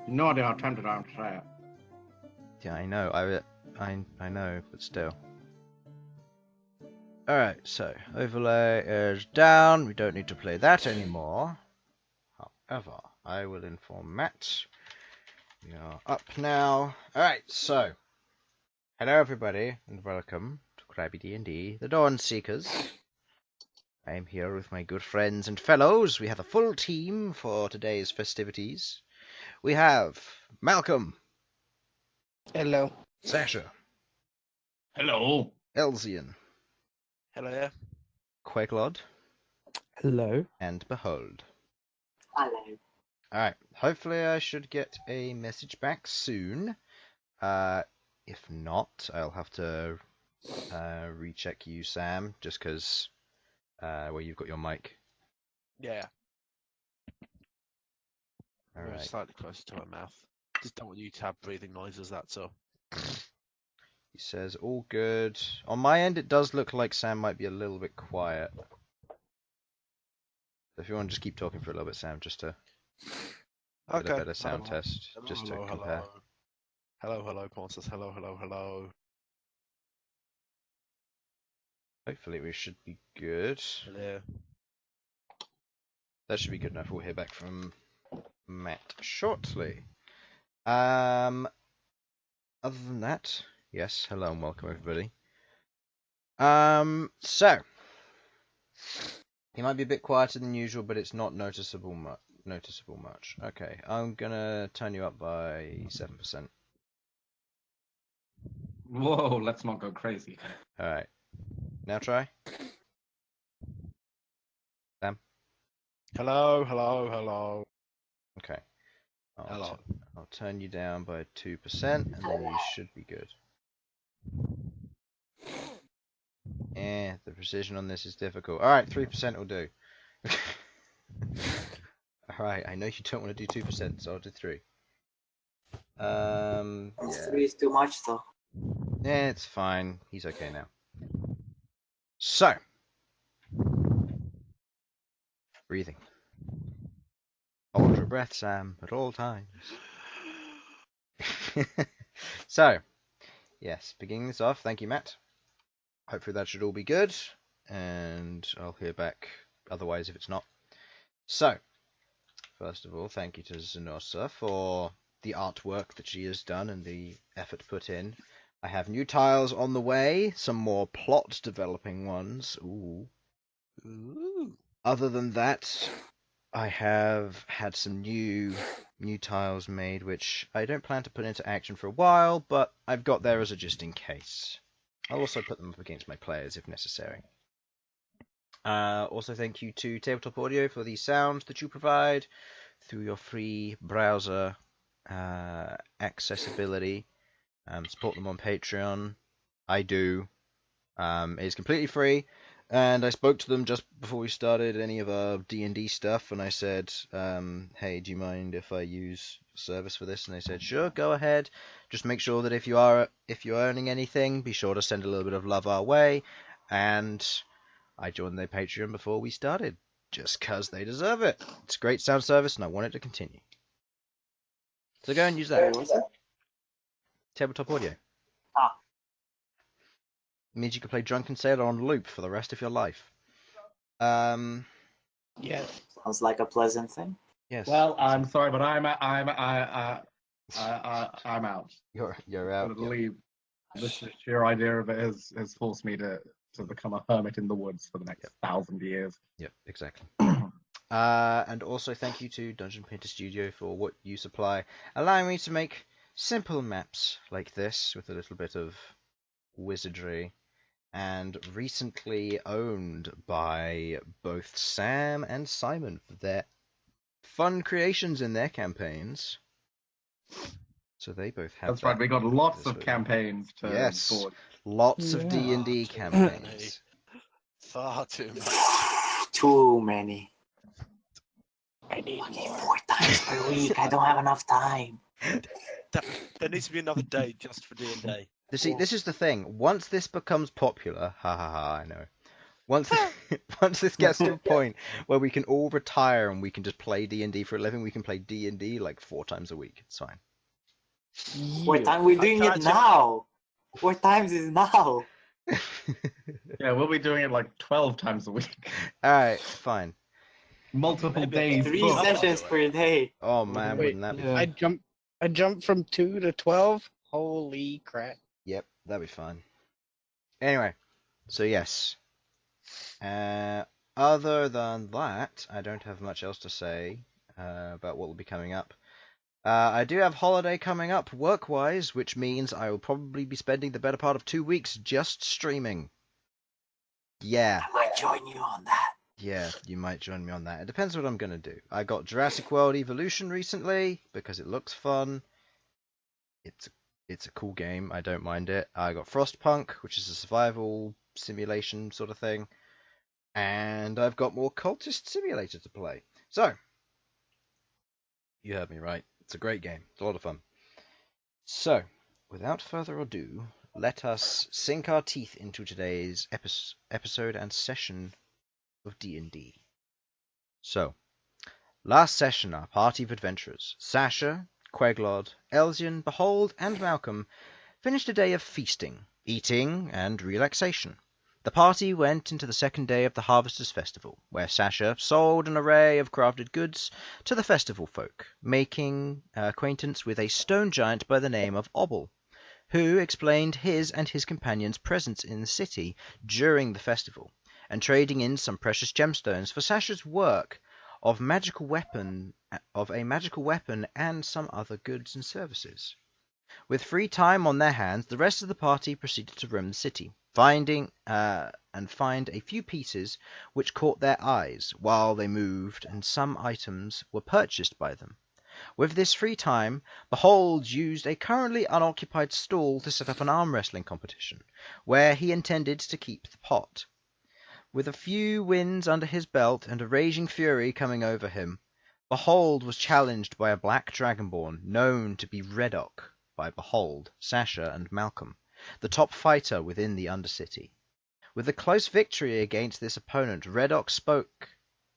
No idea how tempted I am to say it. Yeah, I know. I know, but still. Alright, so overlay is down. We don't need to play that anymore. However, I will inform Matt. We are up now. Alright, so hello everybody and welcome to Crabby D&D, the Dawn Seekers. I am here with my good friends and fellows. We have a full team for today's festivities. We have Malcom. Hello. Sasha. Hello. Elsyan. Hello, yeah. Queglod. Hello. And Bhold. Hello. Alright, hopefully I should get a message back soon. If not, I'll have to recheck you, Sam, just because well, you've got your mic. Yeah. Alright. Slightly closer to my mouth. Just don't want you to have breathing noises, that's all. He says, all good. On my end, it does look like Sam might be a little bit quiet. So if you want to just keep talking for a little bit, Sam, just to get a better sound test, Hello, just hello, to compare. Hello, hello, Paul says hello, hello, hello. Hopefully we should be good. Hello. That should be good enough. We'll hear back from Matt shortly. Other than that, yes, hello and welcome everybody. So he might be a bit quieter than usual, but it's not noticeable much. Okay, I'm gonna turn you up by 7%. Whoa, let's not go crazy. Alright. Now try. Sam? Hello, hello, hello. Okay. Hello. I'll turn you down by 2%, and then you should be good. The precision on this is difficult. Alright, 3% will do. Alright, I know you don't want to do 2%, so I'll do 3. Yeah. 3 is too much, though. Yeah, it's fine. He's okay now. So. Breathing. Hold your breath, Sam, at all times. So, yes, beginning this off, thank you, Matt. Hopefully that should all be good, and I'll hear back otherwise if it's not. So, first of all, thank you to Zenosa for the artwork that she has done and the effort put in. I have new tiles on the way, some more plot developing ones. Ooh. Other than that, I have had some new tiles made, which I don't plan to put into action for a while, but I've got there as a just in case. I'll also put them up against my players if necessary. Also thank you to Tabletop Audio for the sound that you provide through your free browser accessibility. Support them on Patreon. I do. It's completely free. And I spoke to them just before we started any of our D&D stuff, and I said, hey, do you mind if I use service for this? And they said, sure, go ahead. Just make sure that if you're earning anything, be sure to send a little bit of love our way. And I joined their Patreon before we started, just because they deserve it. It's a great sound service, and I want it to continue. So go and use that. Tabletop Audio. Ah. It means you can play Drunken Sailor on loop for the rest of your life. Yes. Sounds like a pleasant thing. Yes. Well, I'm sorry, but I'm out. You're I'm out. gonna leave. This sheer idea of it has forced me to become a hermit in the woods for the next 1,000 years. Yep, exactly. And also thank you to Dungeon Painter Studio for what you supply, allowing me to make simple maps like this with a little bit of wizardry, and recently owned by both Sam and Simon for their fun creations in their campaigns. So they both have. That's right. We got lots of campaigns to board. Lots of D&D campaigns. Far too much. Too many. I need 4 times per week. I don't have enough time. There needs to be another day just for D&D. See, this is the thing. Once this becomes popular, I know. Once once this gets to a point where we can all retire and we can just play D&D for a living, we can play D&D like 4 times a week. It's fine. What time we're doing Can I it jump- now? What times is now? Yeah, we'll be doing it like 12 times a week. Alright, fine. Multiple Maybe days. 3 booked. sessions per day. Oh man, Wait, wouldn't that be yeah. fun? I jumped from 2 to 12. Holy crap! Yep, that'd be fun. Anyway, so yes. Other than that, I don't have much else to say about what will be coming up. I do have holiday coming up work-wise, which means I will probably be spending the better part of 2 weeks just streaming. Yeah. I might join you on that. Yeah, you might join me on that. It depends what I'm going to do. I got Jurassic World Evolution recently because it looks fun. It's a cool game. I don't mind it. I got Frostpunk, which is a survival simulation sort of thing. And I've got more Cultist Simulator to play. So, you heard me right. It's a great game. It's a lot of fun. So, without further ado, let us sink our teeth into today's episode and session of D&D. So, last session, our party of adventurers, Sasha, Queglod, Elsyan, Bhold, and Malcom, finished a day of feasting, eating, and relaxation. The party went into the second day of the Harvesters' Festival, where Sasha sold an array of crafted goods to the festival folk, making acquaintance with a stone giant by the name of Obble, who explained his and his companions' presence in the city during the festival, and trading in some precious gemstones for Sasha's work of a magical weapon and some other goods and services. With free time on their hands, the rest of the party proceeded to roam the city, find a few pieces which caught their eyes while they moved, and some items were purchased by them. With this free time, Bhold used a currently unoccupied stall to set up an arm wrestling competition, where he intended to keep the pot. With a few wins under his belt and a raging fury coming over him, Bhold was challenged by a black dragonborn known to be Redok by Bhold, Sasha, and Malcom, the top fighter within the Undercity. With a close victory against this opponent, Redok spoke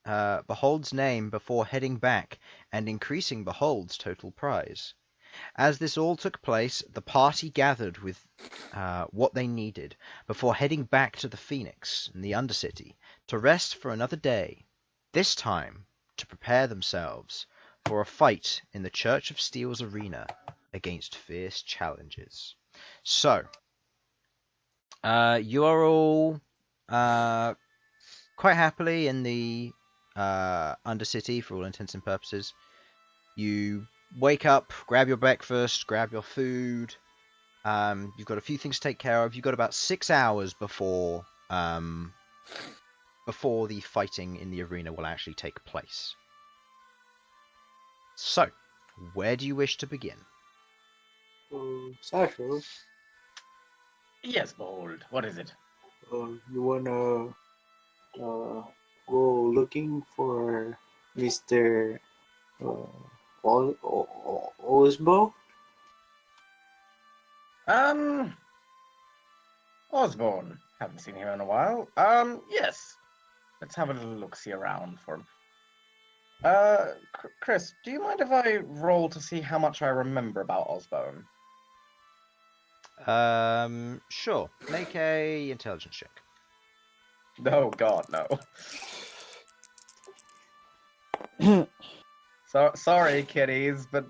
Behold's name before heading back and increasing Behold's total prize. As this all took place, the party gathered with what they needed before heading back to the Phoenix in the Undercity to rest for another day, this time to prepare themselves for a fight in the Church of Steel's arena against fierce challenges. So, you are all quite happily in the Undercity for all intents and purposes. You wake up, grab your breakfast, grab your food. You've got a few things to take care of. You've got about 6 hours before the fighting in the arena will actually take place. So, where do you wish to begin? Sasha, Yes, Bold. What is it? you wanna go looking for Mr. Osbo? Osborne. Haven't seen him in a while. Yes. Let's have a little look-see around for him. Chris, do you mind if I roll to see how much I remember about Osborne? Sure. Make a intelligence check. No, God, no. Sorry, kiddies, but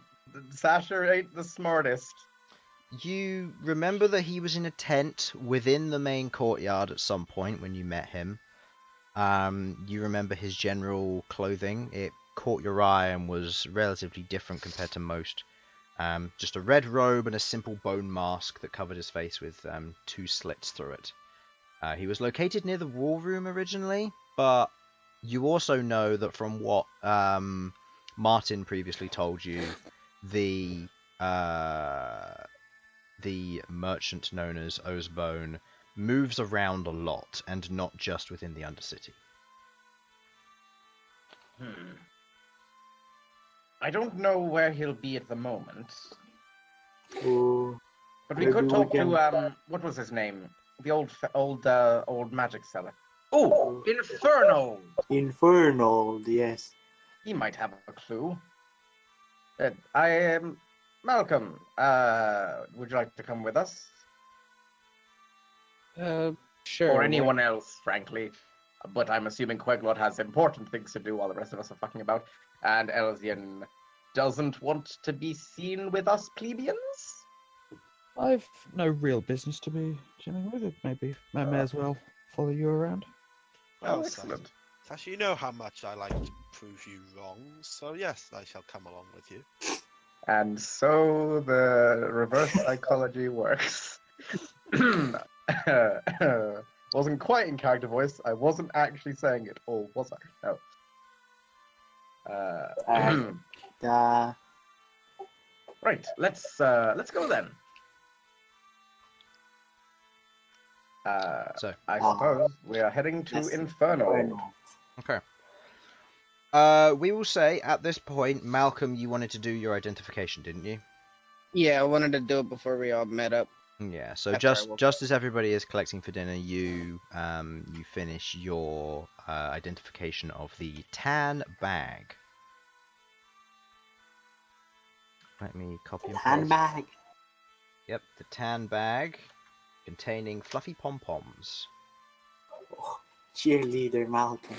Sasha ain't the smartest. You remember that he was in a tent within the main courtyard at some point when you met him. You remember his general clothing. It caught your eye and was relatively different compared to most. Just a red robe and a simple bone mask that covered his face with 2 slits through it. He was located near the war room originally, but you also know that from what Martin previously told you, the merchant known as Osbone moves around a lot, and not just within the Undercity. I don't know where he'll be at the moment, Oh, but we Maybe could we talk can- to what was his name? The old magic seller. Oh, Infernal! Infernal, yes. He might have a clue. I am Malcolm. Would you like to come with us? Sure. Or anyone else, frankly. But I'm assuming Queglod has important things to do while the rest of us are fucking about. And Elsyan doesn't want to be seen with us plebeians? I've no real business to be dealing with it. Maybe I may as well follow you around. Oh, Well, excellent. Sasha, you know how much I like to prove you wrong, so yes, I shall come along with you. And so the reverse psychology works. Wasn't quite in character voice. I wasn't actually saying it, or was I? No. Right. Let's go then. So, I suppose we are heading to Yes. Infernal. okay. We will say at this point, Malcolm, you wanted to do your identification, didn't you? Yeah, I wanted to do it before we all met up. Yeah. So That's just very well. just as everybody is collecting for dinner, you finish your identification of the tan bag. Let me copy and paste. Handbag. Yep, the tan bag containing fluffy pom-poms. Oh, cheerleader Malcolm.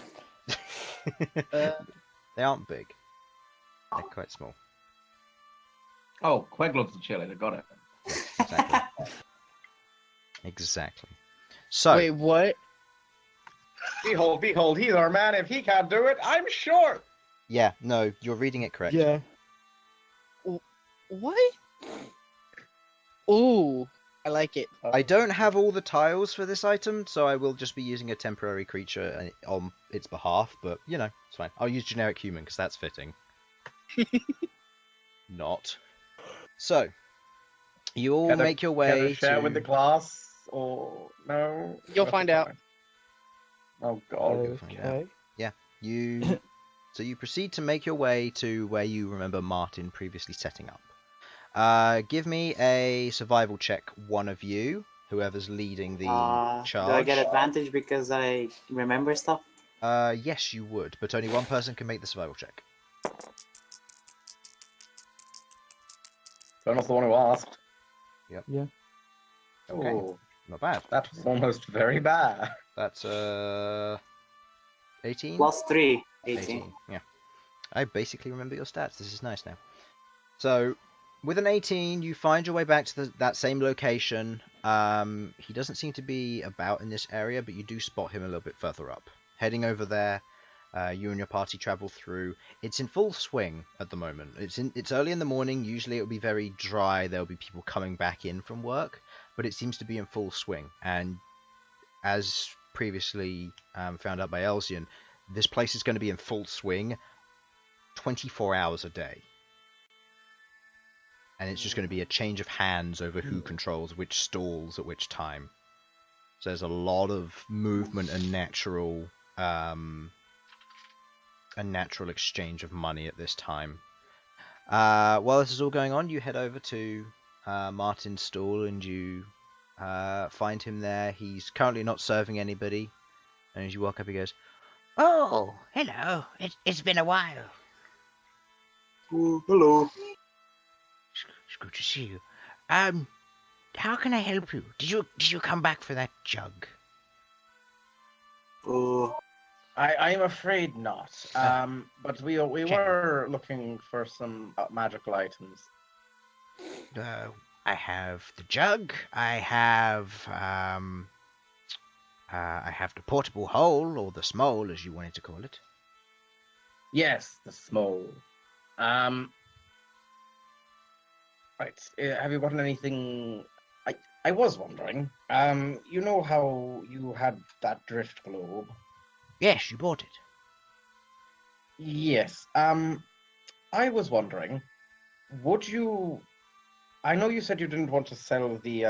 They aren't big. They're quite small. Oh, Queglod's the cheerleader. Got it. Exactly. Exactly. So, Wait, what? Behold, behold, he's our man. If he can't do it, I'm sure. yeah, no, you're reading it correct. Yeah. What? Ooh, I like it. I don't have all the tiles for this item, so I will just be using a temporary creature on its behalf, but, you know, it's fine. I'll use generic human, because that's fitting. Not. So, you all make your Can I way share to... with the class, or no? You'll That's find out. fine. Oh God. You'll find out. Okay. You... So you proceed to make your way to where you remember Martin previously setting up. Give me a survival check, one of you, whoever's leading the charge. Do I get advantage because I remember stuff? Yes, you would, but only one person can make the survival check. I'm not the one who asked. Yep. Yeah. Okay. Oh, Not bad. that was almost very bad. That's 18? Plus 3. 18. Yeah. I basically remember your stats. This is nice now. So, with an 18, you find your way back to that same location. He doesn't seem to be about in this area, but you do spot him a little bit further up. Heading over there, you and your party travel through. It's in full swing at the moment. It's early in the morning. Usually it will be very dry. There'll be people coming back in from work, but it seems to be in full swing. And as previously found out by Elsyan, this place is going to be in full swing 24 hours a day. And it's just going to be a change of hands over who controls which stalls at which time. So there's a lot of movement and natural exchange of money at this time. While this is all going on, you head over to Martin's stall and you find him there. He's currently not serving anybody. And as you walk up, he goes, Oh, hello. It's been a while. Oh, hello. It's good to see you. How can I help you? Did you come back for that jug? Oh, I'm afraid not. But we were looking for some magical items. I have the jug. I have the portable hole, or the smole, as you wanted to call it. Yes, the small. Right. Have you gotten anything? I was wondering. You know how you had that drift globe? Yes, you bought it. Yes. I was wondering, would you? I know you said you didn't want to sell the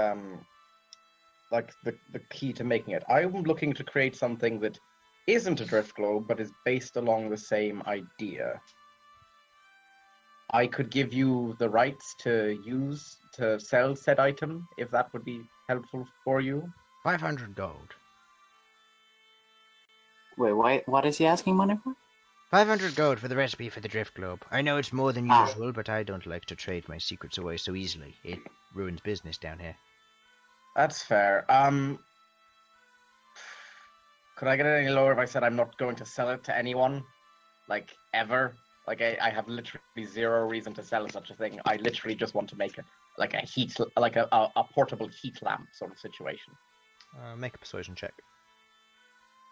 like the key to making it. I'm looking to create something that isn't a drift globe, but is based along the same idea. I could give you the rights to sell said item, if that would be helpful for you. 500 gold. Wait, what is he asking money for? 500 gold for the recipe for the drift globe. I know it's more than Ah. usual, but I don't like to trade my secrets away so easily. It ruins business down here. That's fair. Could I get it any lower if I said I'm not going to sell it to anyone? Like, ever? Like, I have literally zero reason to sell such a thing. I literally just want to make it like a portable heat lamp sort of situation. Make a persuasion check.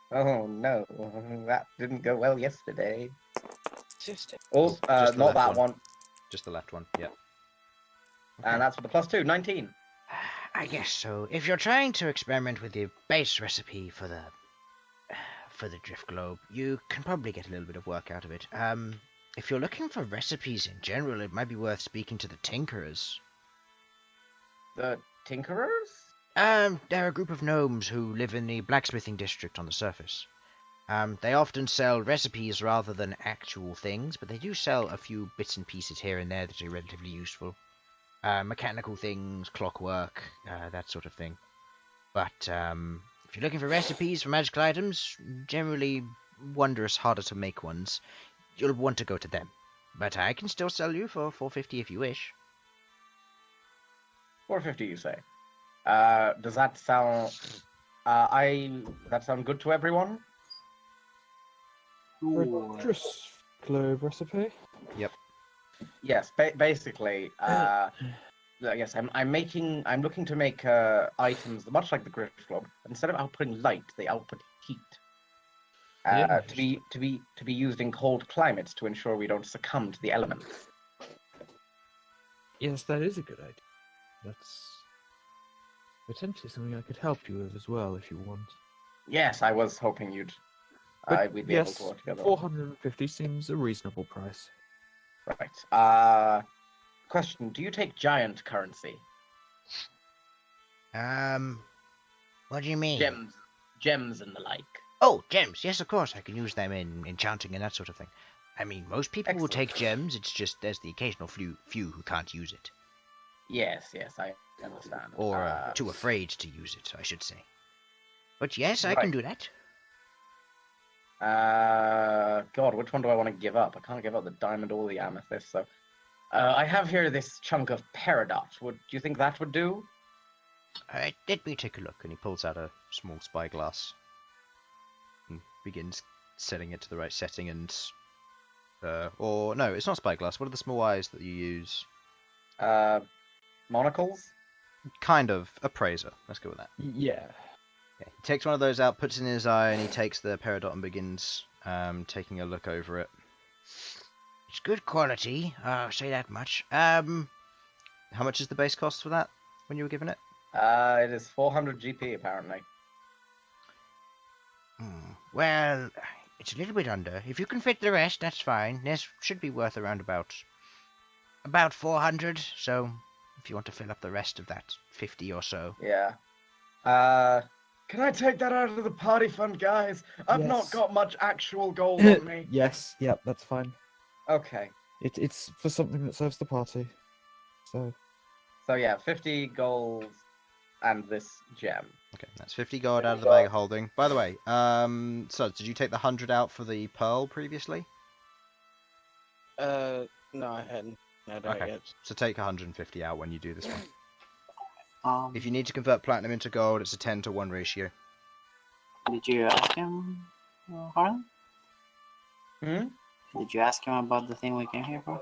Oh no, that didn't go well yesterday. Just Oh, Just the not left that one. one. Just the left one. Yeah. And that's for the +2, 19. I guess so. If you're trying to experiment with the base recipe for the drift globe, you can probably get a little bit of work out of it. If you're looking for recipes in general, it might be worth speaking to the tinkerers. The tinkerers? They're a group of gnomes who live in the blacksmithing district on the surface. They often sell recipes rather than actual things, but they do sell a few bits and pieces here and there that are relatively useful. Mechanical things, clockwork, that sort of thing. But if you're looking for recipes for magical items, generally wondrous harder to make ones, you'll want to go to them. But I can still sell you for 450 if you wish. 450, you say? Does that sound... that sound good to everyone? For a drift globe recipe. Yes, basically, yes, I'm looking to make items much like the Griff Club. Instead of outputting light, they output heat. Yes. To be used in cold climates to ensure we don't succumb to the elements. Yes, that is a good idea. That's potentially something I could help you with as well if you want. Yes, I was hoping But we'd be yes, able to work together. 450 seems a reasonable price. Right. Question: do you take giant currency? What do you mean? Gems and the like. Oh, gems. Yes, of course. I can use them in enchanting and that sort of thing. I mean, most people will Excellent. take gems. It's just there's the occasional few who can't use it. Yes, I understand. Or too afraid to use it, I should say. But yes, I can do that. God, which one do I want to give up? I can't give up the diamond or the amethyst, so... I have here this chunk of peridot. Do you think that would do? Let me take a look. And he pulls out a small spyglass and begins setting it to the right setting and... or, no, it's not spyglass. What are the small eyes that you use? Monocles? Kind of. Appraiser. Let's go with that. Yeah. Yeah, he takes one of those out, puts it in his eye, and he takes the peridot and begins taking a look over it. It's good quality, I'll say that much. How much is the base cost for that when you were given it? It is 400 GP, apparently. Well, it's a little bit under. If you can fit the rest, that's fine. This should be worth around about 400, so if you want to fill up the rest of that 50 or so. Yeah. Can I take that out of the party fund, guys? I've not Yes. got much actual gold on me. Yes, yep, that's fine. Okay. It's for something that serves the party. So yeah, 50 gold and this gem. Okay, that's 50 gold out of the bag of holding. By the way, Sudz, did you take the 100 out for the pearl previously? no, I hadn't. No, not Okay. yet. So take 150 out when you do this one. Um, If you need to convert platinum into gold, it's a 10-to-1 ratio. did you ask him, Harlan? Did you ask him about the thing we came here for?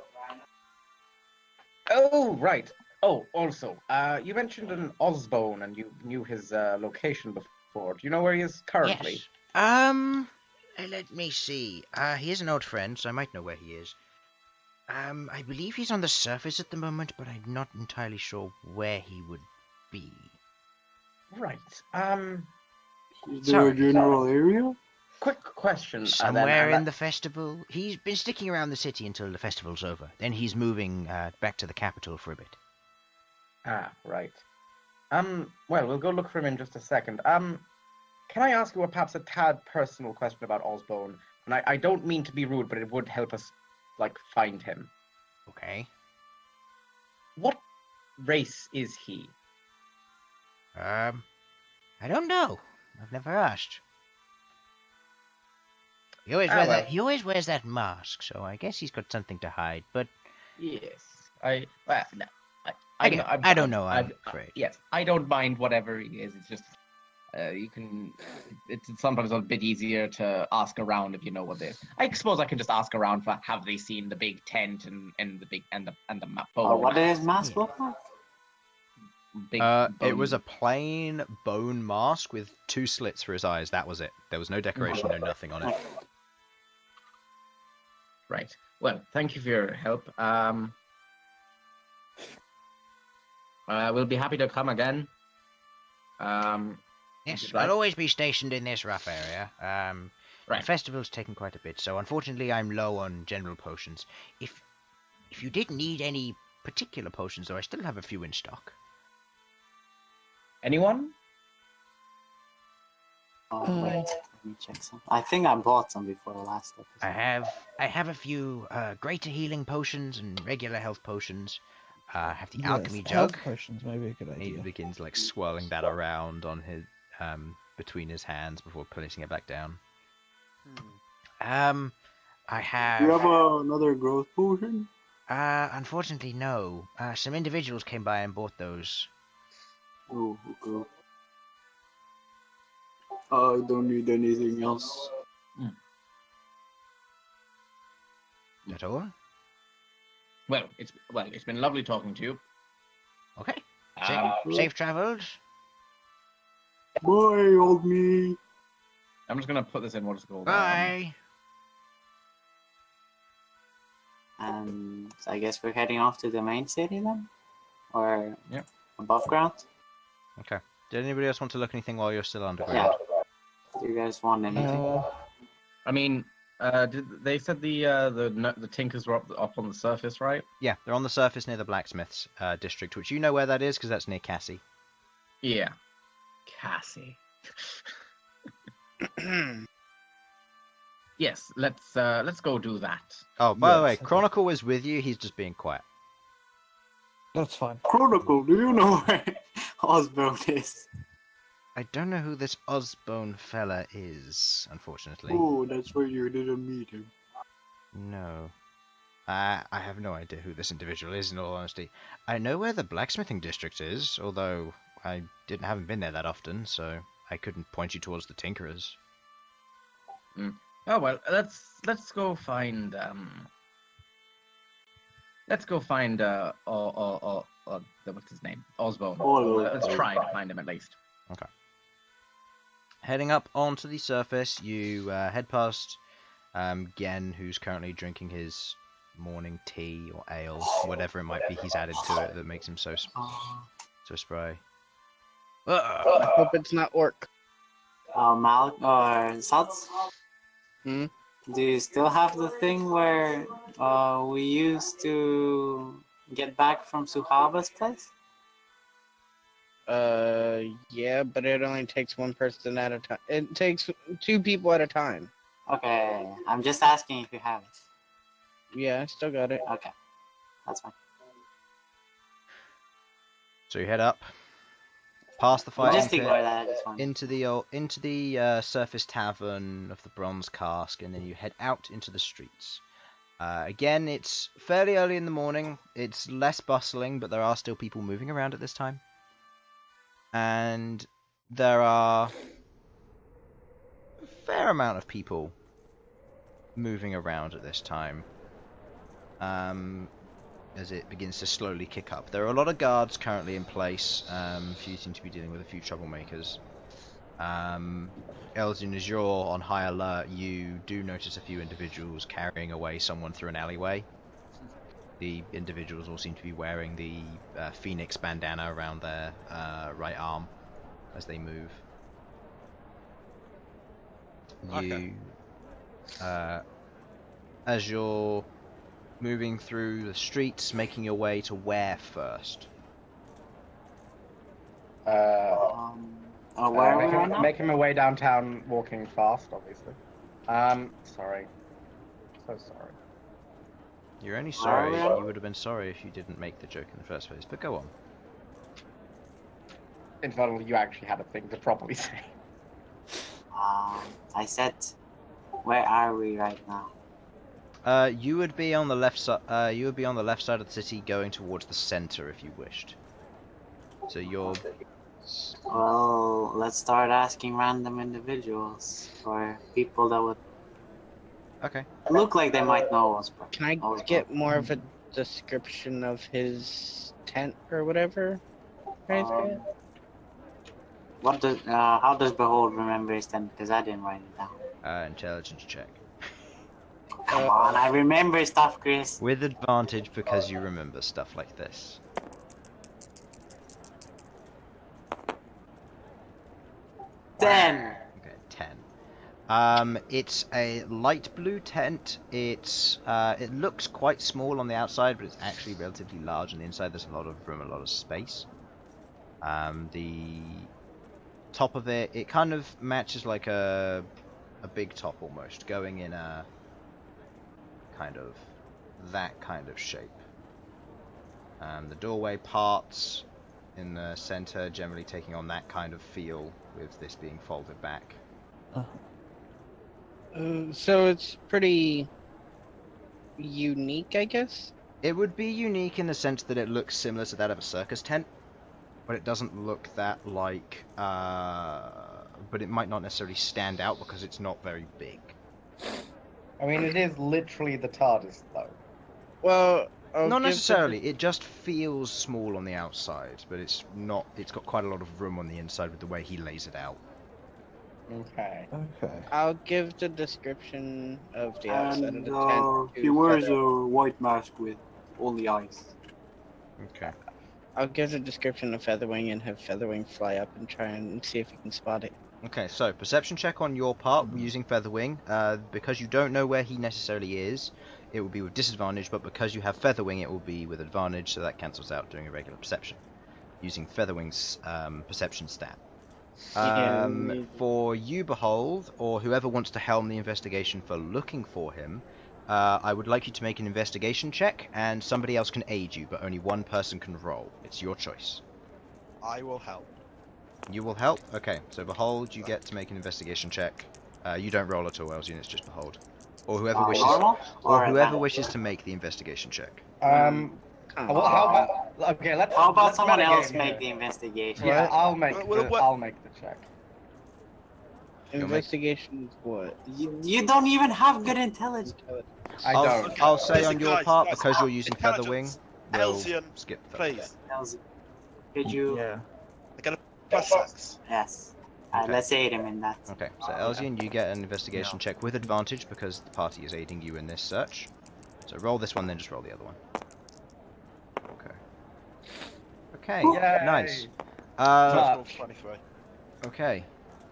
Oh, right. Oh, also, you mentioned an Osbone and you knew his location before. Do you know where he is currently? Yes. Let me see. He is an old friend, so I might know where he is. I believe he's on the surface at the moment, but I'm not entirely sure where he would be. Right. Is there a general area? Quick question. Somewhere in the festival. He's been sticking around the city until the festival's over. Then he's moving back to the capital for a bit. Right. Well, we'll go look for him in just a second. Can I ask you perhaps a tad personal question about Osbone? And I don't mean to be rude, but it would help us, find him. Okay. What race is he? I don't know. I've never asked. He always Ah, wears well. that. He always wears that mask, so I guess he's got something to hide. But Yes. Well, no. I don't know. I'm afraid. Yes, I don't mind whatever he is. It's just you can. It's sometimes a bit easier to ask around if you know what it is. I suppose I can just ask around for have they seen the big tent and the big and the map. What does his mask look like? Big It was a bone- plain bone mask with 2 slits for his eyes. That was it. There was no decoration, no nothing on it. Right. Well, thank you for your help. We'll be happy to come again. Yes, you'd like. I'll always be stationed in this rough area. Right. The festival's taken quite a bit, so unfortunately I'm low on general potions. If you did need any particular potions, though, I still have a few in stock. Anyone? Oh, wait, let me check some. I think I bought some before the last episode. I have a few greater healing potions and regular health potions. I have the Yes, alchemy health jug. potions may be a good He idea. begins like swirling that around on his between his hands before placing it back down. I Do have. you have another growth potion? Unfortunately, no. Some individuals came by and bought those. Oh, okay. I don't need anything else. At all? Well, it's been lovely talking to you. Okay. Um, Safe travels. Bye, old me. I'm just gonna put this in. What is it called? Bye. And I guess we're heading off to the main city then? Or Yeah. above ground? Okay. Did anybody else want to look anything while you're still underground? Yeah. Do you guys want anything? I mean, they said the tinkers were up on the surface, right? Yeah, they're on the surface near the blacksmiths district, which you know where that is because that's near Cassie. Yeah. Cassie. Yes, let's go do that. Oh, by the way, Yes, okay. Chronicle is with you. He's just being quiet. That's fine. Chronicle, do you know where Osborne is? I don't know who this Osbone fella is, unfortunately. Oh, that's where you didn't meet him. No. I have no idea who this individual is, in all honesty. I know where the blacksmithing district is, although I haven't been there that often, so I couldn't point you towards the tinkerers. Oh well, let's go find what's his name? Osborne. Oliver. Let's try to find him at least. Okay. Heading up onto the surface, you head past Gen, who's currently drinking his morning tea or ale, whatever it might be he's added to it that makes him so spry. I hope it's not orc. Sudz? Hmm? Do you still have the thing where we used to get back from Suhaba's place? Yeah, but it only takes one person at a time. It takes 2 people at a time. Okay, I'm just asking if you have it. Yeah, I still got it. Okay, that's fine. So you head up, past the fighting Just pit, ignore that. I just want. into the surface tavern of the Bronze Cask, and then you head out into the streets. Again, it's fairly early in the morning. It's less bustling, but there are still people moving around at this time. And there are a fair amount of people moving around at this time. As it begins to slowly kick up. There are a lot of guards currently in place. A few seem to be dealing with a few troublemakers. Elsyan, as you're on high alert, you do notice a few individuals carrying away someone through an alleyway. The individuals all seem to be wearing the phoenix bandana around their right arm as they move. Okay. As you're moving through the streets, making your way to where first? Where are we right now? Making my way downtown, walking fast, obviously. Sorry. So sorry. You're only sorry. Where are we? You would have been sorry if you didn't make the joke in the first place, but go on. Infernal, you actually had a thing to properly say. I said Where are we right now? You would be on the left side. You would be on the left side of the city, going towards the center if you wished. So you're. Well, let's start asking random individuals or people that would Okay. look like they might know us. But Can I get more of a description of his tent or whatever? Right? What does how does Behold remember his tent? Because I didn't write it down. Intelligence check. Come on, I remember stuff, Chris. With advantage because you remember stuff like this. 10. Okay, 10. It's a light blue tent. It looks quite small on the outside, but it's actually relatively large on the inside. There's a lot of room, a lot of space. The top of it kind of matches like a big top almost, going in a kind of that kind of shape. The doorway parts in the center, generally taking on that kind of feel, with this being folded back. So it's pretty unique, I guess? It would be unique in the sense that it looks similar to that of a circus tent, but it doesn't look that like, but it might not necessarily stand out because it's not very big. I mean, it is literally the TARDIS, though. Well, Not necessarily, it just feels small on the outside, but it's not, it's got quite a lot of room on the inside with the way he lays it out. Okay. Okay. I'll give the description of the outside of And the tent. he wears a white mask with only eyes. Okay. I'll give the description of Featherwing and have Featherwing fly up and try and see if he can spot it. Okay, so perception check on your part using Featherwing. Because you don't know where he necessarily is, it will be with disadvantage, but because you have Featherwing, it will be with advantage, so that cancels out doing a regular perception. Using Featherwing's perception stat. For you, Behold, or whoever wants to helm the investigation for looking for him, I would like you to make an investigation check, and somebody else can aid you, but only one person can roll. It's your choice. I will help. You will help? Okay, so Behold, you get to make an investigation check. You don't roll at all, Elsyan, it's just Behold. Or whoever wishes, Normal? or whoever advantage? wishes to make the investigation check. Well, how about... Okay, let's... How about let's someone metagame else here. make the investigation? Yeah, I'll make What? I'll make the check. Investigation is what? You don't even have good intelligence. I don't. I'll say Listen, on your guys, part, guys, because you're using intelligence. Featherwing, we'll Elsyan, skip that. please. Could you? Yeah. I got a +6. Yes. Okay. Let's aid him in that. Okay, so Elsyan, you get an investigation check with advantage because the party is aiding you in this search. So roll this one, then just roll the other one. Okay. Okay, Yay. nice. Roll 23. Okay.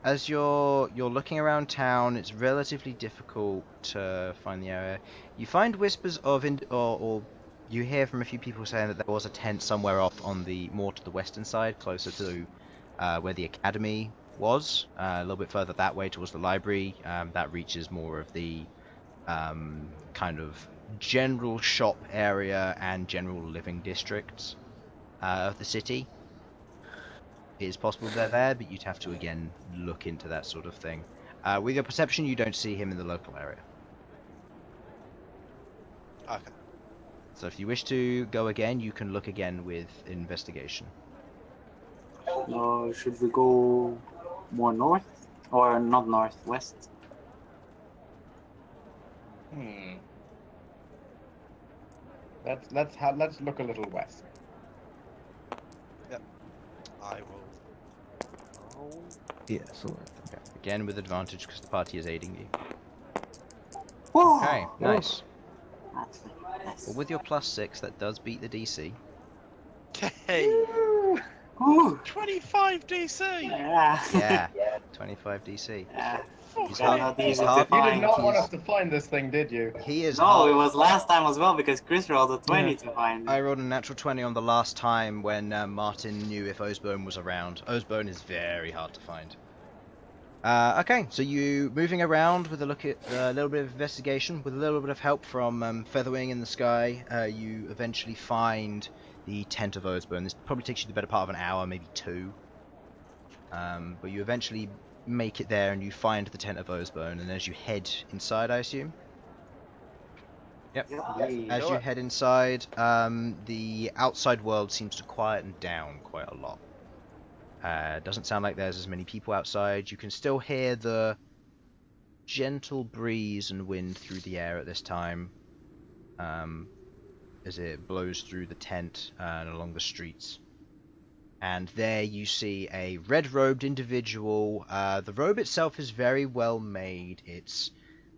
As you're looking around town, it's relatively difficult to find the area. You find whispers of, or you hear from a few people saying that there was a tent somewhere off on the more to the western side, closer to where the academy was. A little bit further that way towards the library. That reaches more of the kind of general shop area and general living districts of the city. It is possible they're there, but you'd have to again look into that sort of thing. With your perception, you don't see him in the local area. Okay. So if you wish to go again, you can look again with investigation. Should we go more north? Or not north, west? Let's look a little west. I will roll. Yeah, so Okay. Again with advantage because the party is aiding you. Whoa! Okay, nice. That's nice. Well, with your +6, that does beat the DC. Hey! Ooh. 25 DC! Yeah. Yeah, 25 DC. Yeah. He's Yeah, hard. not He's easy to hard. You did find. not want us to find this thing, did you? He is No, hard. it was last time as well because Chris rolled a 20 to find I it. rolled a natural 20 on the last time when Martin knew if Osbone was around. Osbone is very hard to find. Okay, so you moving around with a look at a little bit of investigation, with a little bit of help from Featherwing in the sky, you eventually find the tent of Osbone. This probably takes you the better part of an hour, maybe 2. But you eventually make it there and you find the tent of Ozbone, and as you head inside, I assume? Yep. As you head inside, the outside world seems to quieten down quite a lot. Doesn't sound like there's as many people outside. You can still hear the gentle breeze and wind through the air at this time, as it blows through the tent and along the streets. And there you see a red-robed individual. The robe itself is very well made. It's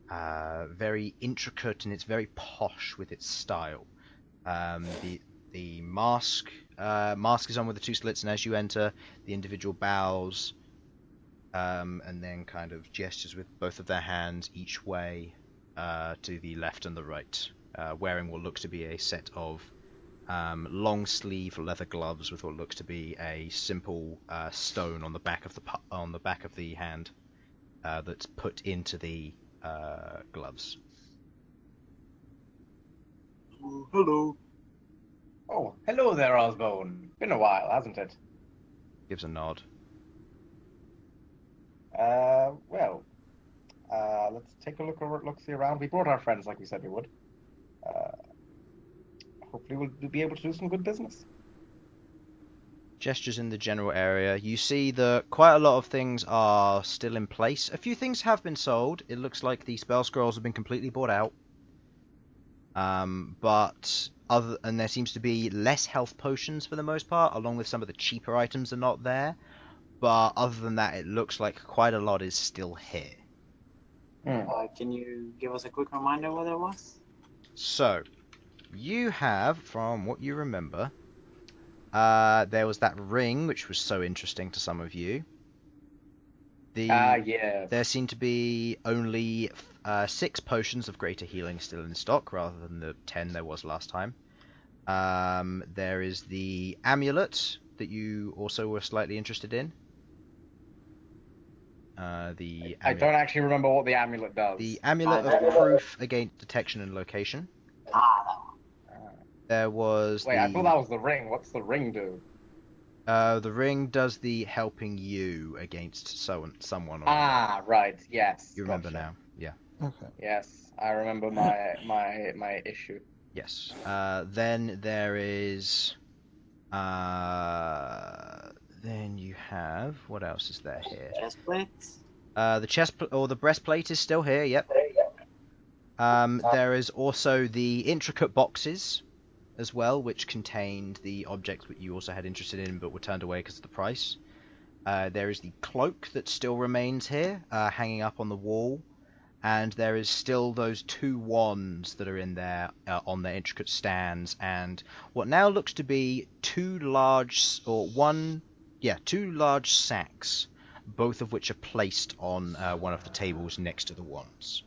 very intricate and it's very posh with its style. The mask is on with the two slits, and as you enter, the individual bows and then kind of gestures with both of their hands each way to the left and the right, wearing what looks to be a set of long sleeve leather gloves with what looks to be a simple stone on the back of the hand that's put into the gloves. Hello. Oh, hello there, Osbone. Been a while, hasn't it? Gives a nod. Let's take a look-see around. We brought our friends like we said we would. Hopefully we'll be able to do some good business. Gestures in the general area. You see that quite a lot of things are still in place. A few things have been sold. It looks like the spell scrolls have been completely bought out. And there seems to be less health potions for the most part, along with some of the cheaper items are not there. But other than that, it looks like quite a lot is still here. Can you give us a quick reminder what it was? So, you have, from what you remember, there was that ring, which was so interesting to some of you. Yes. There seemed to be only 6 potions of greater healing still in stock, rather than the 10 there was last time. There is the amulet that you also were slightly interested in. I don't actually remember what the amulet does. The amulet of proof against detection and location. There was I thought that was the ring. What's the ring do? The ring does the helping you against someone. Right. Yes. You remember now? Yeah. Okay. Yes, I remember my issue. Yes. Then there is. Then you have. What else is there here? Chestplates? The breastplate is still here. Yep. There is also the intricate boxes as well, which contained the objects that you also had interested in but were turned away because of the price. There is the cloak that still remains here, hanging up on the wall, and there is still those 2 wands that are in there on their intricate stands, and what now looks to be 2 large sacks, both of which are placed on one of the tables next to the wands.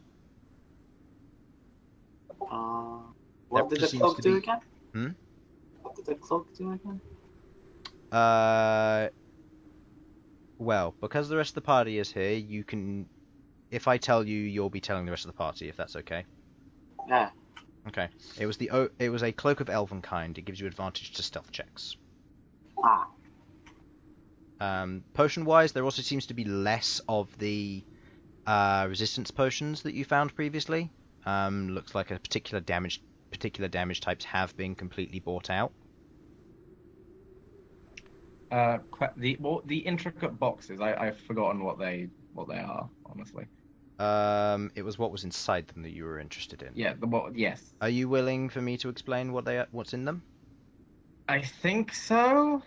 What did the cloak do again? Hmm? What did the cloak do again? Well, because the rest of the party is here, you can... If I tell you, you'll be telling the rest of the party, if that's okay. Yeah. Okay. It was a cloak of elven kind. It gives you advantage to stealth checks. Potion-wise, there also seems to be less of the resistance potions that you found previously. Looks like a particular damage types have been completely bought out. The intricate boxes. I've forgotten what they are, honestly. It was what was inside them that you were interested in. Yeah. Yes. Are you willing for me to explain what's in them? I think so.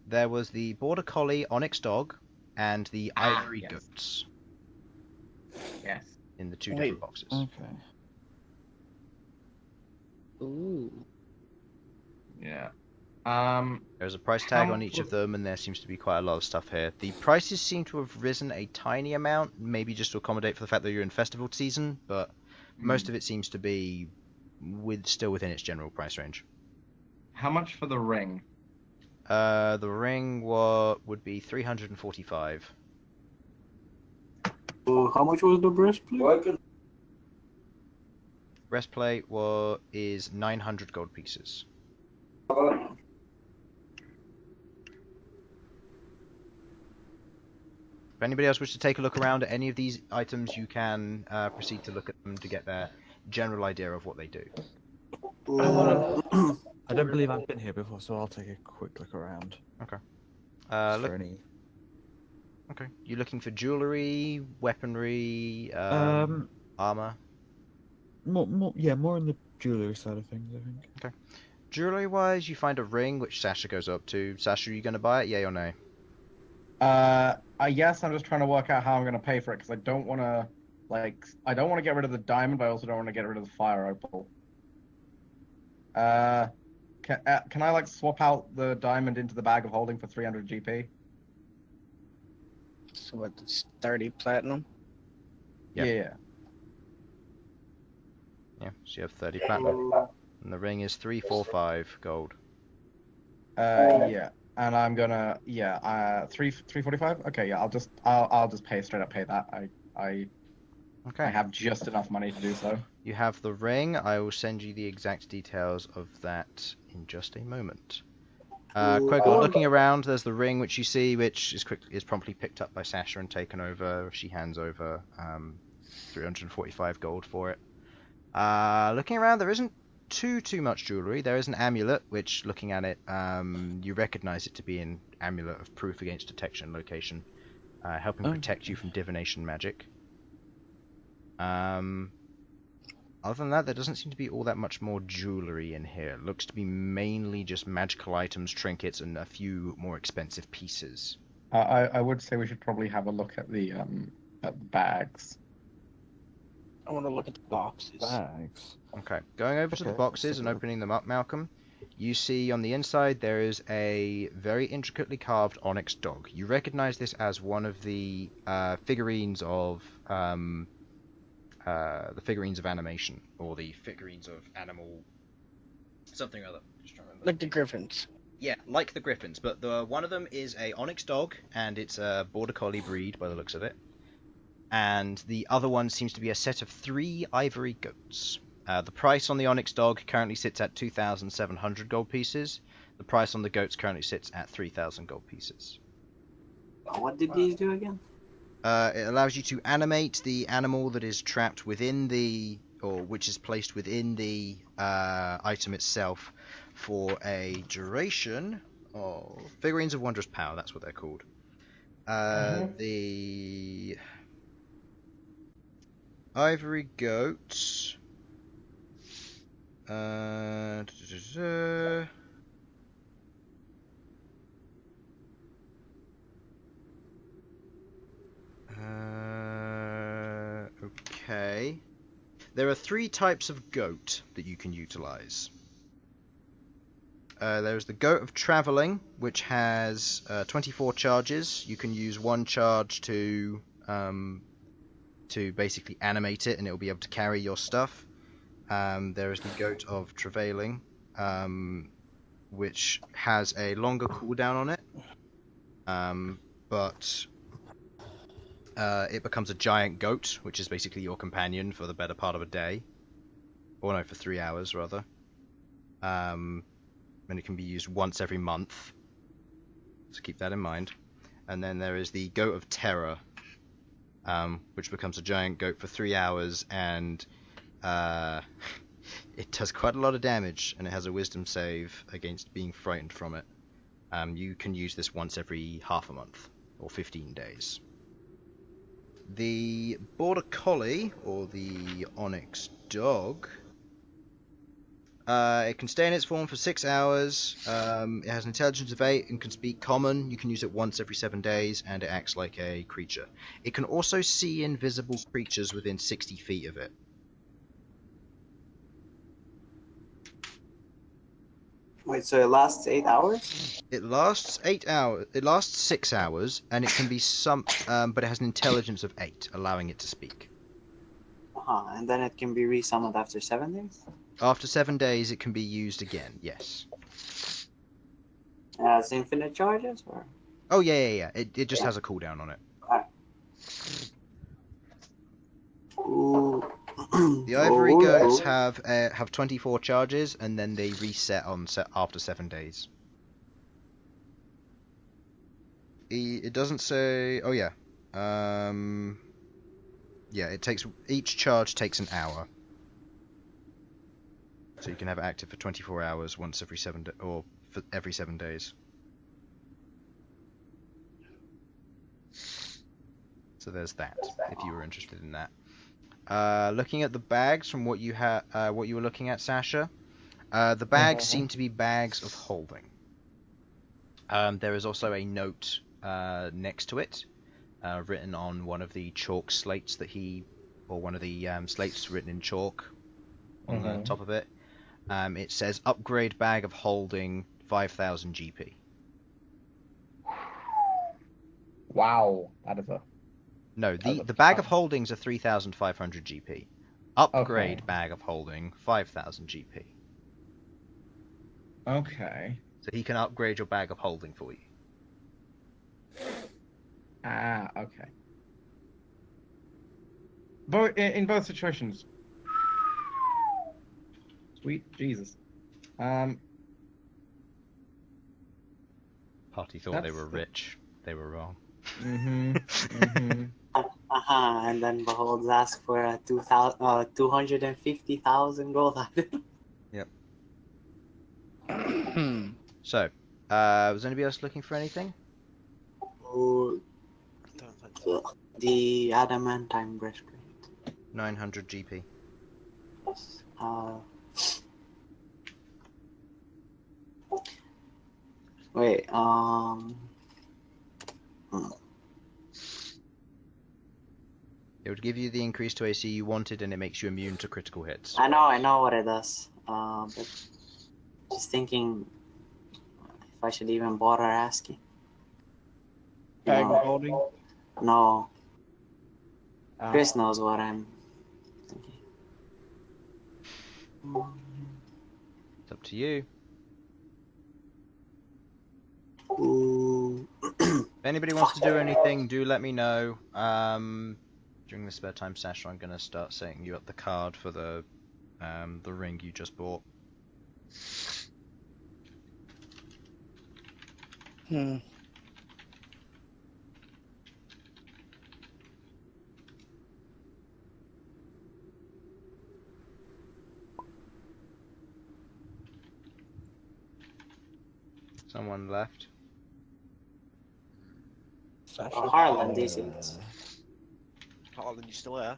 There was the border collie onyx dog and the ivory goats. Yes. In the 2 different boxes. Okay. Ooh. Yeah. There's a price tag on each of them, and there seems to be quite a lot of stuff here. The prices seem to have risen a tiny amount, maybe just to accommodate for the fact that you're in festival season, but most of it seems to be still within its general price range. How much for the ring? The ring would be 345. How much was the breastplate? Breastplate is 900 gold pieces. If anybody else wishes to take a look around at any of these items, you can proceed to look at them to get their general idea of what they do. I don't believe I've been here before, so I'll take a quick look around. Okay. For any... Okay. You looking for jewelry, weaponry, armor? More on the jewelry side of things, I think. Okay. Jewelry-wise, you find a ring, which Sasha goes up to. Sasha, are you going to buy it, yay or nay? Yes, I'm just trying to work out how I'm going to pay for it, because I don't want to, I don't want to get rid of the diamond, but I also don't want to get rid of the fire opal. Can I, swap out the diamond into the bag of holding for 300 GP? So what, it's 30 platinum? Yep. Yeah. Yeah, so you have 30 platinum. And the ring is 345 gold. Yeah. And I'm gonna, 345. Okay, yeah, I'll just straight up pay that. I have just enough money to do so. You have the ring. I will send you the exact details of that in just a moment. Queglod, looking around, there's the ring which you see, which is promptly picked up by Sasha and taken over. She hands over 345 gold for it. Looking around, there isn't too much jewelry. There is an amulet, which, looking at it, you recognize it to be an amulet of proof against detection and location, helping protect you from divination magic. Other than that, there doesn't seem to be all that much more jewelry in here. It looks to be mainly just magical items, trinkets, and a few more expensive pieces. I would say we should probably have a look at the bags. I want to look at the boxes. Bags. Okay, going over to the boxes and opening them up, Malcom, you see on the inside there is a very intricately carved onyx dog. You recognize this as one of the figurines of animation, or the figurines of animal something or other. Just trying to remember. Like the griffins. Yeah, like the griffins, but one of them is a onyx dog, and it's a border collie breed by the looks of it. And the other one seems to be a set of 3 ivory goats. The price on the onyx dog currently sits at 2,700 gold pieces. The price on the goats currently sits at 3,000 gold pieces. What did these do again? It allows you to animate the animal that is trapped within which is placed within the item itself for a duration of figurines of wondrous power. That's what they're called. The ivory goat. Okay. There are 3 types of goat that you can utilize. There's the goat of traveling, which has 24 charges. You can use 1 charge to basically animate it, and it'll be able to carry your stuff. There is the goat of travailing, which has a longer cooldown on it, but it becomes a giant goat, which is basically your companion for the better part of a day, or no, for 3 hours rather. And it can be used once every month, so keep that in mind. And then there is the goat of terror, which becomes a giant goat for 3 hours, and it does quite a lot of damage, and it has a wisdom save against being frightened from it. You can use this once every half a month, or 15 days. The border collie, or the onyx dog, it can stay in its form for 6 hours. It has an intelligence of 8 and can speak common. You can use it once every 7 days, and it acts like a creature. It can also see invisible creatures within 60 feet of it. Wait, so it lasts 8 hours? It lasts 8 hours. It lasts 6 hours, and it can be but it has an intelligence of 8, allowing it to speak. And then it can be resummoned after 7 days? After 7 days, it can be used again, yes. Has infinite charges, or? Oh, yeah. It just has a cooldown on it. Ooh. The ivory goats have 24 charges, and then they reset after 7 days. It doesn't say... Oh, yeah. Yeah, it takes each charge takes an hour. So you can have it active for 24 hours once every 7 or for every 7 days. So there's that, if you were interested in that. Looking at the bags from what you were looking at, Sasha, the bags seem to be bags of holding. There is also a note next to it, written on one of the chalk slates or one of the slates written in chalk on the top of it. It says upgrade bag of holding 5,000 GP. Wow, that is a... No, That's a the bag of ton. holdings are 3,500 GP. Upgrade Okay. bag of holding 5,000 GP. Okay. So he can upgrade your bag of holding for you. Ah, okay. But in both situations. Sweet Jesus. Party thought they were That's the- rich. They were wrong. And then Beholds asked for a 250,000 gold item. Yep. Hmm. So, was anybody else looking for anything? Oh, Don't think so. the adamantine breastplate. 900 GP. Wait, It would give you the increase to AC you wanted, and it makes you immune to critical hits. I know what it does. But just thinking if I should even bother asking. Bag No. of holding. No, Ah. Chris knows what I'm thinking. It's up to you. Ooh. If anybody wants to do anything, do let me know. During the spare time, Sasha, I'm going to start setting you up the card for the ring you just bought. Hmm. Someone left. Sasha. Harlan, decent. Harlan, you still there?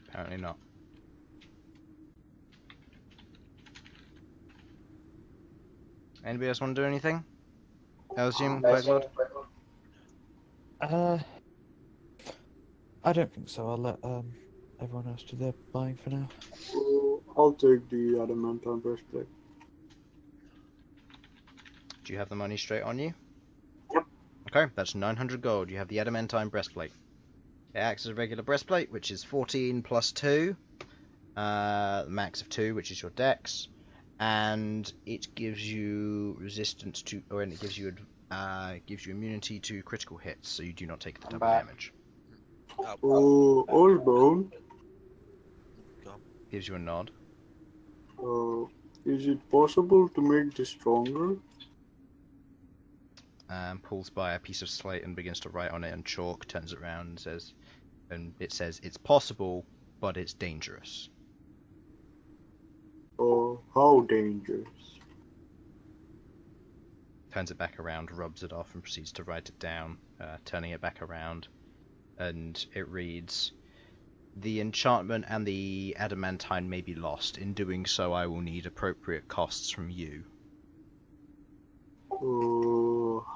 Apparently not. Anybody else want to do anything? Elsyan, Queglod? I don't think so. I'll let everyone else do their buying for now. I'll take the adamantine breastplate. Do you have the money straight on you? Yep. Okay, that's 900 gold. You have the adamantine breastplate. It acts as a regular breastplate, which is 14 plus 2. Max of 2, which is your dex. And it gives you resistance to, and it gives you immunity to critical hits, so you do not take the double damage. Oh, old bone. Gives you a nod. Is it possible to make this stronger? Pulls by a piece of slate and begins to write on it in chalk, turns it around and it says, it's possible, but it's dangerous. How dangerous? Turns it back around, rubs it off, and proceeds to write it down, turning it back around, and it reads, the enchantment and the adamantine may be lost. In doing so, I will need appropriate costs from you.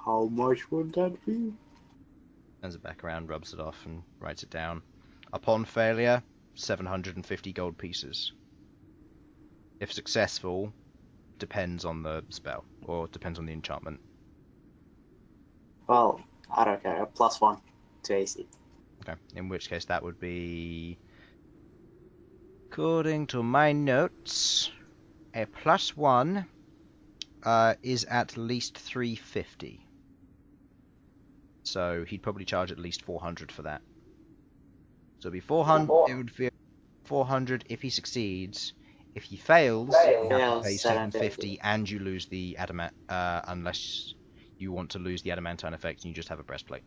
How much would that be? Turns it back around, rubs it off, and writes it down. Upon failure, 750 gold pieces. If successful, depends on the spell, or depends on the enchantment. Well, I don't care. +1 to AC. Okay, in which case that would be, according to my notes, a +1 is at least 350. So he'd probably charge at least 400 for that. So it'd be 400. It would be 400 if he succeeds. If he fails, you have to pay 750, and you lose the adamant. Unless you want to lose the adamantine effect and you just have a breastplate.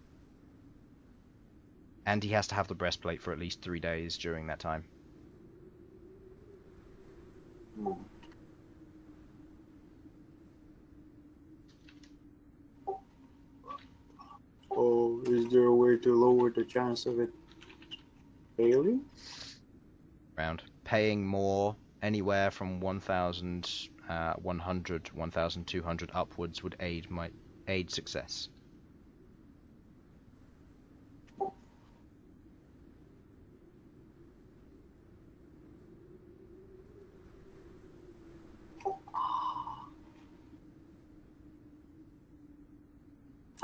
And he has to have the breastplate for at least 3 days during that time. Oh, is there a way to lower the chance of it failing? Round. Paying more, anywhere from 1,100, 1,200 upwards would aid success.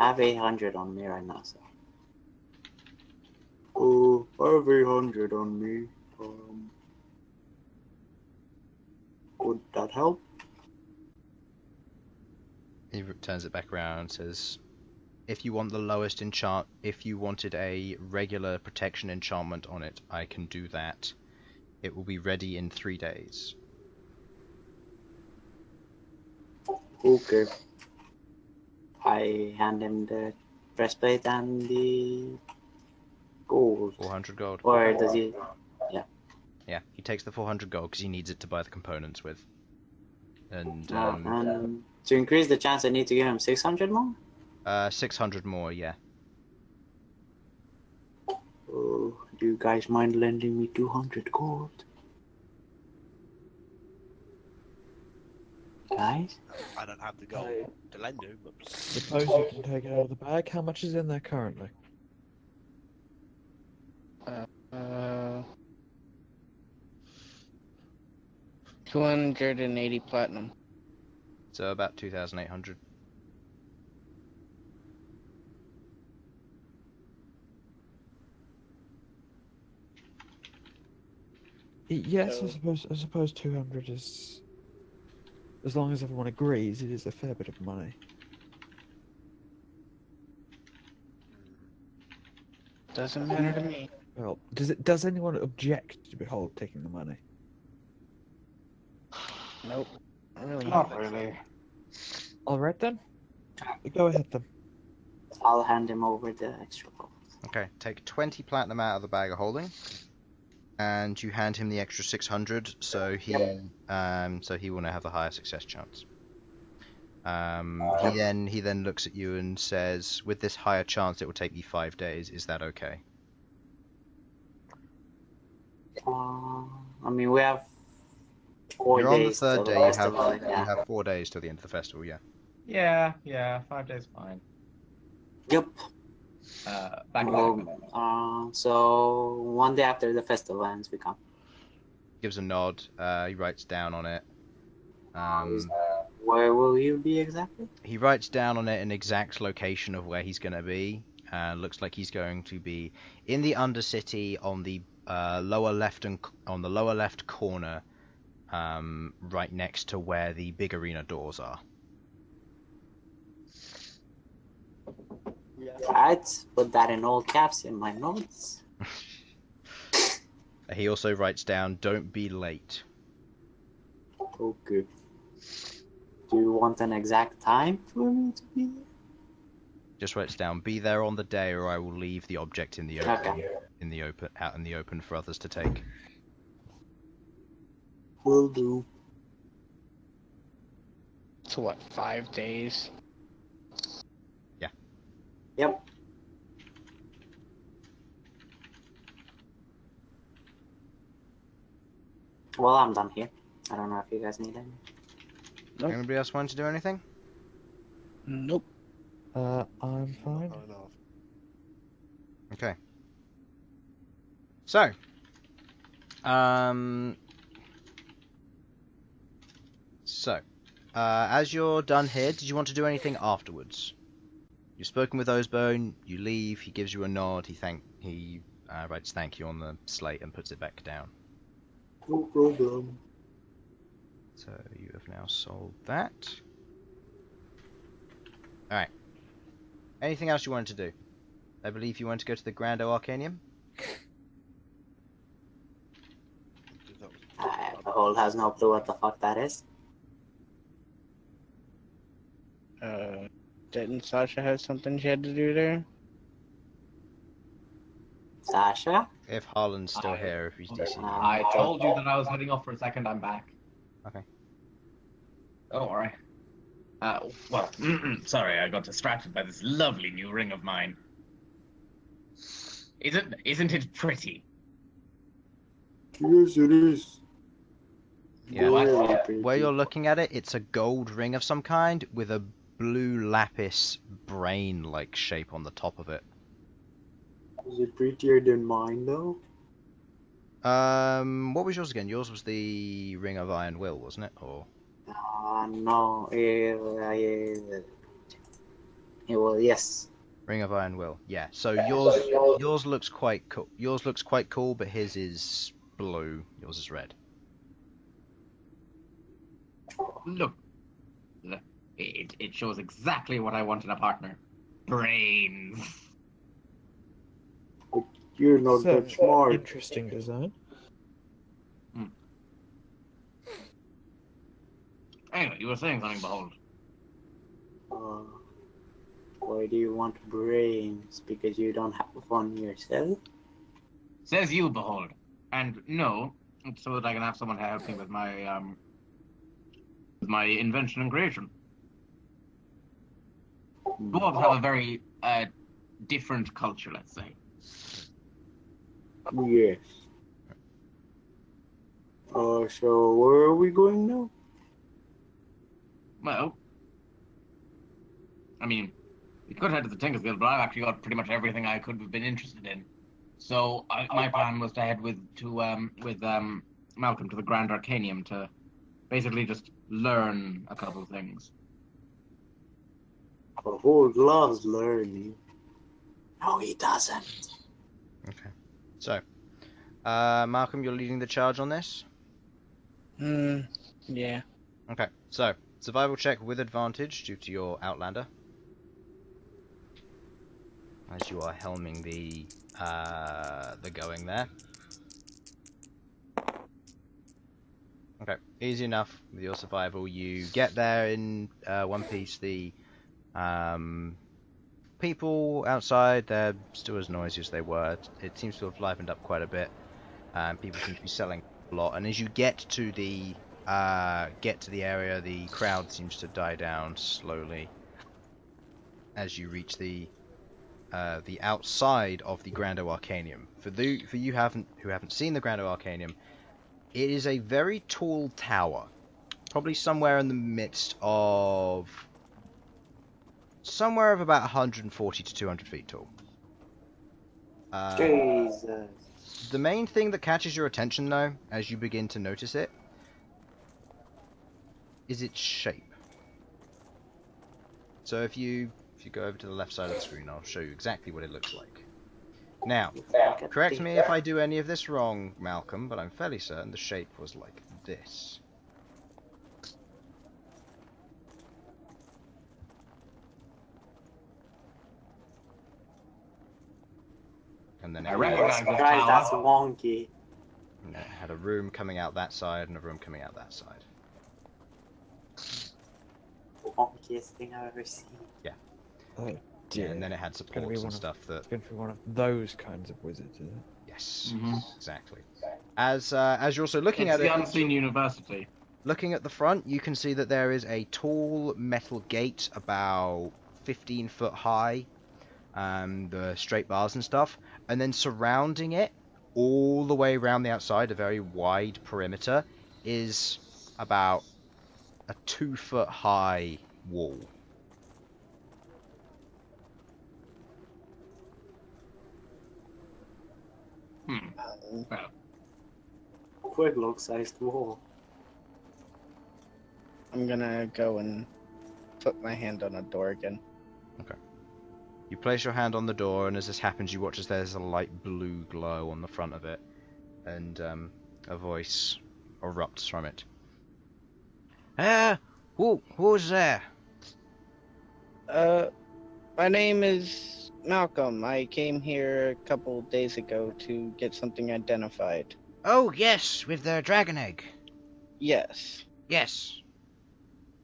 I have 800 on me right now, so. Oh, I have 800 on me. Would that help? He turns it back around and says, if you want the lowest if you wanted a regular protection enchantment on it, I can do that. It will be ready in 3 days. Okay. I hand him the breastplate and the gold. 400 gold. Or does he? Yeah, he takes the 400 gold because he needs it to buy the components with. And And to increase the chance, I need to give him 600 more? 600 more, yeah. Oh, do you guys mind lending me 200 gold? Guys? I don't have the gold to lend you, but Suppose you can take it out of the bag. How much is in there currently? 280 platinum. So about 2,800. Yes, I suppose 200 is, as long as everyone agrees, it is a fair bit of money. Doesn't matter to me. Well, does anyone object to Bhold taking the money? Nope. Really. Not really. All right then. Go ahead then. I'll hand him over the extra gold. Okay, take 20 platinum out of the bag of holding, and you hand him the extra 600, so he will now have a higher success chance. He then looks at you and says, "With this higher chance, it will take you 5 days. Is that okay?" I mean, we have 4 You're on the days third till the day. You festival, have yeah. 4 days till the end of the festival. Yeah. Yeah, 5 days fine. Yep. Back So 1 day after the festival ends, we come. Gives a nod. He writes down on it. Where will you be exactly? He writes down on it an exact location of where he's going to be. Looks like he's going to be in the Undercity on the lower left corner, right next to where the big arena doors are. Alright, put that in all caps in my notes. He also writes down, "Don't be late." Okay. Do you want an exact time for me to be there? Just writes down, "Be there on the day, or I will leave the object in the open, out in the open for others to take." Will do. So what, 5 days? Yep. Well, I'm done here. I don't know if you guys need any. Nope. Anybody else want to do anything? Nope. I'm fine. I know. Okay. So, as you're done here, did you want to do anything afterwards? You've spoken with Osbone, you leave, he gives you a nod, he writes thank you on the slate and puts it back down. No problem. So you have now solved that. Alright. Anything else you wanted to do? I believe you wanted to go to the Grand Arcanium? Bhold has no clue what the fuck that is. Didn't Sasha have something she had to do there? Sasha? If Harlan's still here, if he's DC'd. I told you that I was heading off for a second. I'm back. Okay. Oh, all right. Well, sorry, I got distracted by this lovely new ring of mine. Isn't it pretty? Yes, it is. Yeah. What? Where you're looking at it, it's a gold ring of some kind with a blue lapis brain-like shape on the top of it. Is it prettier than mine, though? What was yours again? Yours was the Ring of Iron Will, wasn't it? Or No. Well, yes. Ring of Iron Will. Yeah. So yours looks quite cool. Yours looks quite cool, but his is blue. Yours is red. Look, it shows exactly what I want in a partner. Brains. You're not So, that smart. interesting design. Anyway, you were saying something, Bhold. Why do you want brains? Because you don't have one yourself? Says you, Bhold. And no, it's so that I can have someone help me with my invention and creation. Dwarves have a very different culture, let's say. Yes. So where are we going now? Well, I mean, we could head to the Tinker's Guild, but I've actually got pretty much everything I could have been interested in. So my plan was to head with Malcom to the Grand Arcanium to basically just learn a couple of things. Bhold loves learning. No, he doesn't. Okay. So, Malcom, you're leading the charge on this? Yeah. Okay. So, survival check with advantage due to your Outlander. As you are helming the going there. Okay, easy enough with your survival. You get there in one piece. The people outside, they're still as noisy as they were. It seems to have livened up quite a bit. People seem to be selling a lot. And as you get to the area, the crowd seems to die down slowly. As you reach the outside of the Grando Arcanium. For you who haven't seen the Grando Arcanium, it is a very tall tower, probably somewhere in the midst of about 140 to 200 feet tall. Jesus. The main thing that catches your attention, though, as you begin to notice it, is its shape. So if you go over to the left side of the screen, I'll show you exactly what it looks like. Now, correct me if I do any of this wrong, Malcom, but I'm fairly certain the shape was like this. And then it That's wonky. had a room coming out that side and a room coming out that side. Wonkiest thing I've ever seen. Oh, Yeah, and then it had supports and stuff that. It's going to be one of those kinds of wizards, is it? Yes, exactly. As you're also looking at the it, Unseen University. looking at the front, you can see that there is a tall metal gate about 15 foot high, the straight bars and stuff, and then surrounding it, all the way around the outside, a very wide perimeter, is about a 2 foot high wall. Well, Queglod-sized wall. I'm gonna go and put my hand on a door again. Okay. You place your hand on the door, and as this happens, you watch as there's a light blue glow on the front of it, and a voice erupts from it. Who's there? My name is Malcom. I came here a couple days ago to get something identified. Oh, yes, with the dragon egg. Yes. Yes.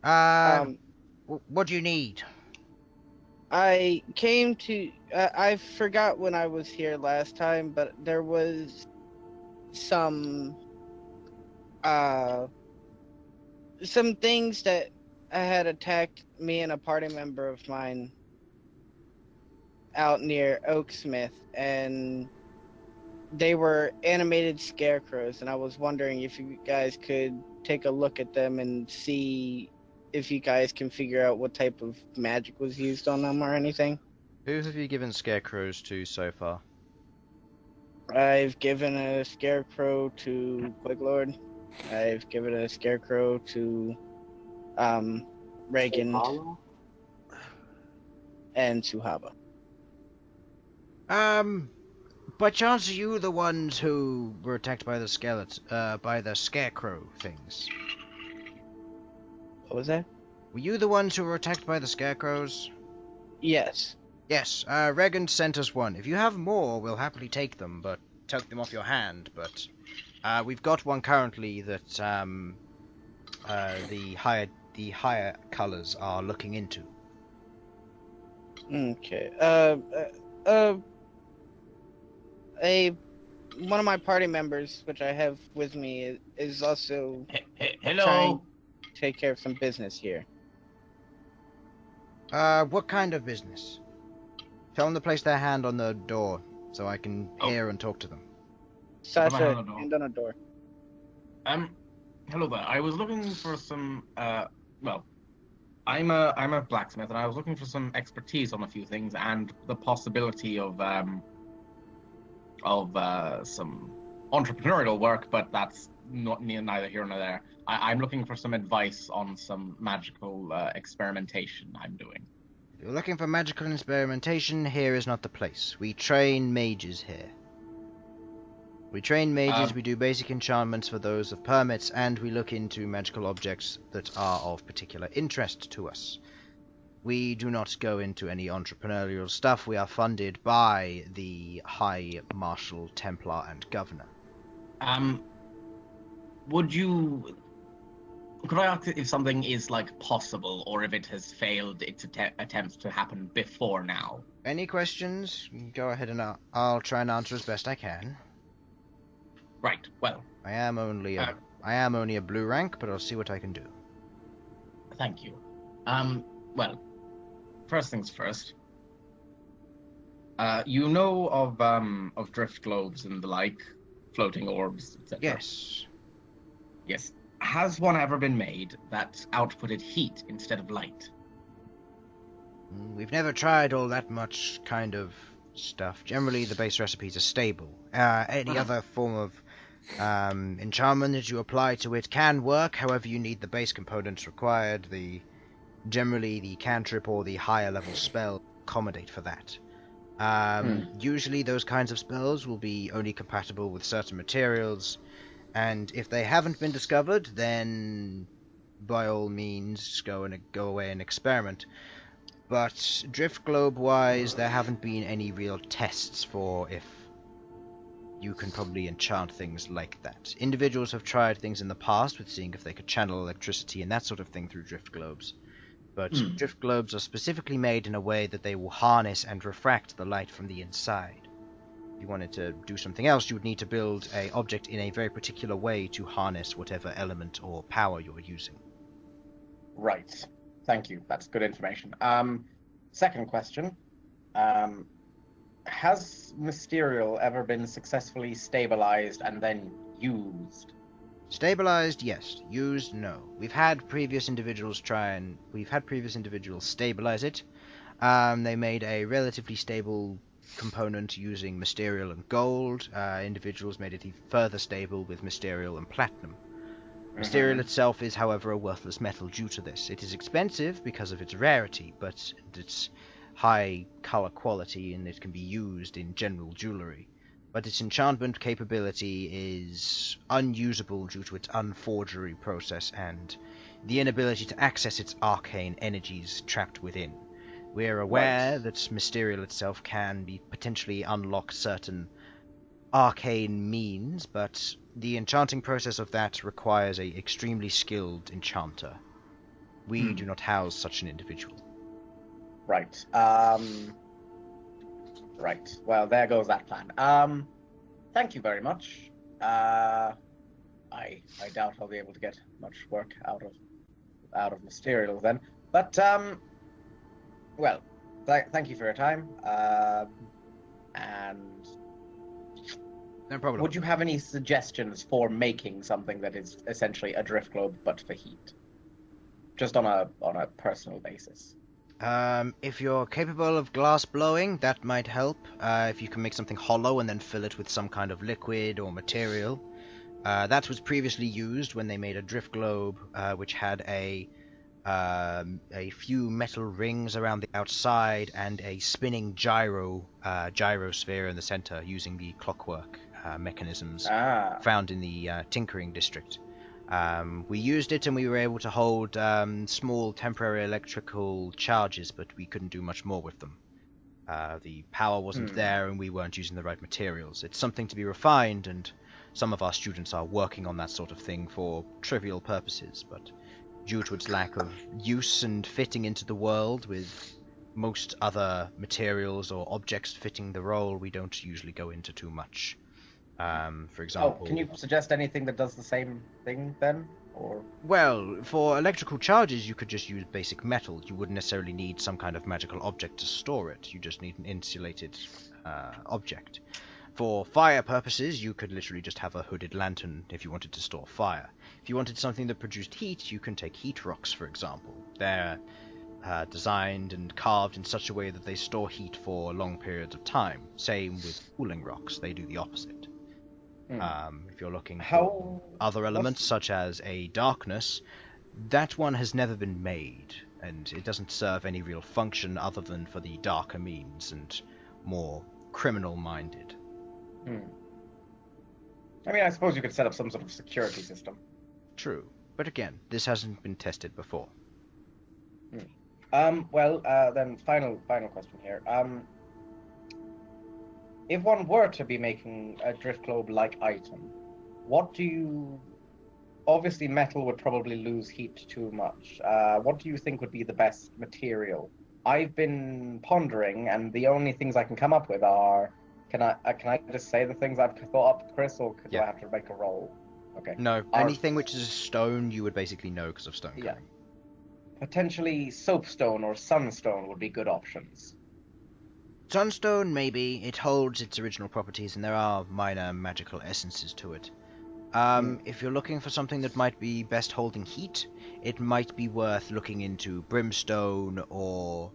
What do you need? I came to. I forgot when I was here last time, but there was some things that had attacked me and a party member of mine out near Oaksmith, and they were animated scarecrows, and I was wondering if you guys could take a look at them and see if you guys can figure out what type of magic was used on them or anything. Who have you given scarecrows to so far? I've given a scarecrow to Queglod. I've given a scarecrow to Reagan Apollo? and Suhaba. By chance, are you the ones who were attacked by the scarecrow things? What was that? Were you the ones who were attacked by the scarecrows? Yes. Yes, Regan sent us one. If you have more, we'll happily take them off your hand, but we've got one currently that the higher colours are looking into. Okay. One of my party members, which I have with me, is also Hello. trying to take care of some business here. What kind of business? Tell them to place their hand on the door so I can hear and talk to them. Sasha, hand on the door. hand on a door. Hello there. I was looking for some. Well, I'm a blacksmith, and I was looking for some expertise on a few things and the possibility of some entrepreneurial work, but that's neither here nor there. I'm looking for some advice on some magical experimentation I'm doing. If you're looking for magical experimentation, here is not the place. We train mages here. We train mages, we do basic enchantments for those of permits, and we look into magical objects that are of particular interest to us. We do not go into any entrepreneurial stuff. We are funded by the High Marshal, Templar, and Governor. Could I ask if something is possible, or if it has failed its attempts to happen before now? Any questions? Go ahead and I'll try and answer as best I can. Right. Well, I am only a blue rank, but I'll see what I can do. thank you. Well, first things first. You know of drift globes and the like, floating orbs, etc. Yes. Yes. Has one ever been made that outputted heat instead of light? We've never tried all that much kind of stuff. Generally, the base recipes are stable. Any other form of enchantment that you apply to it can work, however you need the base components required. Generally, the cantrip or the higher level spell accommodate for that. Usually those kinds of spells will be only compatible with certain materials, and if they haven't been discovered, then by all means go away and experiment. But drift globe wise, there haven't been any real tests for if you can probably enchant things like that. Individuals have tried things in the past with seeing if they could channel electricity and that sort of thing through drift globes. But drift globes are specifically made in a way that they will harness and refract the light from the inside. If you wanted to do something else, you would need to build an object in a very particular way to harness whatever element or power you're using. Right. Thank you. That's good information. Second question. Has Mysterial ever been successfully stabilized and then used? Stabilized, yes. Used, no. We've had previous individuals stabilize it. They made a relatively stable component using Mysterial and Gold. Individuals made it even further stable with Mysterial and Platinum. Mysterial itself is, however, a worthless metal due to this. It is expensive because of its rarity, but its high color quality, and it can be used in general jewelry. But its enchantment capability is unusable due to its unforgery process and the inability to access its arcane energies trapped within. We're aware that Mysterial itself can be potentially unlock certain arcane means, but the enchanting process of that requires a extremely skilled enchanter. We do not house such an individual. Right. Right. Well, there goes that plan. Thank you very much. I doubt I'll be able to get much work out of Mysterial then. But well, thank you for your time. And No problem. would you have any suggestions for making something that is essentially a drift globe but for heat? Just on a personal basis. If you're capable of glass blowing, that might help. If you can make something hollow and then fill it with some kind of liquid or material. That was previously used when they made a drift globe, which had a few metal rings around the outside and a spinning gyrosphere in the center, using the clockwork mechanisms found in the tinkering district. We used it and we were able to hold small temporary electrical charges, but we couldn't do much more with them. The power wasn't there and we weren't using the right materials. It's something to be refined, and some of our students are working on that sort of thing for trivial purposes, but due to its lack of use and fitting into the world with most other materials or objects fitting the role, we don't usually go into too much. For example... can you suggest anything that does the same thing then? Or Well, for electrical charges, you could just use basic metal. You wouldn't necessarily need some kind of magical object to store it. You just need an insulated object. For fire purposes, you could literally just have a hooded lantern if you wanted to store fire. If you wanted something that produced heat, you can take heat rocks, for example. They're designed and carved in such a way that they store heat for long periods of time. Same with cooling rocks, they do the opposite. If you're looking for other elements, such as a darkness, that one has never been made, and it doesn't serve any real function other than for the darker means and more criminal-minded. I mean, I suppose you could set up some sort of security system. True, but again, this hasn't been tested before. Then final question here. If one were to be making a drift globe-like item, what do you... Obviously, metal would probably lose heat too much. What do you think would be the best material? I've been pondering, and the only things I can come up with are... Can I just say the things I've thought up, Chris, or do I have to make a roll? Okay. No, anything which is stone, you would basically know because of stone. Yeah. Potentially soapstone or sunstone would be good options. Sunstone, maybe. It holds its original properties, and there are minor magical essences to it. If you're looking for something that might be best holding heat, it might be worth looking into brimstone or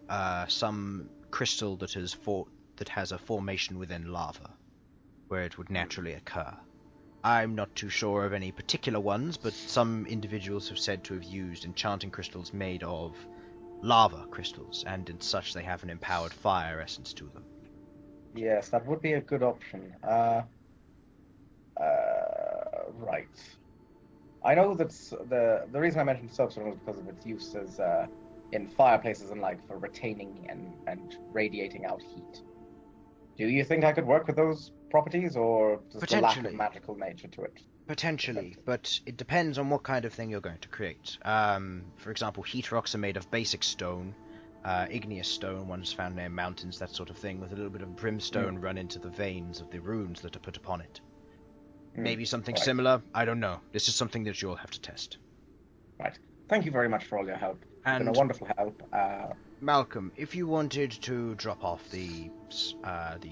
some crystal that has a formation within lava, where it would naturally occur. I'm not too sure of any particular ones, but some individuals have said to have used enchanting crystals made of lava crystals, and in such they have an empowered fire essence to them. Yes, that would be a good option. Right. I know that the reason I mentioned soapstone was because of its use as in fireplaces and for retaining and radiating out heat. Do you think I could work with those properties, or does the lack of magical nature to it? Potentially, but it depends on what kind of thing you're going to create. For example, heat rocks are made of basic stone, igneous stone, ones found near mountains, that sort of thing, with a little bit of brimstone run into the veins of the runes that are put upon it. Maybe something similar, I don't know. This is something that you'll have to test. Right. Thank you very much for all your help. It's been a wonderful help. Malcom, if you wanted to drop off the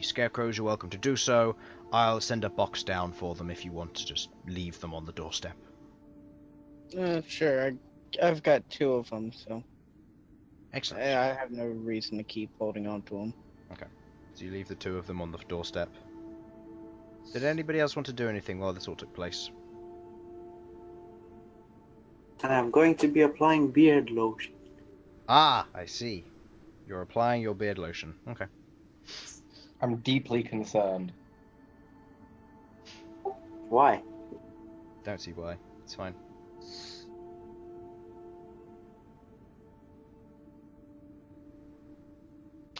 scarecrows, you're welcome to do so. I'll send a box down for them if you want to just leave them on the doorstep. Sure. I've got 2 of them, so... Excellent. I have no reason to keep holding on to them. Okay. So you leave the 2 of them on the doorstep. Did anybody else want to do anything while this all took place? And I'm going to be applying beard lotion. Ah, I see. You're applying your beard lotion. Okay. I'm deeply concerned. Why? Don't see why. It's fine.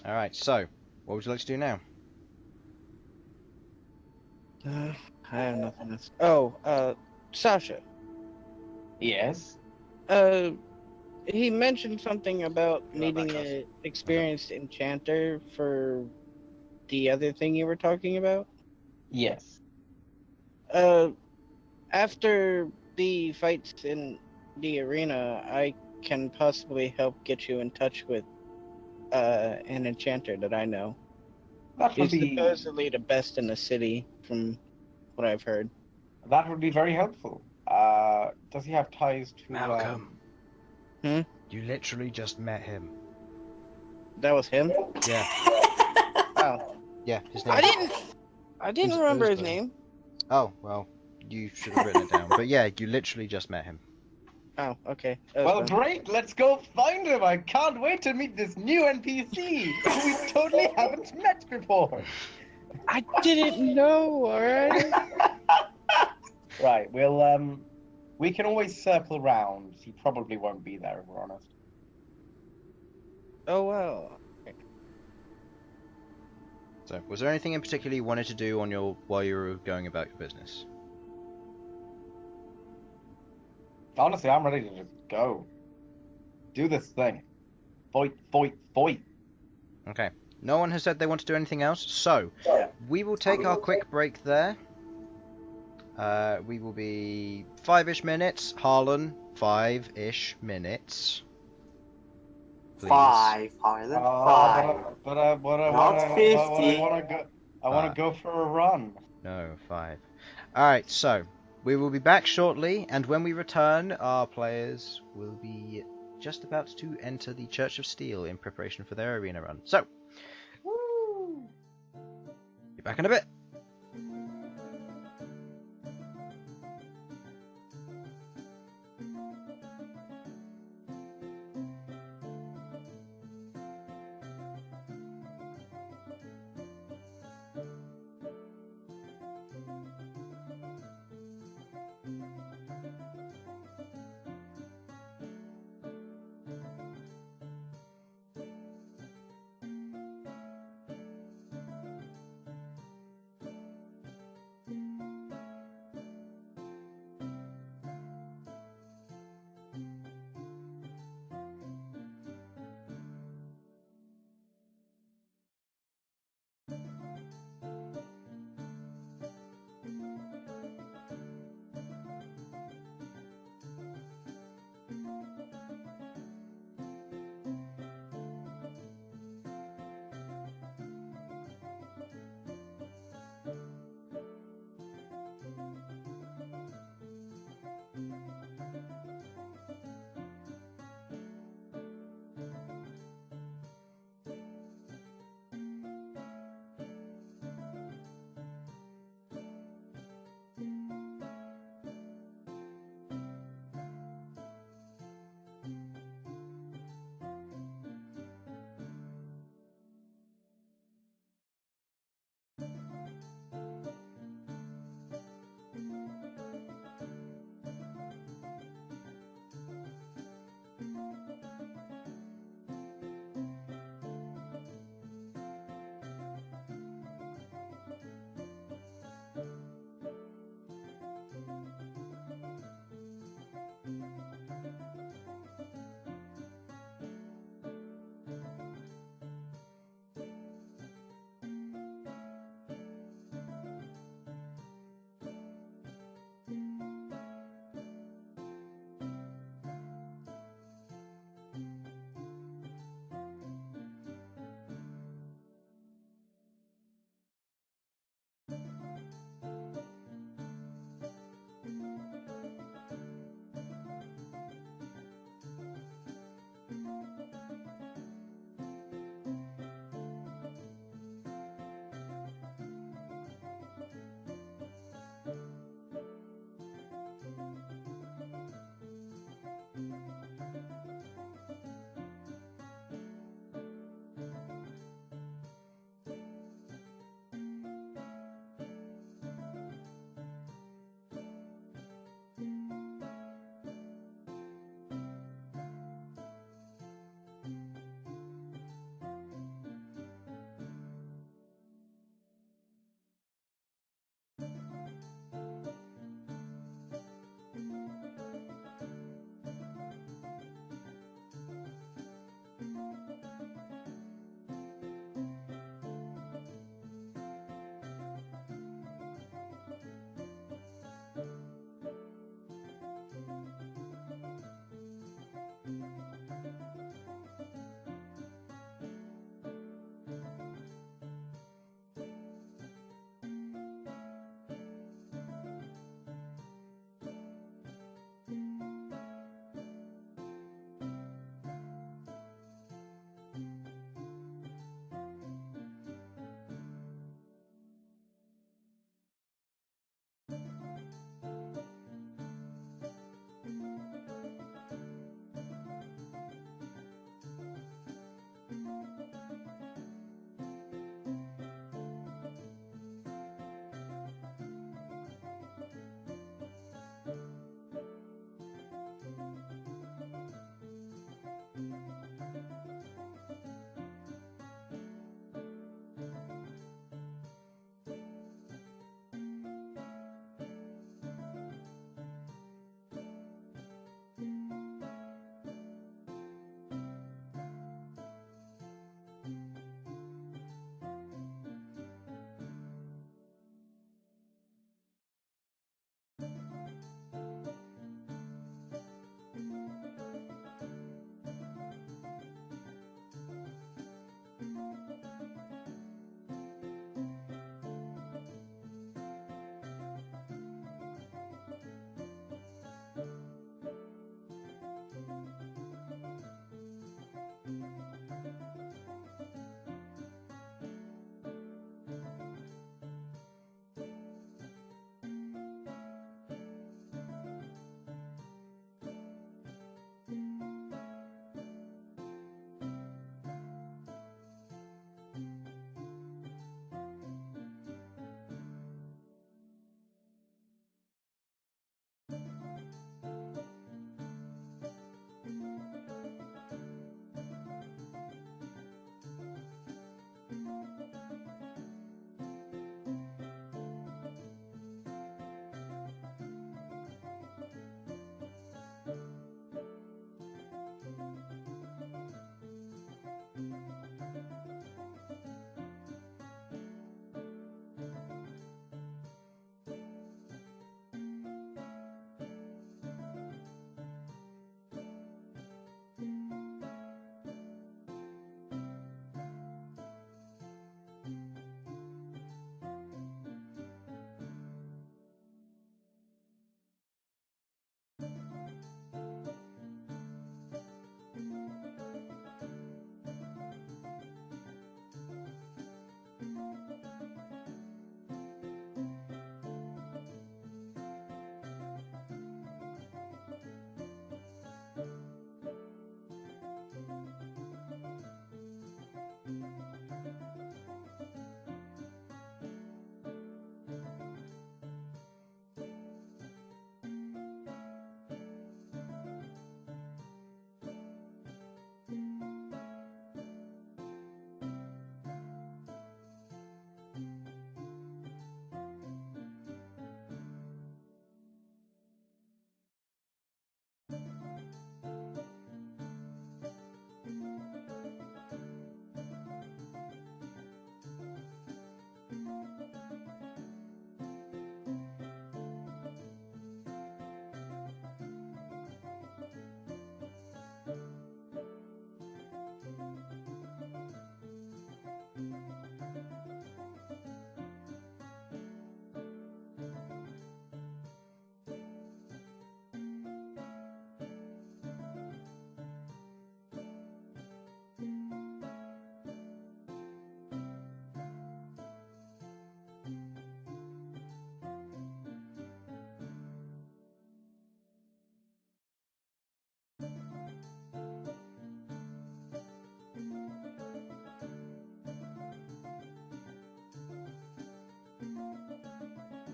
Alright, so, what would you like to do now? I have nothing else. Oh, Sasha. Yes? He mentioned something about You have needing access. an experienced enchanter for the other thing you were talking about. Yes. Uh, after the fights in the arena, I can possibly help get you in touch with an enchanter that I know. That would He's be supposedly the best in the city, from what I've heard. very helpful. Does he have ties to Malcolm. Hmm? You literally just met him. That was him? Yeah. Oh. Yeah, his name. I didn't Who's remember his Thursday? name. Oh, well, you should have written it down. But yeah, you literally just met him. Oh, okay. That was Well, fun. great. Let's go find him. I can't wait to meet this new NPC who we totally haven't met before. I didn't know, alright? Right. We can always circle round. He probably won't be there, if we're honest. Oh, well. So, was there anything in particular you wanted to do on while you were going about your business? Honestly, I'm ready to just go. Do this thing. Fight, fight, fight. Okay. No one has said they want to do anything else, so we will take our quick break there. We will be 5-ish minutes. Harlan, 5-ish minutes. Please. 5, Harlan. 5. But I Not 50. want to go. I want to go for a run. No, 5. Alright, so we will be back shortly, and when we return, our players will be just about to enter the Church of Steel in preparation for their arena run. So, Woo! be back in a bit.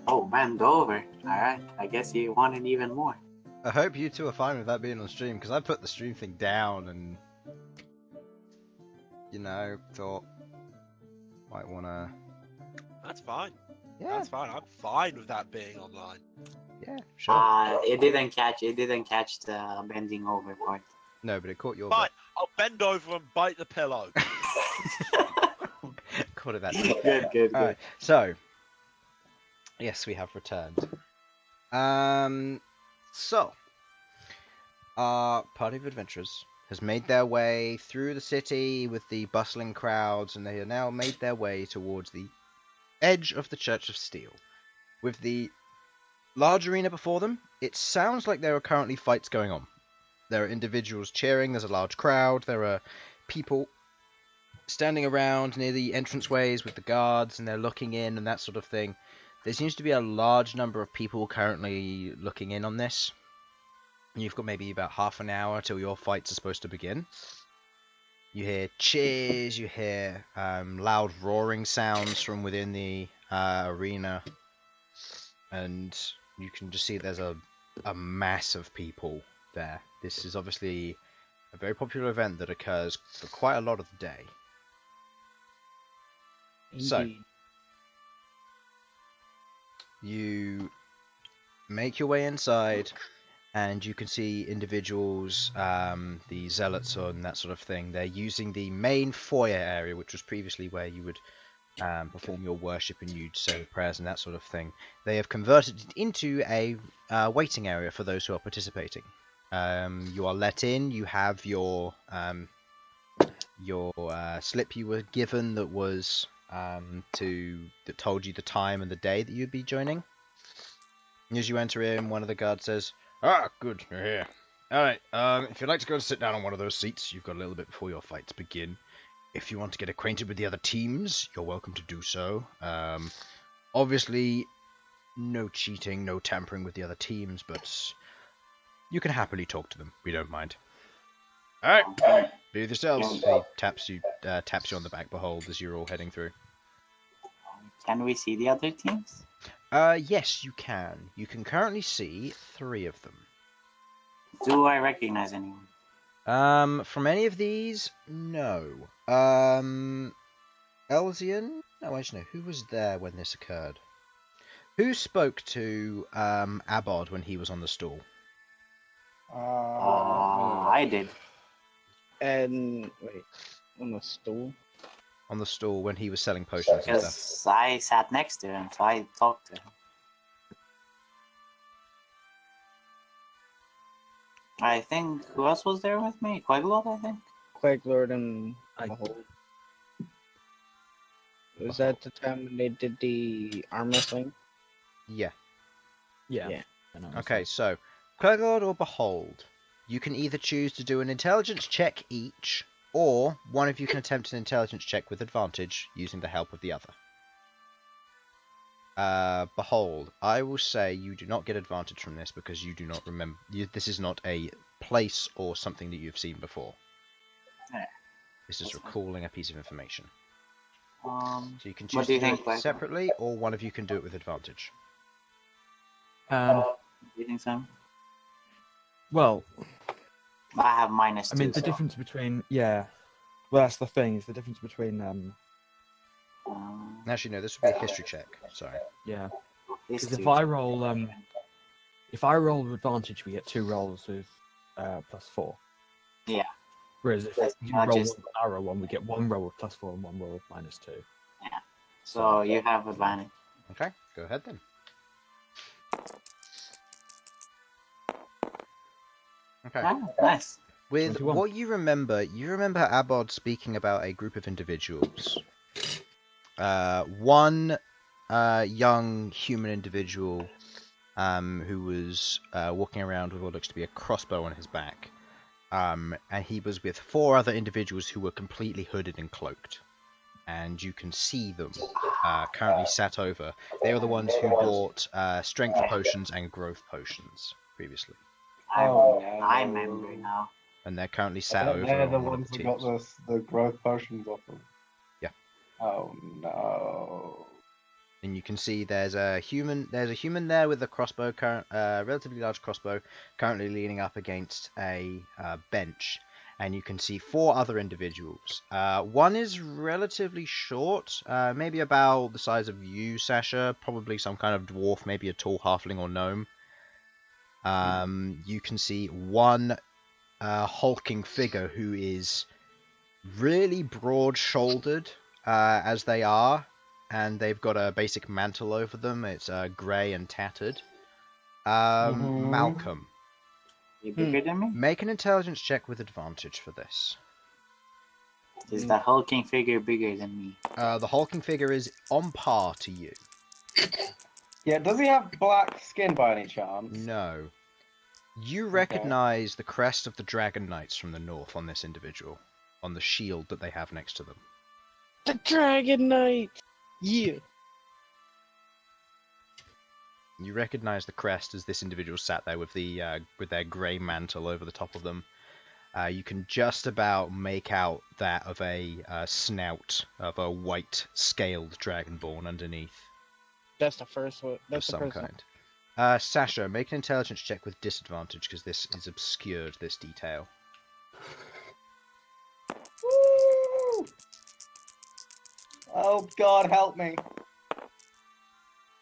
Oh, bend over. Alright, I guess you wanted even more. I hope you two are fine with that being on stream, because I put the stream thing down and, thought might wanna. That's fine. Yeah, That's fine. I'm fine with that being online. yeah, sure. It didn't catch the bending over part. No, but it caught your. Fine. I'll bend over and bite the pillow. Caught it that. Good. Alright, so yes, we have returned. So our party of adventurers has made their way through the city with the bustling crowds, and they are now made their way towards the edge of the Church of Steel. With the large arena before them, it sounds like there are currently fights going on. There are individuals cheering, there's a large crowd, there are people standing around near the entranceways with the guards, and they're looking in and that sort of thing. There seems to be a large number of people currently looking in on this. You've got maybe about half an hour till your fights are supposed to begin. You hear cheers, you hear loud roaring sounds from within the arena, and you can just see there's a mass of people there. This is obviously a very popular event that occurs for quite a lot of the day. So, Indeed. you make your way inside, and you can see individuals, the zealots and that sort of thing. They're using the main foyer area, which was previously where you would perform your worship and you'd say the prayers and that sort of thing. They have converted it into a waiting area for those who are participating. You are let in. You have your slip you were given that was that told you the time and the day that you'd be joining. And as you enter in, one of the guards says, "Ah, good, you're here. Alright, if you'd like to go and sit down on one of those seats, you've got a little bit before your fights begin. If you want to get acquainted with the other teams, you're welcome to do so. Obviously, no cheating, no tampering with the other teams, but you can happily talk to them. We don't mind. Alright, be with yourselves." He taps you on the back, Bhold, as you're all heading through. Can we see the other teams? Yes, you can. You can currently see 3 of them. Do I recognize anyone? From any of these, no. Elsyan? No, actually, no. Who was there when this occurred? Who spoke to Abod when he was on the stool? I did. And wait, on the stool. On the stool when he was selling potions and stuff. Because I sat next to him, so I talked to him. I think, who else was there with me? Queglod, I think? Queglod and Bhold. Was that the time when they did the arm wrestling? Yeah. Yeah. Okay, so Queglod or Bhold, you can either choose to do an intelligence check each, or one of you can attempt an intelligence check with advantage using the help of the other. Bhold, I will say you do not get advantage from this because you do not remember. This is not a place or something that you've seen before. Yeah, this is recalling a piece of information. So you can choose to do it separately, or one of you can do it with advantage. Do you think so? Well, I have -2. I mean, the difference between well, that's the thing, is the difference between Actually, no, this would be a history check. Sorry. Yeah. Because if I roll with advantage, we get 2 rolls with +4. Yeah. Whereas if you roll with an arrow one, we get 1 roll with +4 and 1 roll with -2. Yeah. So you have advantage. Okay, go ahead then. Okay. Ah, nice. With 21. what you remember Abod speaking about a group of individuals. One young human individual who was walking around with what looks to be a crossbow on his back. And he was with 4 other individuals who were completely hooded and cloaked. And you can see them currently sat over. They are the ones who bought strength potions and growth potions previously. I remember now. And they're currently sat over. They're the on ones the who got the growth potions off them. Yeah. Oh no. And you can see there's a human there with a crossbow, relatively large crossbow, currently leaning up against a bench. And you can see 4 other individuals. One is relatively short, maybe about the size of you, Sasha, probably some kind of dwarf, maybe a tall halfling or gnome. You can see one hulking figure who is really broad-shouldered, as they are, and they've got a basic mantle over them. It's grey and tattered. Malcom. You bigger than me? Make an intelligence check with advantage for this. Is the hulking figure bigger than me? The hulking figure is on par to you. Yeah, does he have black skin by any chance? No. You recognize the crest of the Dragon Knights from the north on this individual, on the shield that they have next to them. The Dragon Knight! Yeah. You recognize the crest as this individual sat there with their grey mantle over the top of them. You can just about make out that of a snout of a white scaled dragonborn underneath. That's the first one. That's of the some first kind. Sasha, make an intelligence check with disadvantage because this is obscured, this detail. Woo! Oh God, help me!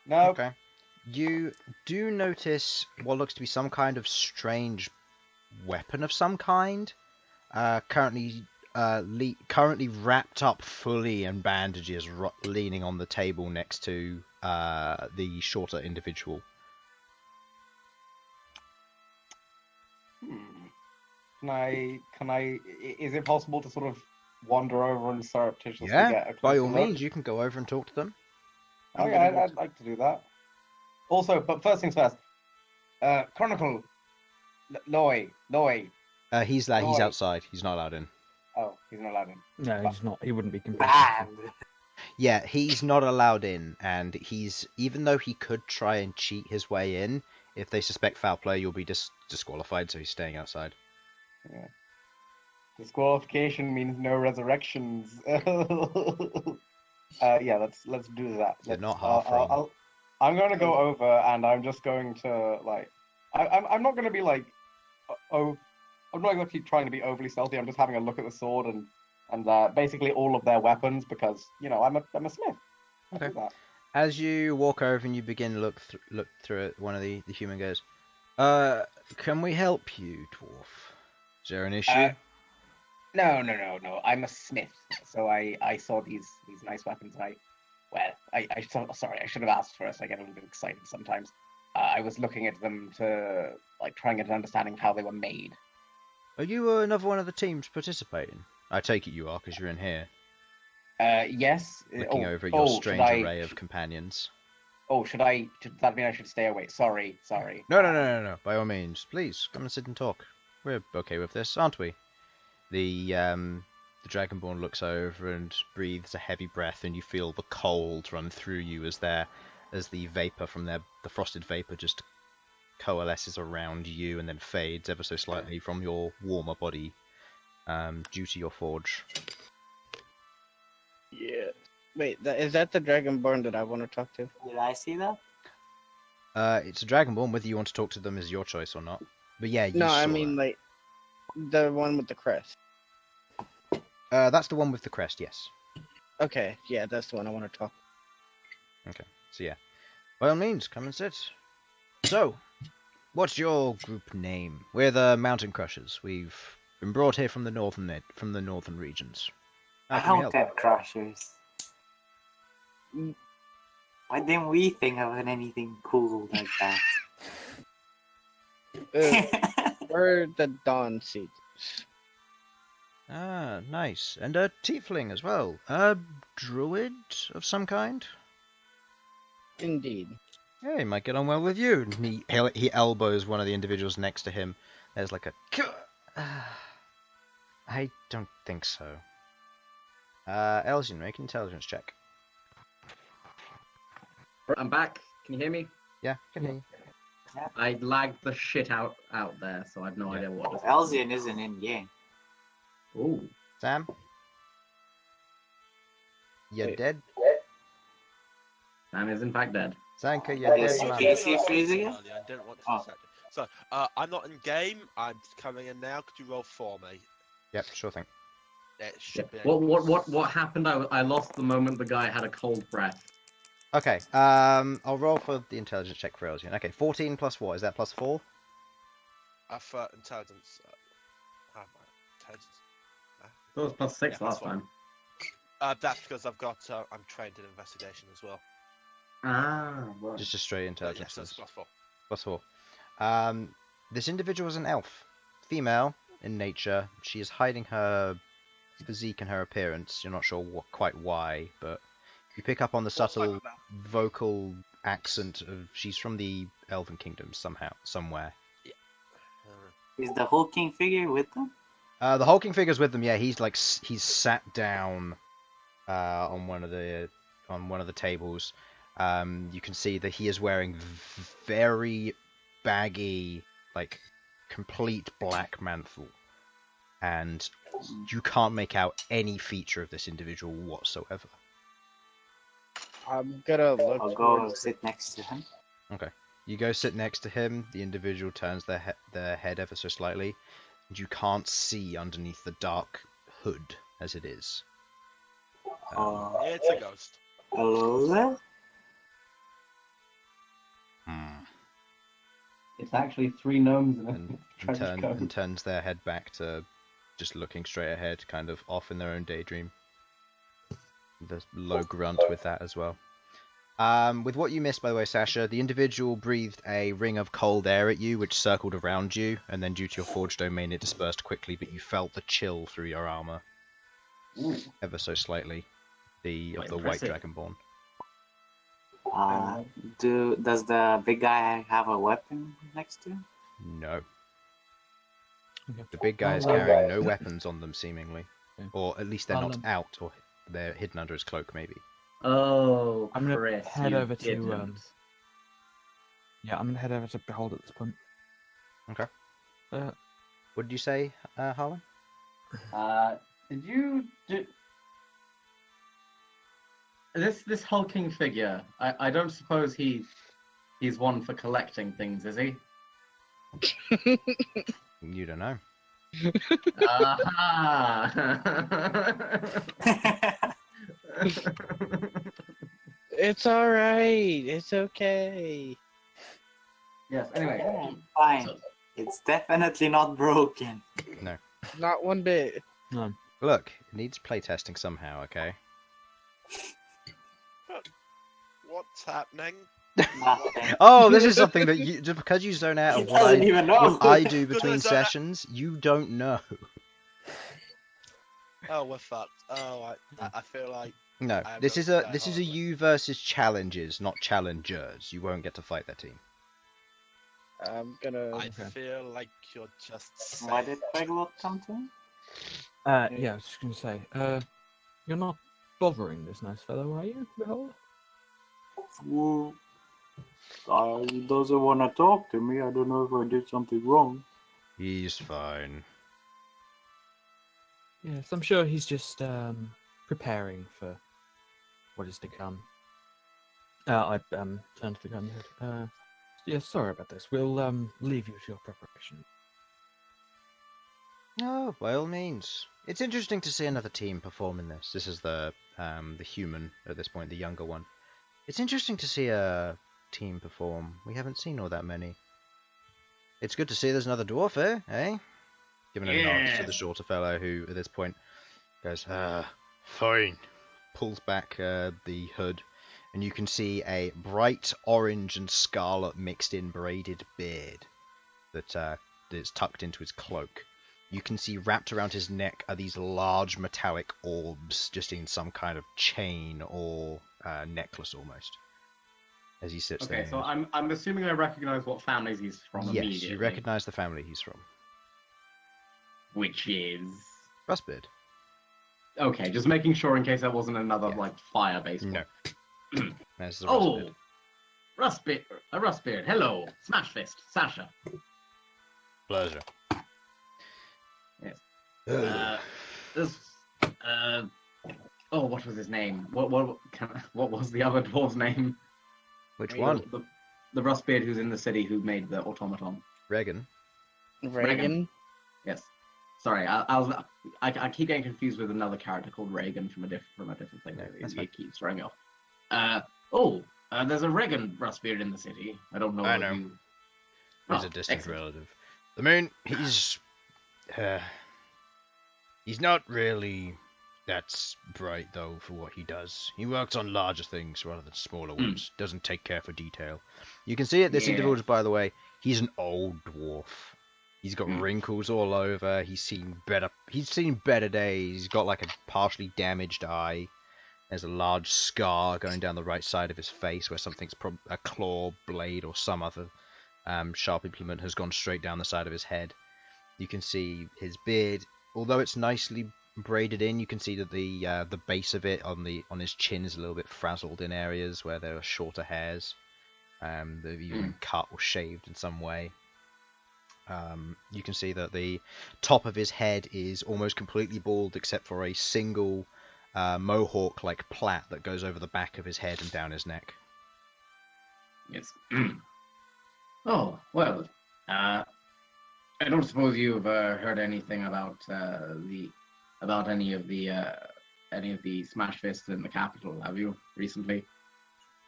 No. Okay. You do notice what looks to be some kind of strange weapon of some kind, currently wrapped up fully in bandages, leaning on the table next to the shorter individual. Can I? Is it possible to sort of wander over and surreptitiously get a Yeah, closer by all look? means, you can go over and talk to them. Oh yeah, I'd like to do that. Also, but first things first. Chronicle. Loy. He's outside. He's not allowed in. Oh, he's not allowed in. No, he's not. He wouldn't be competitive. Bam! Yeah, he's not allowed in, and even though he could try and cheat his way in, if they suspect foul play, you'll be disqualified, so he's staying outside. Yeah. Disqualification means no resurrections. Yeah, let's do that. You're not half wrong. I'm going to go over, and I'm just going to I'm not going to be like, I'm not exactly trying to be overly stealthy. I'm just having a look at the sword and basically all of their weapons because I'm a smith. Okay. As you walk over and you begin to look through it, one of the human goes, "Can we help you, dwarf? Is there an issue?" No. I'm a smith, so I saw these nice weapons. And sorry, I should have asked first. I get a little bit excited sometimes. I was looking at them to try and get an understanding of how they were made. Are you another one of the teams participating? I take it you are, because you're in here. Yes. Looking over your strange array of companions. Oh, should that mean I should stay away? Sorry. No. By all means, please come and sit and talk. We're okay with this, aren't we? The Dragonborn looks over and breathes a heavy breath, and you feel the cold run through you as the vapor from the frosted vapor just coalesces around you and then fades ever so slightly from your warmer body, due to your forge. Yeah. Wait, is that the Dragonborn that I want to talk to? Did I see that? It's a Dragonborn. Whether you want to talk to them is your choice or not. But yeah, you No, saw I mean that. the one with the crest. That's the one with the crest, yes. Okay, yeah, that's the one I want to talk. Okay, so yeah. By all means, come and sit. So, what's your group name? We're the Mountain Crushers. We've been brought here from the northern regions. How can we help? Mountain Crushers. Why didn't we think of anything cool like that? We're the Dawn Seekers. Ah, nice. And a Tiefling as well. A Druid of some kind? Indeed. Yeah, he might get on well with you. And he elbows one of the individuals next to him. There's like a... I don't think so. Elsyan, make an intelligence check. I'm back. Can you hear me? Yeah, can hear you. I lagged the shit out there, so I have no idea what. Elsyan isn't in game. Ooh. Sam? You're Wait. dead? And is in fact dead. Zanka, you're Yes, dead, man. Is he freezing it? Earlier, I didn't want to Oh. distract you. So, I'm not in game. I'm coming in now. Could you roll for me? Yep, sure thing. It should be. What happened? I lost the moment the guy had a cold breath. Okay, I'll roll for the intelligence check for Elsyan. Okay, 14 plus what? Is that plus 4? For intelligence. Intelligence. That was plus 6 Yeah, last that's fine. time. That's because I've got. I'm trained in investigation as well. Ah, right. Just a straight But intelligence. yes, that's plus 4. Plus 4. This individual is an elf. Female in nature. She is hiding her physique and her appearance. You're not sure quite why, but you pick up on the subtle vocal accent of she's from the Elven Kingdom somewhere. Is the hulking figure with them? The hulking figure's with them. Yeah, he's sat down on one of the tables. You can see that he is wearing very baggy, like complete black mantle, and you can't make out any feature of this individual whatsoever. I'm gonna look. I'll go towards sit next to him. Okay. You go sit next to him. The individual turns their head ever so slightly, and you can't see underneath the dark hood as it is. It's a ghost. Hello there? It's actually 3 gnomes and a And trench coat. and turns their head back to just looking straight ahead, kind of off in their own daydream. The low grunt with that as well. With what you missed, by the way, Sasha, the individual breathed a ring of cold air at you, which circled around you, and then due to your forge domain, it dispersed quickly, but you felt the chill through your armor. Ooh. Ever so slightly. Of the white Impressive. dragonborn. Does the big guy have a weapon next to him? No. Okay. The big guy is I'll, carrying no weapons on them, seemingly. Okay. Or at least they're I'll, not out, or they're hidden under his cloak, maybe. Oh, I'm gonna Chris, head you over to, didn't. Yeah, I'm gonna head over to Bhold at this point. Okay. Uh, What did you say, Harlan? Did you do this hulking figure? I don't suppose he's one for collecting things, is he? You don't know. Aha! It's all right. It's okay. Yes. Anyway, Yeah, fine. It's definitely not broken. No. Not one bit. no. Look, it needs playtesting somehow, okay? What's happening? Nothing. Oh, this is something that you, just because you zone out He of doesn't even know. what I do Because I between zone out. sessions, you don't know. Oh, we're fucked. Oh, I feel like No, I this wrote is that a horribly. you versus challenges, not challengers. You won't get to fight their team. I'm gonna. I Okay. feel like you're just Why saying did Queglod come to him? Yeah, I was just gonna say, you're not bothering this nice fellow, are you, Behold? Well, he doesn't want to talk to me. I don't know if I did something wrong. He's fine. Yes, I'm sure he's just preparing for what is to come. I turned to the gun. Yeah, sorry about this. We'll leave you to your preparation. Oh, by all means. It's interesting to see another team perform in this. This is the human at this point, the younger one. It's interesting to see a team perform. We haven't seen all that many. It's good to see there's another dwarf here, eh? Giving a nod to the shorter fellow who, at this point, goes, fine. Pulls back the hood, and you can see a bright orange and scarlet mixed in braided beard that is tucked into his cloak. You can see wrapped around his neck are these large metallic orbs, just in some kind of chain or necklace almost. As he sits there. okay, so I'm assuming I recognize what families he's from Yes, immediately. you recognize the family he's from. Which is Rustbeard. okay. Just making sure in case there wasn't another Yeah. like fire-based No. one. There's the Oh, Rustbeard. Rustbeard. Hello, Smashfist, Sasha. Pleasure. Yes. Ugh. This, Oh, what was his name? What was the other dwarf's name? Which Regan. one? The Rustbeard who's in the city who made the automaton. Reagan. Reagan. Yes. Sorry, I keep getting confused with another character called Reagan from a different thing. No, that's fine. It keeps throwing off. There's a Reagan Rustbeard in the city. I don't know. I if know. you... He's Oh, a distant excellent. relative. I mean, he's not really that bright though for what he does. He works on larger things rather than smaller ones. Doesn't take care for detail. You can see at this Yeah. individual, by the way, he's an old dwarf. He's got Mm. wrinkles all over. He's seen better days. He's got like a partially damaged eye. There's a large scar going down the right side of his face where something's a claw, blade, or some other sharp implement has gone straight down the side of his head. You can see his beard, although it's nicely braided in. You can see that the base of it on his chin is a little bit frazzled in areas where there are shorter hairs. They've even been cut or shaved in some way. You can see that the top of his head is almost completely bald except for a single mohawk-like plait that goes over the back of his head and down his neck. Yes. Oh, well, I don't suppose you've heard anything about any of the Smashfists in the capital, have you, recently?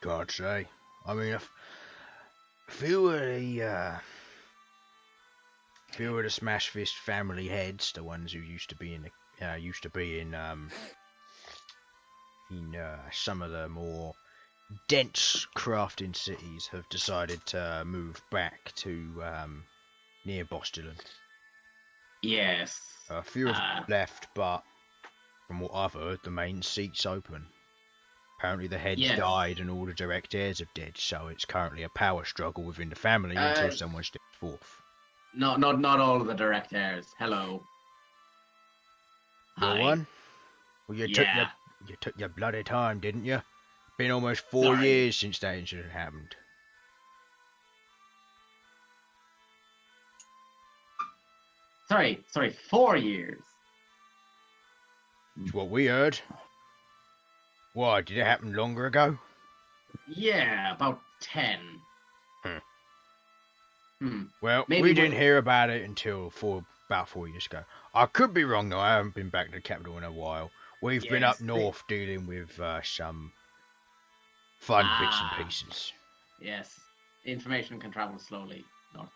God say, I mean, if you were the Smashfist family heads, the ones who used to be in some of the more dense crafting cities, have decided to move back to near Boston. Yes. A few have left, but from what I've heard, the main seat's open. Apparently the head's Yes. died and all the direct heirs have dead, so it's currently a power struggle within the family until someone steps forth. Not all of the direct heirs. Hello. Your Hi. one? Well, you Yeah. took your bloody time, didn't you? Been almost 4 Sorry. years since that incident happened. Sorry, 4 years. It's what we heard. Why, did it happen longer ago? Yeah, about 10. Well, Maybe we we- didn't hear about it until about 4 years ago. I could be wrong though, I haven't been back to the capital in a while. We've been up Yes, north dealing with some fun bits and pieces. Yes, information can travel slowly. North.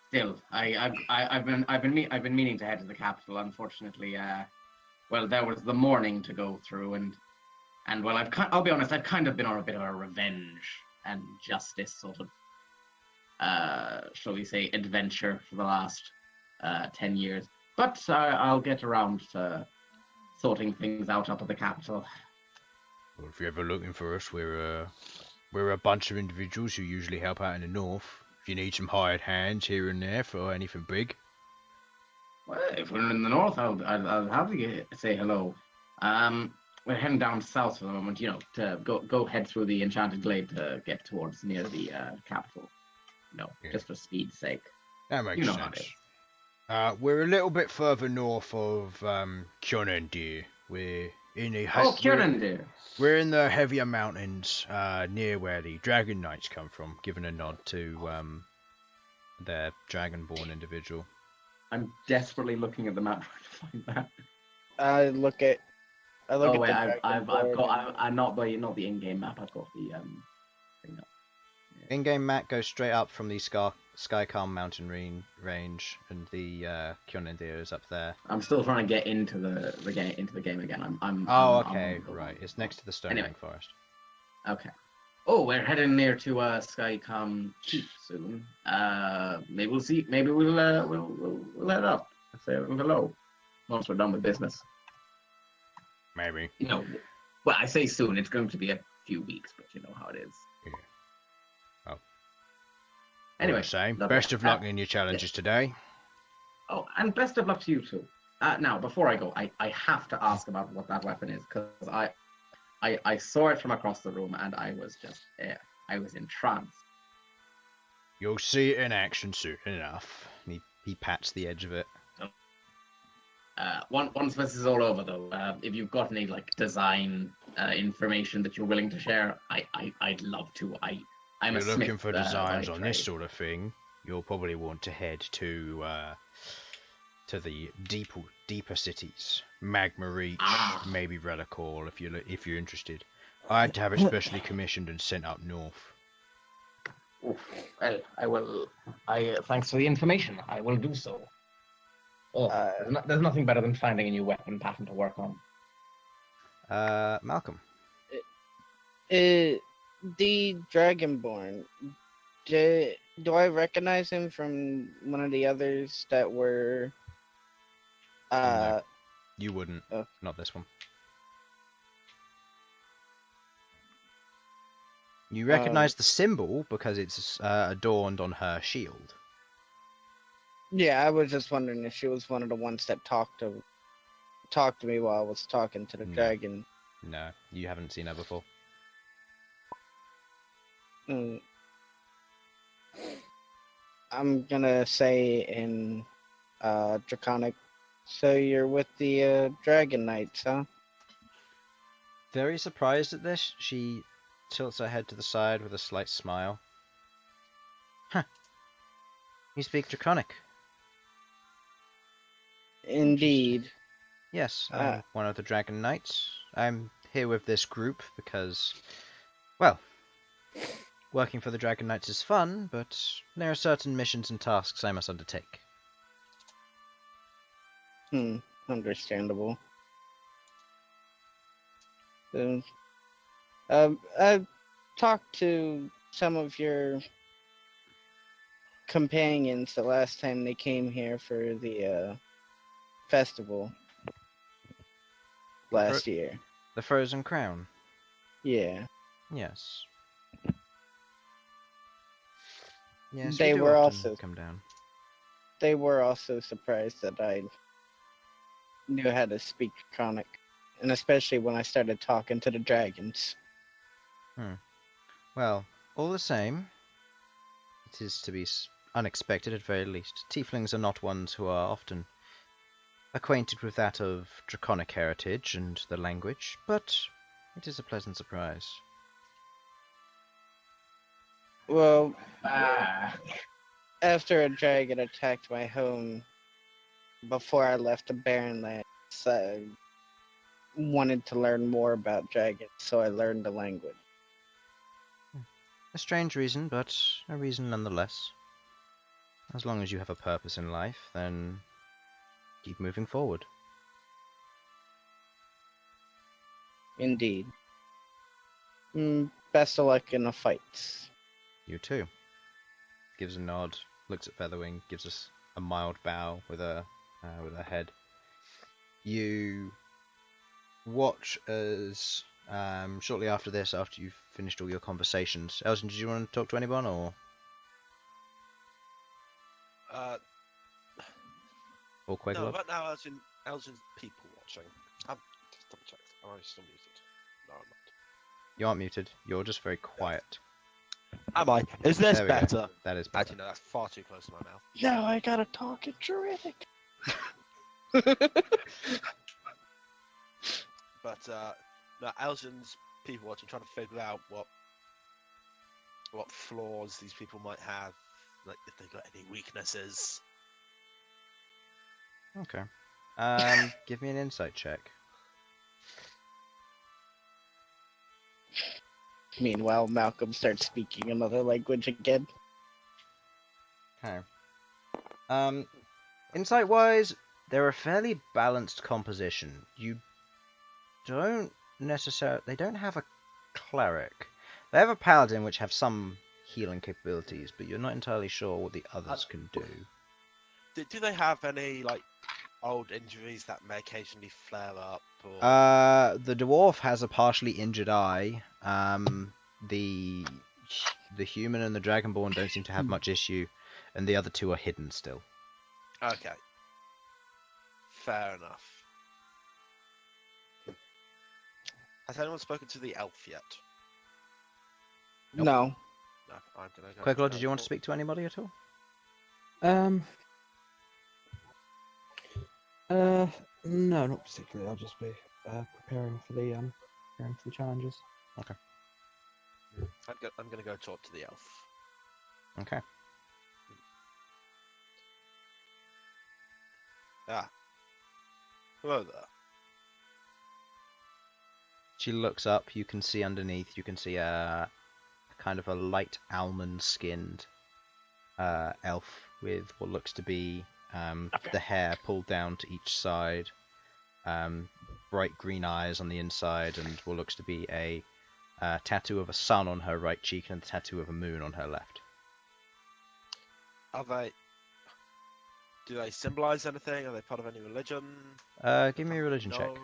Still, I've been meaning to head to the capital. Unfortunately, well, there was the morning to go through, and well, I'll be honest, I've kind of been on a bit of a revenge and justice sort of, shall we say, adventure for the last 10 years. But I'll get around to sorting things out up at the capital. Well, if you're ever looking for us, we're a bunch of individuals who usually help out in the north. If you need some hired hands here and there for anything big. Well, if we're in the north, I'll happily say hello. We're heading down south for the moment, you know, to go head through the Enchanted Glade to get towards near the capital. No, Yeah. just for speed's sake. That makes You know how it sense. is. We're a little bit further north of Kjonendir. We're in the Kjonendir. We're in the heavier mountains near where the Dragon Knights come from, giving a nod to their dragonborn individual. I'm desperately looking at the map trying to find that. I look at. I've the got dragon board I'm not the in-game map. I've got the thing up. In-game map goes straight up from the Skycalm mountain range, and the Kjonendir is up there. I'm still trying to get into the game again. I'm Okay, right. It's next to the Stone Anyway. Forest. Okay. Oh, we're heading near to Skycom Chief soon. Maybe we'll see. Maybe we'll head up. Say hello once we're done with business. Maybe. You know, well, I say soon. It's going to be a few weeks, but you know how it is. Yeah. Oh. Anyway, Same. lovely. Best of luck in your challenges today. Oh, and best of luck to you too. Now, before I go, I have to ask about what that weapon is, because I saw it from across the room and I was just I was entranced. You'll see it in action soon enough. He pats the edge of it. once this is all over, though, if you've got any like design information that you're willing to share, I'd love to. I'm If a you're smith looking for by designs on this trade. sort of thing, you'll probably want to head to the deeper cities, Magma Reach, Ah. maybe Relic if you're interested. I'd have it specially commissioned and sent up north. Oof. Well, I will. Thanks for the information. I will do so. Oh, there's nothing better than finding a new weapon pattern to work on. Malcolm. The Dragonborn. Do I recognize him from one of the others that were? No. You wouldn't. Oh. Not this one. You recognize the symbol because it's adorned on her shield. Yeah, I was just wondering if she was one of the ones that talked to me while I was talking to the No. dragon. No, you haven't seen her before. Mm. I'm gonna say in Draconic. So you're with the Dragon Knights, huh? Very surprised at this, she tilts her head to the side with a slight smile. Huh. You speak Draconic? Indeed. Yes, I'm one of the Dragon Knights. I'm here with this group because, well, working for the Dragon Knights is fun, but there are certain missions and tasks I must undertake. Understandable. I've talked to some of your companions the last time they came here for the festival last year. The Frozen Crown? Yeah. Yes. Yes, They we do were often also come down. They were also surprised that I knew how to speak Draconic, and especially when I started talking to the dragons. Well, all the same, it is to be unexpected at very least. Tieflings are not ones who are often acquainted with that of Draconic heritage and the language, but it is a pleasant surprise. Well, after a dragon attacked my home before I left the Barren Lands, I wanted to learn more about dragons, so I learned the language. A strange reason, but a reason nonetheless. As long as you have a purpose in life, then keep moving forward. Indeed. Best of luck in the fights. You too. Gives a nod, looks at Featherwing, gives us a mild bow with her head. You watch as shortly after this, after you've finished all your conversations. Elsyan, did you want to talk to anyone, or Queglod? No, right now Elsyan's people watching. Just double check. Am I still muted? No, I'm not. You aren't muted. You're just very quiet. Am I? Is this There we go. better? That is better. Actually, no, that's far too close to my mouth. Now I gotta talk in Druidic. But no, Elsyan's people watching, trying to figure out what flaws these people might have, like if they've got any weaknesses. Okay. Give me an insight check. Meanwhile, Malcolm starts speaking another language again. Okay. Insight-wise, they're a fairly balanced composition. You don't necessarily... They don't have a cleric. They have a paladin, which have some healing capabilities, but you're not entirely sure what the others can do. Do they have any like old injuries that may occasionally flare up? Or... The dwarf has a partially injured eye. The human and the dragonborn don't seem to have much issue, and the other two are hidden still. Okay. Fair enough. Has anyone spoken to the elf yet? Nope. No. No, I'm gonna go. Queglod, did you want to speak to anybody at all? No, not particularly. I'll just be preparing for the challenges. Okay. I'm gonna go talk to the elf. Okay. Ah. Hello there. She looks up. You can see underneath. You can see a kind of a light almond-skinned elf with what looks to be the hair pulled down to each side, bright green eyes on the inside, and what looks to be a tattoo of a sun on her right cheek and a tattoo of a moon on her left. Are they? Do they symbolize anything? Are they part of any religion? Give me a religion check. No.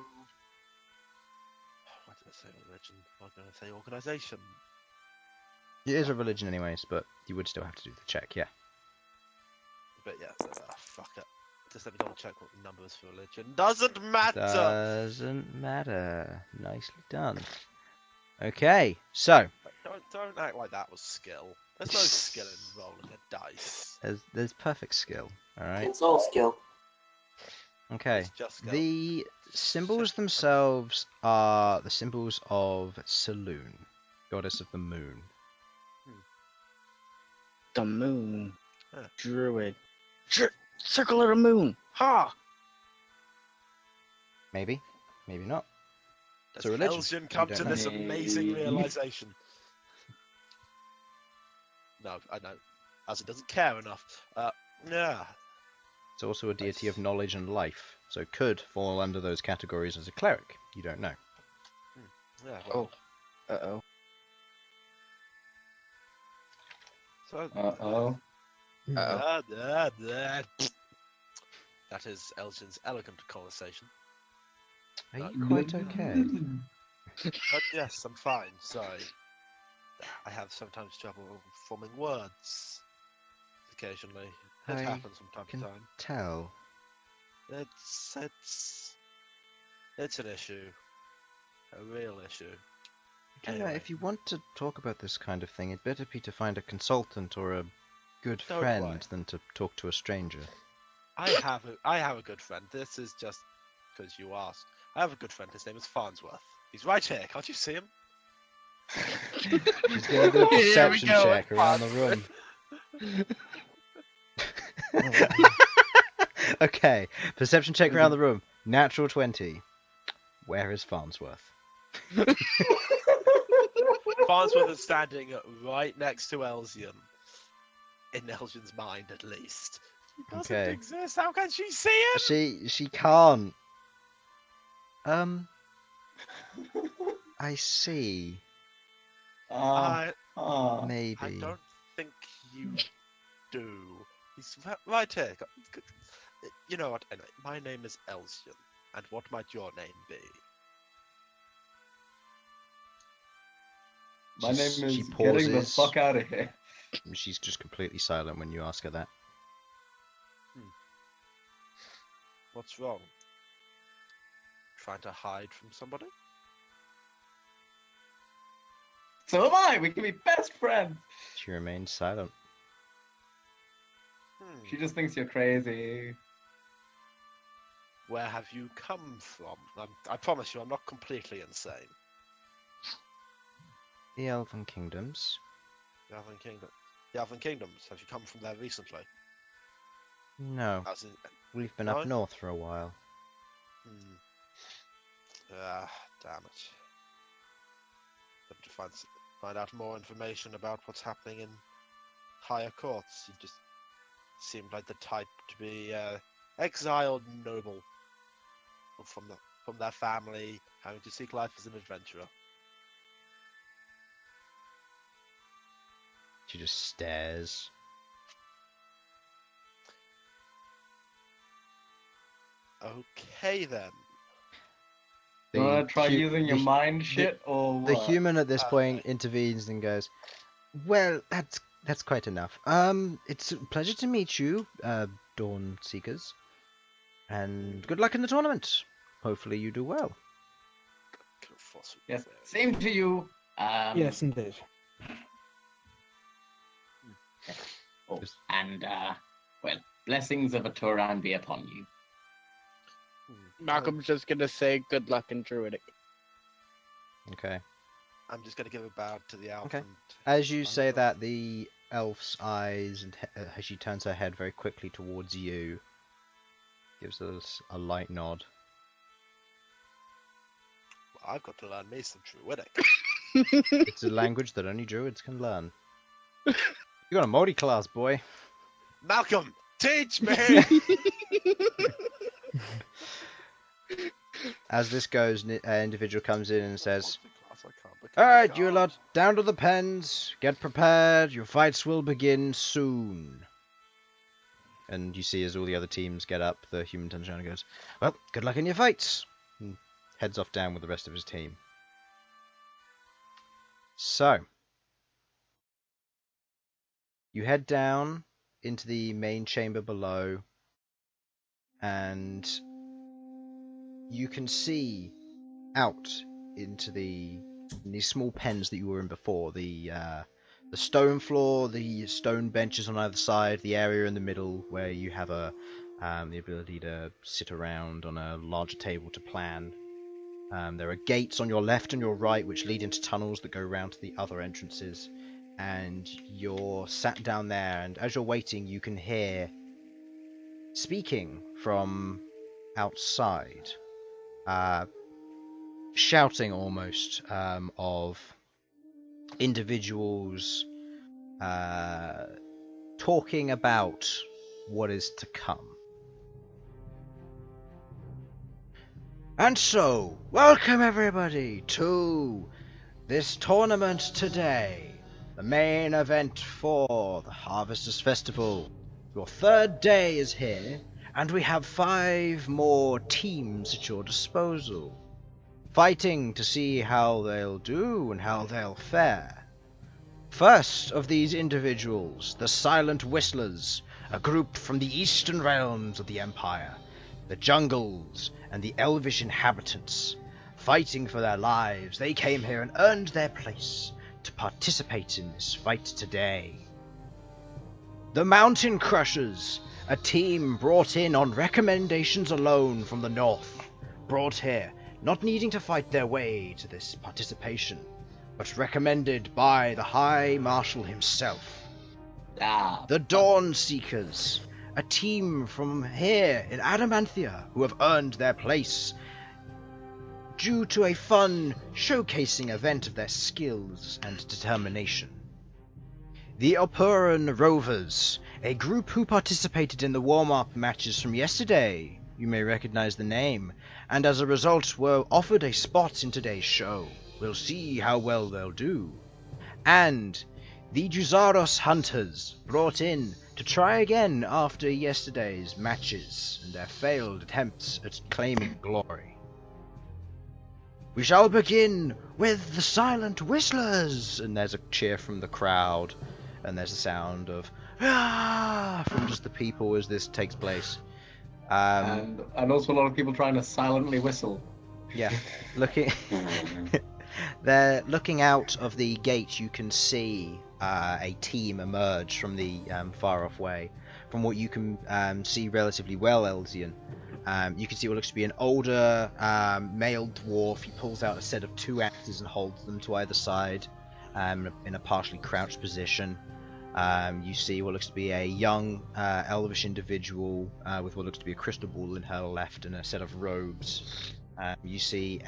Why did I say religion? Why did I say organization? It is a religion anyways, but you would still have to do the check, yeah. But yeah, fuck it. Just let me double check what the number is for religion. Doesn't matter! Doesn't matter. Nicely done. Okay, so Don't act like that was skill. There's no skill in rolling a dice. there's perfect skill, alright? It's all skill. Okay. It's just skill. The symbols themselves are the symbols of Saloon, goddess of the moon. The moon. Huh. Druid. Circle of the moon. Ha! Maybe, maybe not. It's Does a religion. Elsyan You come don't to know. this amazing realization? No, I know. As it doesn't care enough. Yeah. It's also a deity of knowledge and life, so could fall under those categories as a cleric. You don't know. Yeah. Well, Uh-oh. so, Uh-oh. that is Elsyan's elegant conversation. Are you quite okay? But yes, I'm fine. Sorry. I have sometimes trouble forming words. Occasionally. It I happens from time can to time. tell. It's an issue. A real issue. I don't know, Anyway. if you want to talk about this kind of thing, it'd better be to find a consultant or a good Don't friend worry. than to talk to a stranger. I have a good friend. This is just because you asked. I have a good friend. His name is Farnsworth. He's right here. Can't you see him? She's gonna do a perception check around the room. Okay, perception check around the room. Natural 20. Where is Farnsworth? Farnsworth is standing right next to Elsyan. In Elsyan's mind, at least. He doesn't Okay. exist. How can she see him? She can't. I see. I Maybe. don't think you do. He's right here. You know what? Anyway, my name is Elsyan. And what might your name be? My name She is getting the pauses. fuck out of here. She's just completely silent when you ask her that. What's wrong? Trying to hide from somebody? So am I. We can be best friends. She remains silent. She just thinks you're crazy. Where have you come from? I promise you, I'm not completely insane. The Elven Kingdoms. The Elven Kingdoms. Have you come from there recently? No, As in, we've been No? up north for a while. Damn it. Have to find out more information about what's happening in higher courts. You just seemed like the type to be exiled noble from their family, having to seek life as an adventurer. She just stares. Okay then. You wanna try hu- using your the- mind shit or what? The human at this point Okay. intervenes and goes, "Well, that's quite enough. It's a pleasure to meet you, Dawn Seekers, and good luck in the tournament. Hopefully you do well." Yes, same to you. Yes, indeed. Oh, and well, blessings of a Turan be upon you. Malcolm's just gonna say good luck in Druidic. Okay. I'm just going to give a bow to the elf. Okay. And As you I'm say gonna- that, the elf's eyes, and as she turns her head very quickly towards you, gives us a light nod. Well, I've got to learn me some Druidic. It's a language that only druids can learn. You got a Modi class, boy. Malcolm, teach me! As this goes, an individual comes in and says, Class, I can't become a "Alright, you guard." lot, down to the pens. Get prepared. Your fights will begin soon." And you see as all the other teams get up, the human turns around and goes, "Well, good luck in your fights." And heads off down with the rest of his team. So, you head down into the main chamber below, and you can see out into these small pens that you were in before. The stone floor, the stone benches on either side, the area in the middle where you have the ability to sit around on a larger table to plan. There are gates on your left and your right which lead into tunnels that go around to the other entrances, and you're sat down there, and as you're waiting you can hear speaking from outside, shouting almost, of individuals talking about what is to come. And so, welcome everybody to this tournament today, the main event for the Harvesters Festival. Your third day is here, and we have 5 more teams at your disposal, fighting to see how they'll do and how they'll fare. First of these individuals, the Silent Whistlers, a group from the eastern realms of the Empire, the jungles and the elvish inhabitants. Fighting for their lives, they came here and earned their place to participate in this fight today. The Mountain Crushers, a team brought in on recommendations alone from the north, brought here, not needing to fight their way to this participation, but recommended by the High Marshal himself. The Dawn Seekers, a team from here in Adamanthia who have earned their place due to a fun showcasing event of their skills and determination. The Opuran Rovers, a group who participated in the warm-up matches from yesterday. You may recognize the name, and as a result were offered a spot in today's show. We'll see how well they'll do. And the Juzaros Hunters, brought in to try again after yesterday's matches and their failed attempts at claiming glory. We shall begin with the Silent Whistlers! And there's a cheer from the crowd, and there's a sound of "Ah!" from just the people as this takes place. And also a lot of people trying to silently whistle. Yeah, they're looking out of the gate. You can see a team emerge from the far-off way. From what you can see relatively well, Elsyan, you can see what looks to be an older male dwarf. He pulls out a set of 2 axes and holds them to either side in a partially crouched position. You see what looks to be a young elvish individual with what looks to be a crystal ball in her left and a set of robes. You see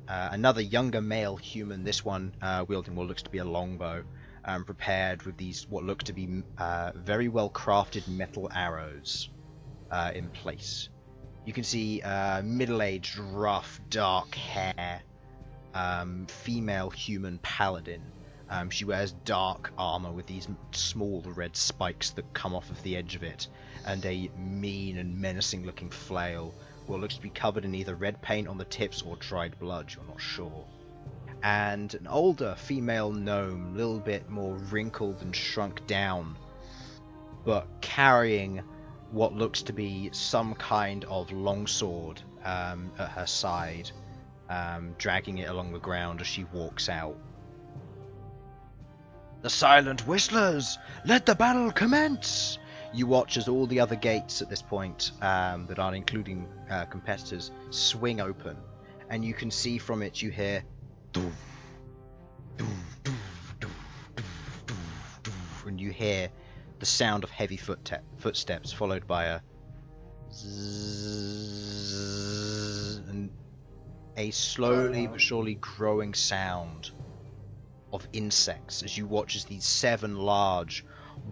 another younger male human, this one wielding what looks to be a longbow, prepared with these what look to be very well crafted metal arrows in place. You can see middle-aged, rough, dark hair, female human paladin. She wears dark armor with these small red spikes that come off of the edge of it, and a mean and menacing looking flail, what looks to be covered in either red paint on the tips or dried blood, you're not sure. And an older female gnome, a little bit more wrinkled and shrunk down, but carrying what looks to be some kind of longsword at her side, dragging it along the ground as she walks out. The Silent Whistlers, let the battle commence! You watch as all the other gates at this point, that aren't including competitors, swing open, and you can see from it, you hear doof, doof, doof, doof, doof, doof, doof, and you hear the sound of heavy footsteps followed by a zzz, and a slowly but surely growing sound of insects as you watch as these 7 large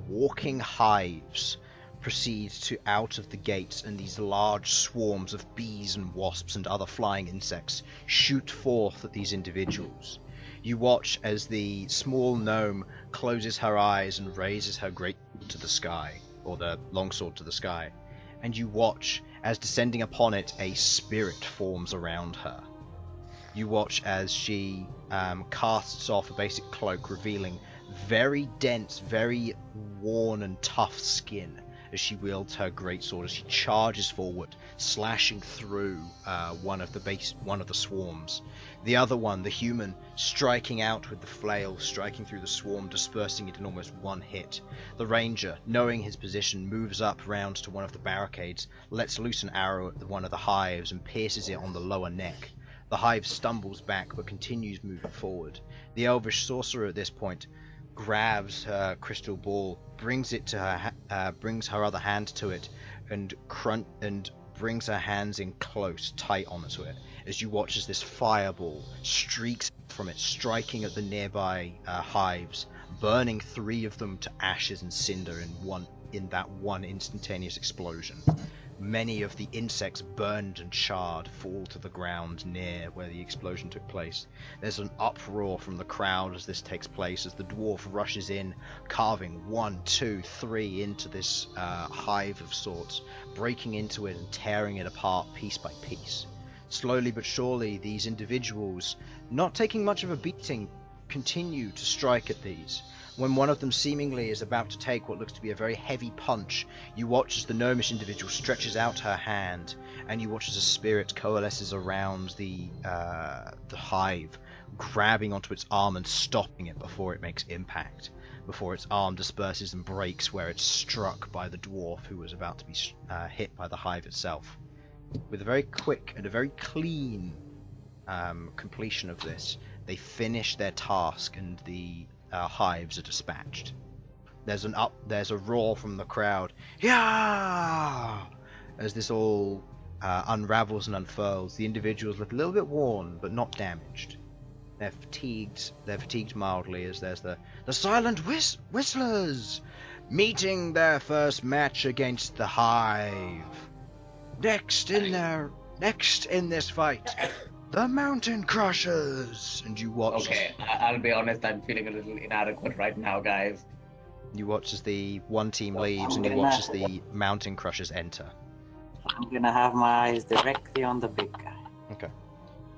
walking hives proceed to out of the gates, and these large swarms of bees and wasps and other flying insects shoot forth at these individuals. You watch as the small gnome closes her eyes and raises her great sword to the sky, or the longsword to the sky, and you watch as descending upon it a spirit forms around her. You watch as she casts off a basic cloak, revealing very dense, very worn and tough skin as she wields her greatsword, as she charges forward, slashing through one of the swarms. The other one, the human, striking out with the flail, striking through the swarm, dispersing it in almost one hit. The ranger, knowing his position, moves up round to one of the barricades, lets loose an arrow at one of the hives and pierces it on the lower neck. The hive stumbles back but continues moving forward. The elvish sorcerer at this point grabs her crystal ball, brings it to her, brings her other hand to it, and brings her hands in close, tight onto it. As you watch as this fireball streaks from it, striking at the nearby hives, burning 3 of them to ashes and cinder in that one instantaneous explosion. Many of the insects burned and charred fall to the ground near where the explosion took place. There's an uproar from the crowd as this takes place, as the dwarf rushes in, carving 1, 2, 3 into this hive of sorts, breaking into it and tearing it apart piece by piece. Slowly but surely, these individuals, not taking much of a beating, continue to strike at these. When one of them seemingly is about to take what looks to be a very heavy punch, you watch as the gnomish individual stretches out her hand, and you watch as a spirit coalesces around the hive, grabbing onto its arm and stopping it before it makes impact, before its arm disperses and breaks where it's struck by the dwarf who was about to be hit by the hive itself. With a very quick and a very clean completion of this, they finish their task and the hives are dispatched. There's a roar from the crowd, yeah! As this all unravels and unfurls. The individuals look a little bit worn, but not damaged. They're fatigued mildly, as there's the silent whistlers meeting their first match against the hive. Next in this fight, the Mountain Crushers! And you watch... Okay, I'll be honest, I'm feeling a little inadequate right now, guys. You watch as the one team leaves, and you watch as the Mountain Crushers enter. I'm gonna have my eyes directly on the big guy. Okay.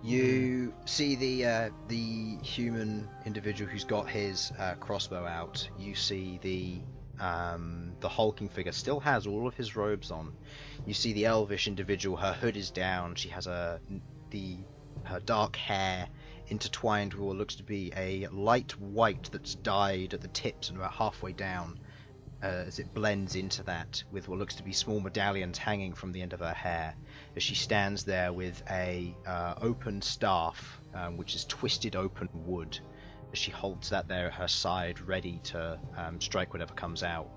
You see the human individual who's got his crossbow out. You see the hulking figure still has all of his robes on. You see the elvish individual, her hood is down. She has her dark hair intertwined with what looks to be a light white that's dyed at the tips and about halfway down, as it blends into that with what looks to be small medallions hanging from the end of her hair, as she stands there with a open staff, which is twisted open wood, as she holds that there at her side, ready to strike whatever comes out.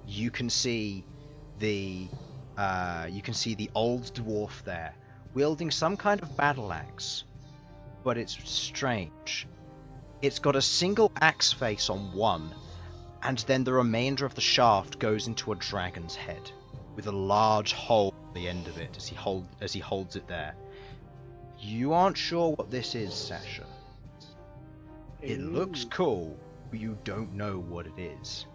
You can see the old dwarf there, wielding some kind of battle axe, but it's strange. It's got a single axe face on one, and then the remainder of the shaft goes into a dragon's head, with a large hole at the end of it as he holds it there. You aren't sure what this is, Sasha. It looks cool, but you don't know what it is.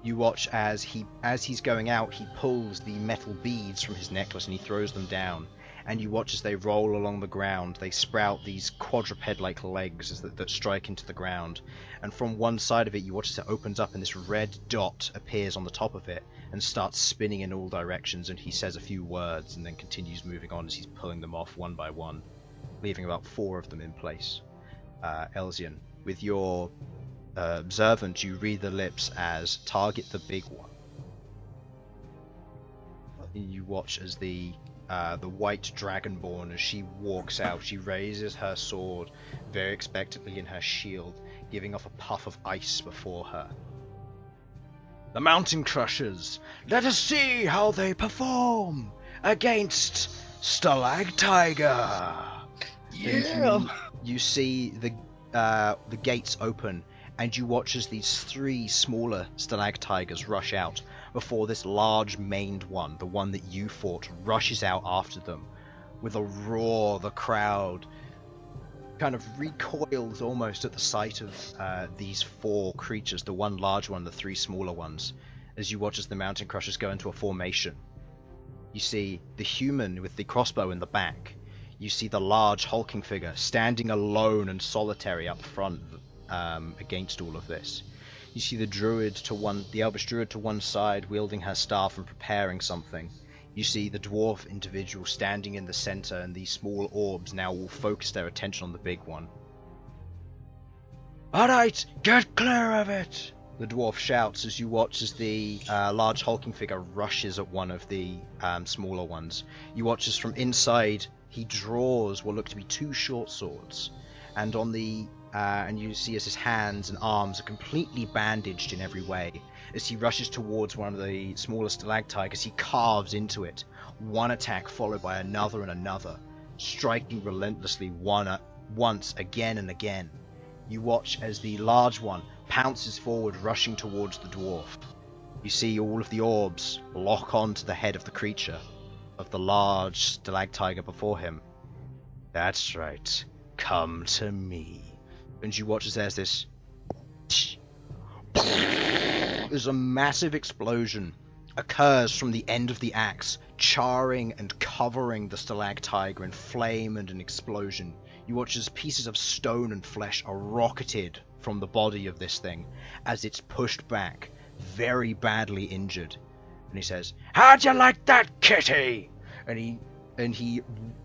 You watch as he's going out, he pulls the metal beads from his necklace and he throws them down. And you watch as they roll along the ground. They sprout these quadruped-like legs that strike into the ground. And from one side of it, you watch as it opens up and this red dot appears on the top of it and starts spinning in all directions. And he says a few words and then continues moving on as he's pulling them off one by one, leaving about 4 of them in place. Elsyan, with your observant, you read the lips as target the big one. You watch as the white dragonborn, as she walks out, she raises her sword very expectantly in her shield, giving off a puff of ice before her. The Mountain Crushers, let us see how they perform against Stalactiger. Yeah. You see the gates open, and you watch as these 3 smaller Stalactigers rush out before this large maned one, the one that you fought, rushes out after them. With a roar, the crowd kind of recoils almost at the sight of these 4 creatures, the one large one, the 3 smaller ones, as you watch as the Mountain Crushers go into a formation. You see the human with the crossbow in the back. You see the large hulking figure standing alone and solitary up front against all of this. You see the elvish druid to one side, wielding her staff and preparing something. You see the dwarf individual standing in the center, and these small orbs now will focus their attention on the big one. Alright, get clear of it! The dwarf shouts as you watch as the large hulking figure rushes at one of the smaller ones. You watch as from inside he draws what look to be 2 short swords, and and you see as his hands and arms are completely bandaged in every way. As he rushes towards one of the smaller stalactites, he carves into it, one attack followed by another and another, striking relentlessly once, again and again. You watch as the large one pounces forward, rushing towards the dwarf. You see all of the orbs lock onto the head of the creature, of the large stalactiger before him. That's right, come to me. And you watch as there's this... There's a massive explosion occurs from the end of the axe, charring and covering the stalactiger in flame and an explosion. You watch as pieces of stone and flesh are rocketed from the body of this thing as it's pushed back, very badly injured. And he says, "How'd you like that, kitty?" And he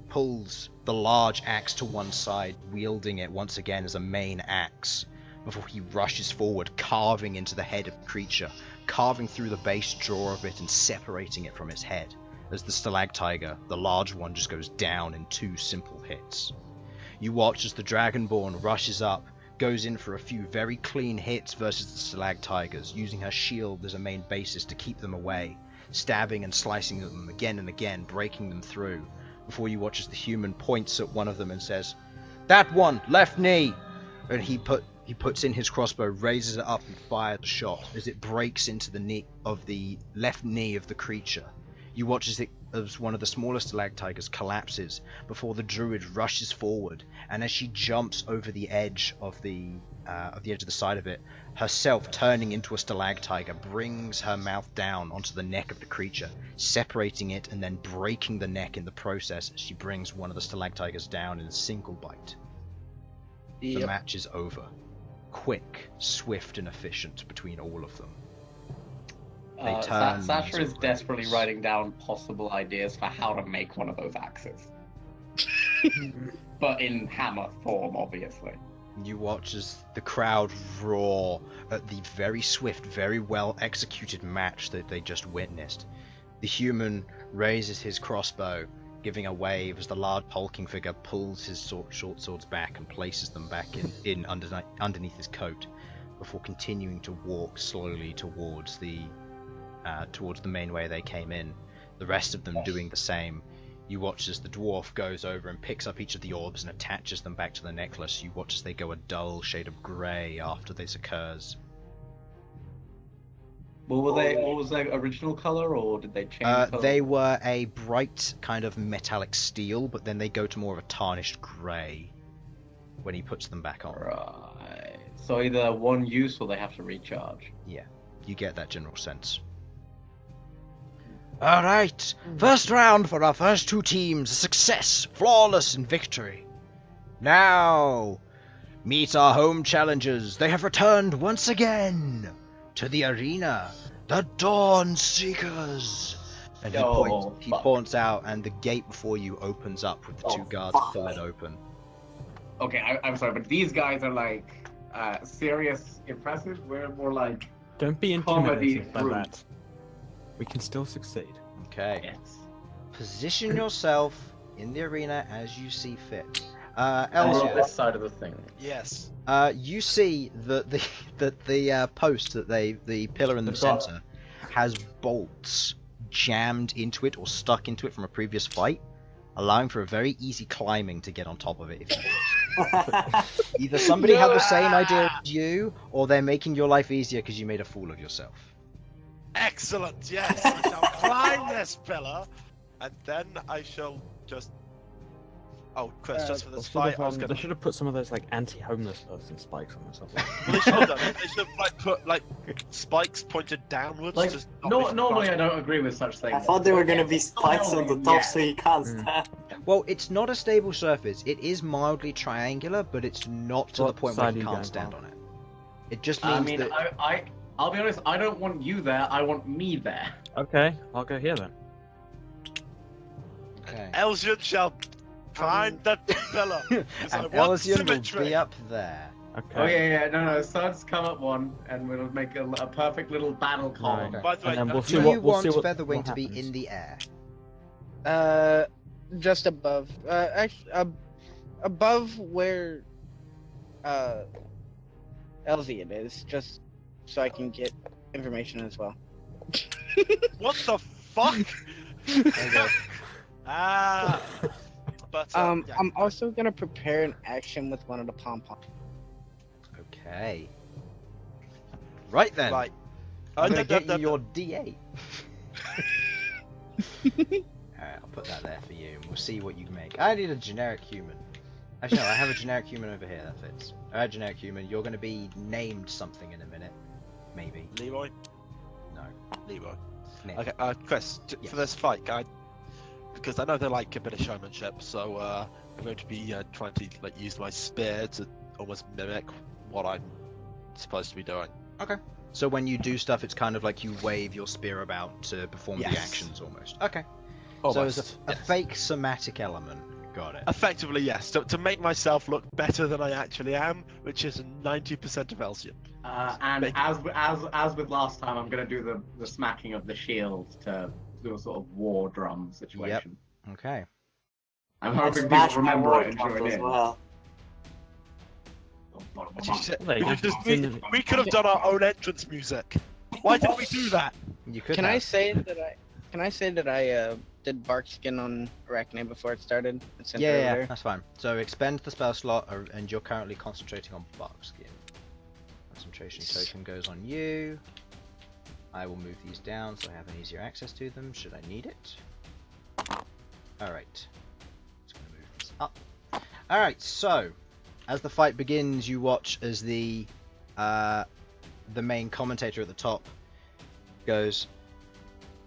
pulls the large axe to one side, wielding it once again as a main axe, before he rushes forward, carving into the head of the creature, carving through the base jaw of it and separating it from its head, as the stalactiger, the large one, just goes down in 2 simple hits. You watch as the dragonborn rushes up, goes in for a few very clean hits versus the stalactigers, using her shield as a main basis to keep them away, stabbing and slicing at them again and again, breaking them through, before you watch as the human points at one of them and says, "That one, left knee!" And he puts in his crossbow, raises it up and fires the shot as it breaks into the left knee of the creature. You watch as one of the smallest stalactigers collapses before the druid rushes forward, and as she jumps over the edge of the side of it, herself turning into a stalactiger, brings her mouth down onto the neck of the creature, separating it and then breaking the neck in the process as she brings one of the stalactigers down in a single bite. Yep. The match is over. Quick, swift, and efficient between all of them. They turn Sasha is into desperately rays. writing down possible ideas for how to make one of those axes. But in hammer form, obviously. You watch as the crowd roar at the very swift, very well executed match that they just witnessed. The human raises his crossbow, giving a wave as the large hulking figure pulls his short swords back and places them back in underneath his coat, before continuing to walk slowly towards the main way they came in, the rest of them doing the same. You watch as the dwarf goes over and picks up each of the orbs and attaches them back to the necklace. You watch as they go a dull shade of grey after this occurs. What was their original color, or did they change color? They were a bright kind of metallic steel, but then they go to more of a tarnished grey when he puts them back on. Right. So either one use or they have to recharge. Yeah, you get that general sense. Alright, first round for our first 2 teams, a success, flawless in victory. Now, meet our home challengers. They have returned once again to the arena, the Dawn Seekers. And he points out, and the gate before you opens up with the 2 guards pull it open. Okay, I'm sorry, but these guys are like serious, impressive. We're more like Don't be comedy intimidated by group. that. We can still succeed. Okay. Yes. Position yourself in the arena as you see fit. On Elsyan, this side of the thing. Yes. you see that the post that the pillar in the They've got- center has bolts jammed into it or stuck into it from a previous fight, allowing for a very easy climbing to get on top of it. If you Either somebody had the same idea as you, or they're making your life easier because you made a fool of yourself. Excellent. Yes. I shall climb this pillar, and then I shall just. Oh, Chris, just for this fight, I was They gonna. should have put some of those like anti-homeless person spikes on or something. Well, they should have done it. They should have put spikes pointed downwards. Like, to stop me from normally I grasping. don't agree with such things. I thought there were gonna be spikes on the top so you can't stand. Well, it's not a stable surface. It is mildly triangular, but it's not to the What point where side are you you can't going stand for? on it. It just I means mean, that. I'll be honest, I don't want you there, I want me there. Okay, I'll go here then. Okay. Elsyan shall find that pillar. 'cause I And want Elsyan will symmetry. be up there. Okay. Oh yeah, no, Sudz come up one, and we'll make a perfect little battle column. Right. By the way, And then we'll do see Do what- you we'll see want what Featherwing to be happens. in the air? Just above. Actually, above where Elsyan is, just so I can get information as well. What the fuck? Okay. Ah. But yeah. I'm also gonna prepare an action with one of the pom-poms. Okay. Right then. Right. I'm no, gonna get no, you no. your D8. Alright, I'll put that there for you, and we'll see what you can make. I need a generic human. Actually, no, I have a generic human over here, that fits. Alright, generic human, you're gonna be named something in a minute. Maybe. Leroy. No. Leroy. Name. Okay, Chris, Yes. for this fight, because I know they like a bit of showmanship, so I'm going to be trying to like use my spear to almost mimic what I'm supposed to be doing. So when you do stuff, it's kind of like you wave your spear about to perform the Yes. actions almost. Okay. Almost. So it's a yes. fake somatic element. Got it. Effectively, yes. To make myself look better than I actually am, which is 90% of Elsyan. And Make- as with last time, I'm gonna do the smacking of the shield to do a sort of war drum situation. Okay. I'm And hoping smash people my remember war it and drums join as in. well. There you go. We could have done our own entrance music. Why didn't we do that? You could. Can I have. say that I did bark skin on Arachne before it started? And sent her over Yeah, there? that's fine. So expend the spell slot, and you're currently concentrating on Barkskin. Concentration token goes on you. I will move these down so I have an easier access to them should I need it. Alright. Just gonna move this up. Alright, so as the fight begins, you watch as the main commentator at the top goes,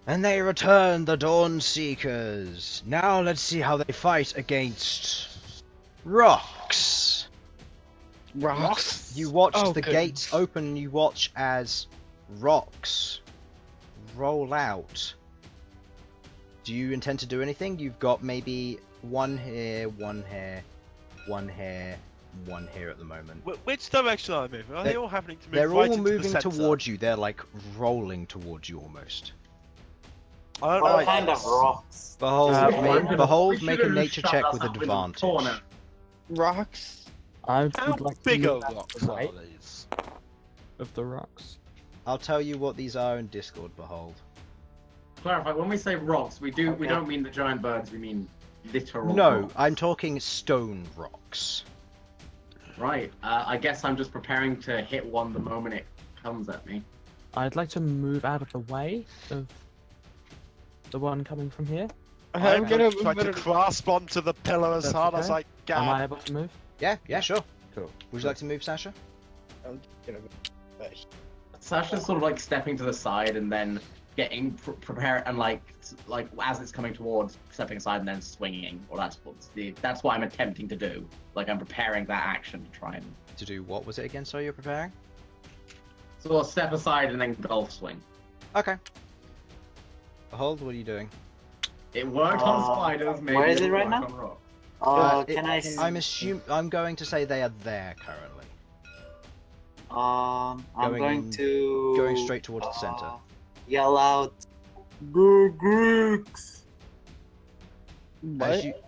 "And they return, the Dawn Seekers. Now let's see how they fight against rocks." Rocks. You watch Oh, the good. gates open, and you watch as rocks roll out. Do you intend to do anything? You've got maybe one here, one here, one here, one here at the moment. Which direction are they moving? Are they all happening to move They're right all into the moving center? towards you. They're like rolling towards you almost. I don't What like kind of this. rocks? Behold, Uh, Behold, make a nature check with advantage. Rocks. I How would like big to are move rocks are right these? of the rocks. I'll tell you what these are in Discord, Behold. Clarify, when we say rocks, we don't mean the giant birds, we mean literal No, rocks. I'm talking stone rocks. Right, I guess I'm just preparing to hit one the moment it comes at me. I'd like to move out of the way of the one coming from here. I'm going to try to grasp onto the pillar as That's hard as okay. I can. Am I able to move? Yeah, sure. Cool. Would you like to move, Sasha? I'm gonna Sasha's sort of like stepping to the side and then getting prepared and like as it's coming towards, stepping aside and then swinging. Or that's what I'm attempting to do. Like I'm preparing that action to try and To do what was it again? Sorry, you're preparing? so I'll step aside and then golf swing. Okay. Behold, what are you doing? It worked on spiders. Maybe where is it it'll right work now? on rocks. I'm going to say they are there currently. I'm Going going in- to Going straight towards the center. yell out The Greeks!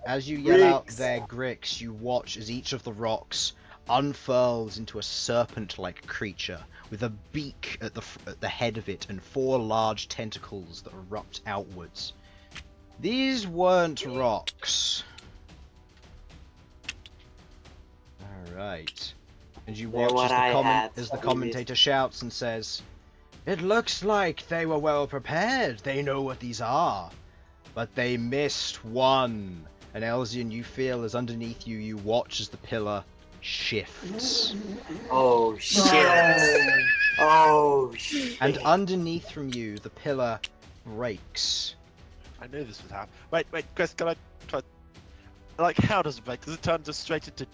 As you yell out Gricks. their Gricks, you watch as each of the rocks unfurls into a serpent-like creature with a beak at the head of it and 4 large tentacles that erupt outwards. These weren't rocks. Alright. And you They're watch what I had as the previously. commentator shouts and says, "It looks like they were well prepared. They know what these are. But they missed one." And Elsyan, you feel as underneath you, you watch as the pillar shifts. Oh shit! Oh shit! And underneath from you, the pillar breaks. I knew this would happen. Wait, Chris, can I try? Like, how does it break? Does it turn just straight into?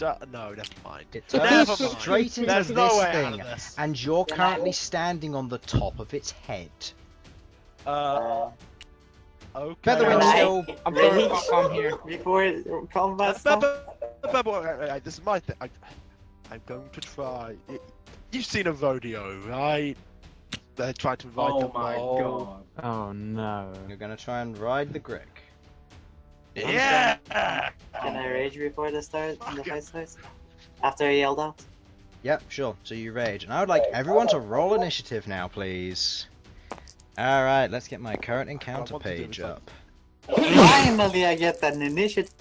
No, never mind. It Never turns mind. straight into There's this no way out thing, of this. and you're currently standing on the top of its head. Okay. Featherwing Can I- still. I'm Ready? throwing Malcom here. Before combat starts? Wait, this is my thing. I'm going to try. You've seen a rodeo, right? They're trying to ride the Oh my bull. god. Oh no. You're gonna try and ride the Grick. Yeah! Can I rage before the start? The fight starts? After I yelled out? Yep, sure. So you rage, and I would like everyone to roll initiative now, please. All right, let's get my current encounter want to do page this up. Finally, I get an initiative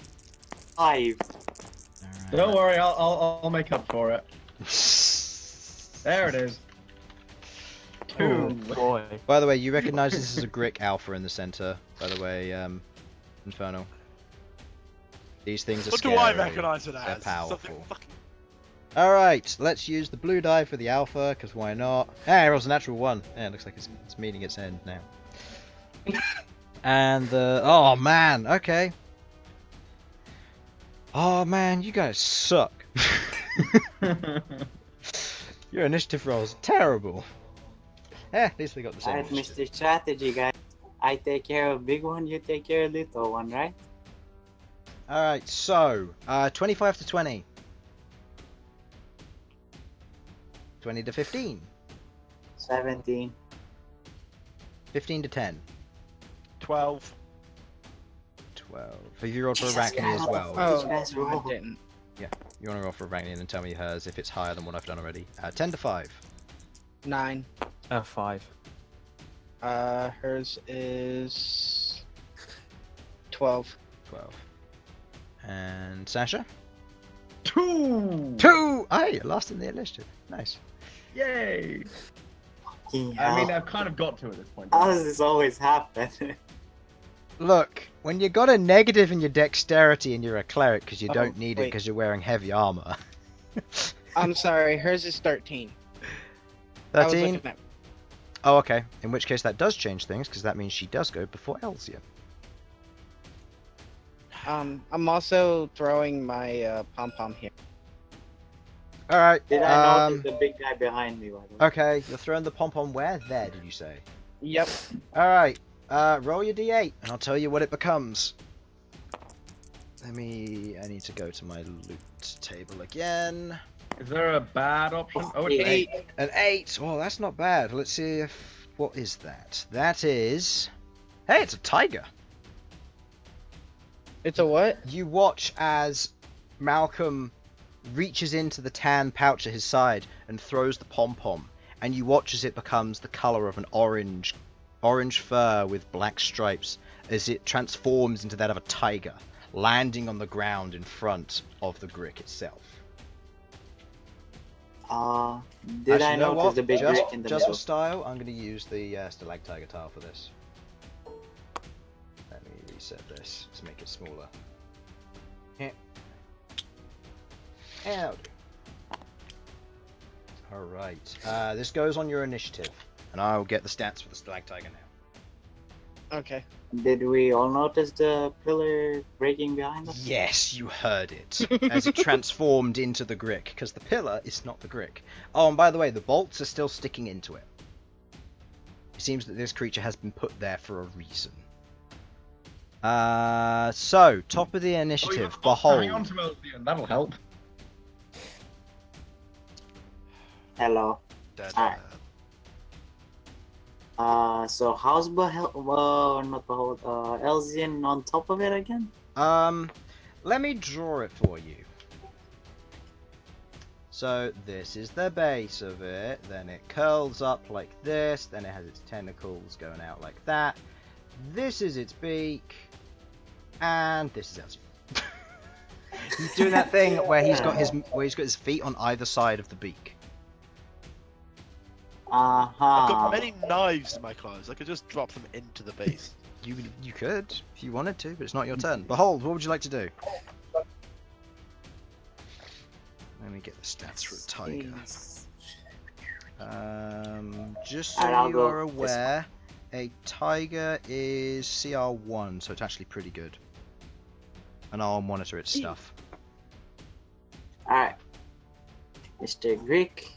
5. All Don't right. worry, I'll make up for it. There it is. Oh 2. boy. By the way, you recognize this is a Grick Alpha in the center. By the way, Infernal. These things are What scary. do I recognise it as? They're Something powerful. fucking... Alright, let's use the blue die for the Alpha, because why not? Hey, it was a natural 1. Yeah, it looks like it's meeting its end now. And the... Oh, man, okay. Oh, man, you guys suck. Your initiative rolls are terrible. At least we got the same Alright, initiative. Mr. Strategy, guys. I take care of big one, you take care of little one, right? Alright, so, 25 to 20. 20 to 15. 17. 15 to 10. 12. 12. Have you rolled for Jesus Arachne as Christ. well? Oh. Oh, guys no, I roll. didn't. You want to roll for Arachne and tell me hers if it's higher than what I've done already. 10 to 5. 9. 5. Hers is 12. 12. And Sasha? 2! 2! Aye, last in the initiative. Nice. Yay! Fucking I mean, hell. I've kind of got to at this point. How does this always happen? Look, when you got a negative in your dexterity and you're a cleric because you Oh, don't need it wait. because you're wearing heavy armor. I'm sorry, hers is 13. I was 13? looking at- Oh, okay. In which case that does change things because that means she does go before Elsyan. I'm also throwing my pom-pom here. Alright. Did I notice the big guy behind me, by the way? Okay, you're throwing the pom-pom where? There, did you say? Yep. Alright. Roll your d8 and I'll tell you what it becomes. I need to go to my loot table again. Is there a bad option? Oh, it's 8. 8. An 8. Oh, that's not bad. Let's see if... What is that? That is... Hey, it's a tiger. It's a what? You watch as Malcom reaches into the tan pouch at his side and throws the pom-pom. And you watch as it becomes the colour of an orange fur with black stripes as it transforms into that of a tiger, landing on the ground in front of the Grick itself. Did Actually, I you know notice what? the big just, brick in the just for middle? style, I'm going to use the stalactite tile for this. Let me reset this to make it smaller. Alright, this goes on your initiative, and I'll get the stats for the stalactite now. Okay. Did we all notice the pillar breaking behind us? Yes, you heard it, as it transformed into the Grick, because the pillar is not the Grick. Oh, and by the way, the bolts are still sticking into it. It seems that this creature has been put there for a reason. So, top of the initiative, Hang on Bhold. to Elsyan, that'll help. Hello. Dead Alright. So how's not Behold, Elsyan on top of it again? Let me draw it for you. So this is the base of it, then it curls up like this, then it has its tentacles going out like that. This is its beak, and this is Elsyan. He's doing that thing where he's got his feet on either side of the beak. I've got many knives in my clothes. I could just drop them into the base. You could if you wanted to, but it's not your turn. Behold, what would you like to do? Let me get the stats for a tiger. Just so you are aware, a tiger is CR1, so it's actually pretty good. And I'll monitor its stuff. Alright. Mr. Greek.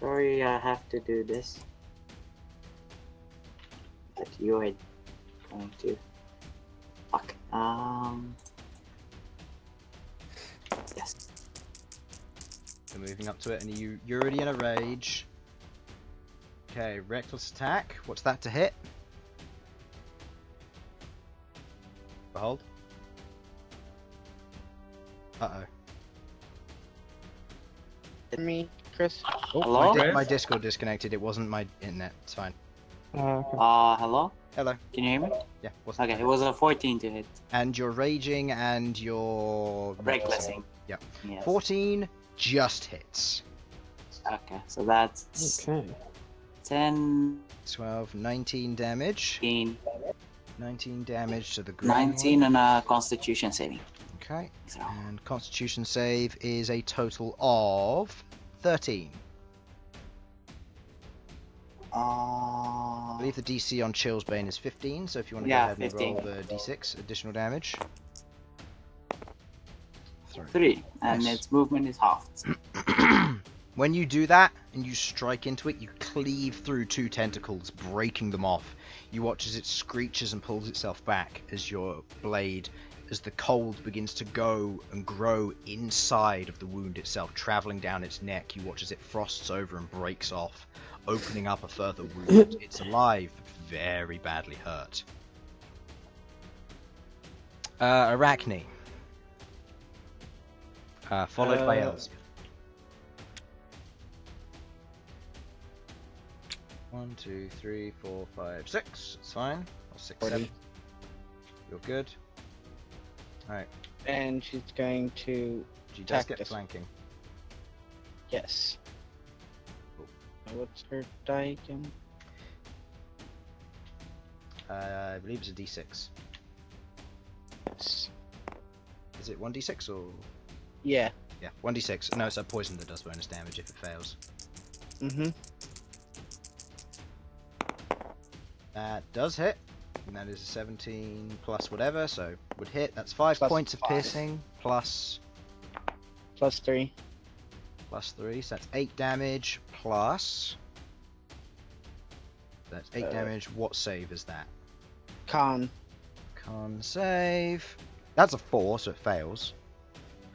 Sorry I have to do this. But you're going to... Fuck. Yes. So moving up to it, and you're already in a rage. Okay, reckless attack. What's that to hit? Behold. Uh-oh. Me, Chris. Hello? My Discord disconnected. It wasn't my internet. It's fine. Hello? Hello. Can you hear me? Yeah. What's Okay, it was a 14 to hit. And you're raging, and you're Recklessing. Yeah. Yes. 14 just hits. Okay, so that's Okay. 10, 12, 19 damage. 15, 19 damage to the green 19 and a constitution saving. Okay. So, And Constitution save is a total of 13. I believe the DC on Chill's Bane is 15, so if you want to go ahead 15. and roll the D6 additional damage. 3, and Nice. its movement is halved. When you do that and you strike into it, you cleave through two tentacles, breaking them off. You watch as it screeches and pulls itself back as your blade, as the cold begins to go and grow inside of the wound itself, traveling down its neck. You watch as it frosts over and breaks off, opening up a further wound. It's alive, but very badly hurt. Arachne. Followed by Elsyan. 1, 2, 3, 4, 5, 6. That's fine. Or 6, 7. You're good. Alright. And she's going to... She does Attack get this. flanking. Yes. Cool. What's her die again? I believe it's a d6. Yes. Is it 1d6 or...? Yeah. Yeah, 1d6. No, it's a poison that does bonus damage if it fails. Mm-hmm. That does hit. And that is a 17 plus whatever, so would hit. That's 5 Plus points of 5. piercing, plus +3. 3, so that's 8 damage, plus... That's 8 damage. What save is that? Con. Con save... That's a 4, so it fails.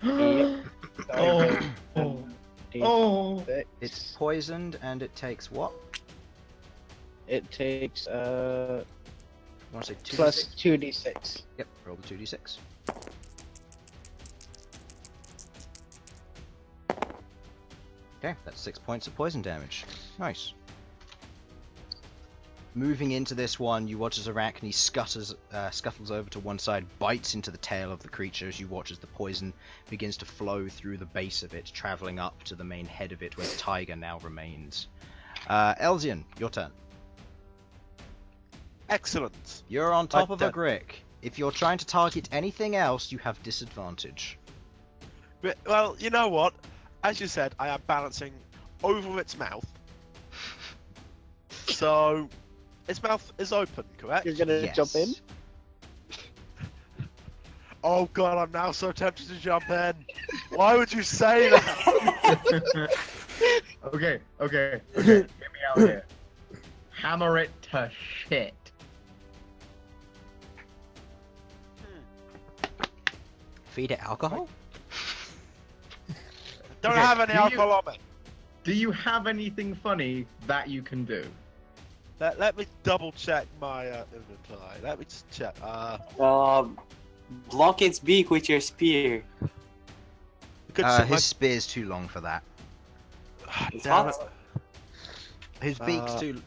Yep. Oh. It's poisoned, and it takes what? It takes I want to say 2d6? plus 2d6. Yep, roll the 2d6. Okay, that's 6 points of poison damage. Nice. Moving into this one, you watch as Arachne scuttles over to one side, bites into the tail of the creature as you watch as the poison begins to flow through the base of it, travelling up to the main head of it where the tiger now remains. Elsyan, your turn. Excellent. You're on top of a done. Grick. If you're trying to target anything else, you have disadvantage. But, well, you know what? As you said, I am balancing over its mouth. So, its mouth is open, correct? You're gonna Yes. jump in? Oh god, I'm now so tempted to jump in. Why would you say that? Okay. Get me out here. Hammer it to shit. Feed it alcohol? Don't Okay, have any do you- alcohol on me. Do you have anything funny that you can do? Let me double check my inventory. Let me just check. Block its beak with your spear. Good shit, His spear's too long for that. It's Damn hot. His beak's too.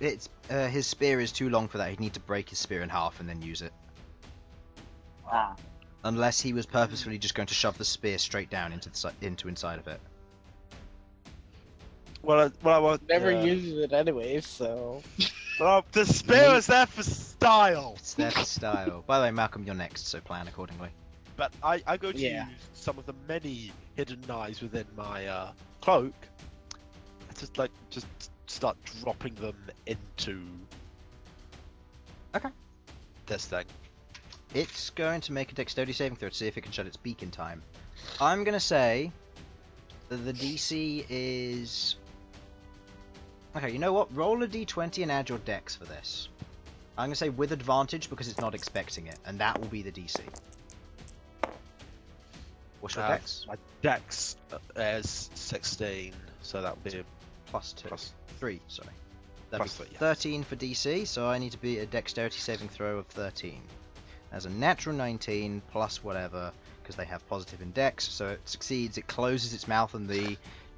His spear is too long for that. He'd need to break his spear in half and then use it. Ah. Unless he was purposefully just going to shove the spear straight down into inside of it. Well, I want Never uses it anyways, so. Well, the spear is there for style. It's there for style. By the way, Malcolm, you're next, so plan accordingly. But I go to Yeah. use some of the many hidden knives within my cloak. I just start dropping them into. Okay. This thing. It's going to make a dexterity saving throw to see if it can shut its beak in time. I'm going to say that the DC is... Okay, you know what? Roll a d20 and add your dex for this. I'm going to say with advantage because it's not expecting it, and that will be the DC. What's your dex? My dex is 16, so that would be Plus 2. plus 3, sorry. That'd plus be 3. Yeah. 13 for DC, so I need to be a dexterity saving throw of 13. As a natural 19 plus whatever, because they have positive in dex, so it succeeds, it closes its mouth and the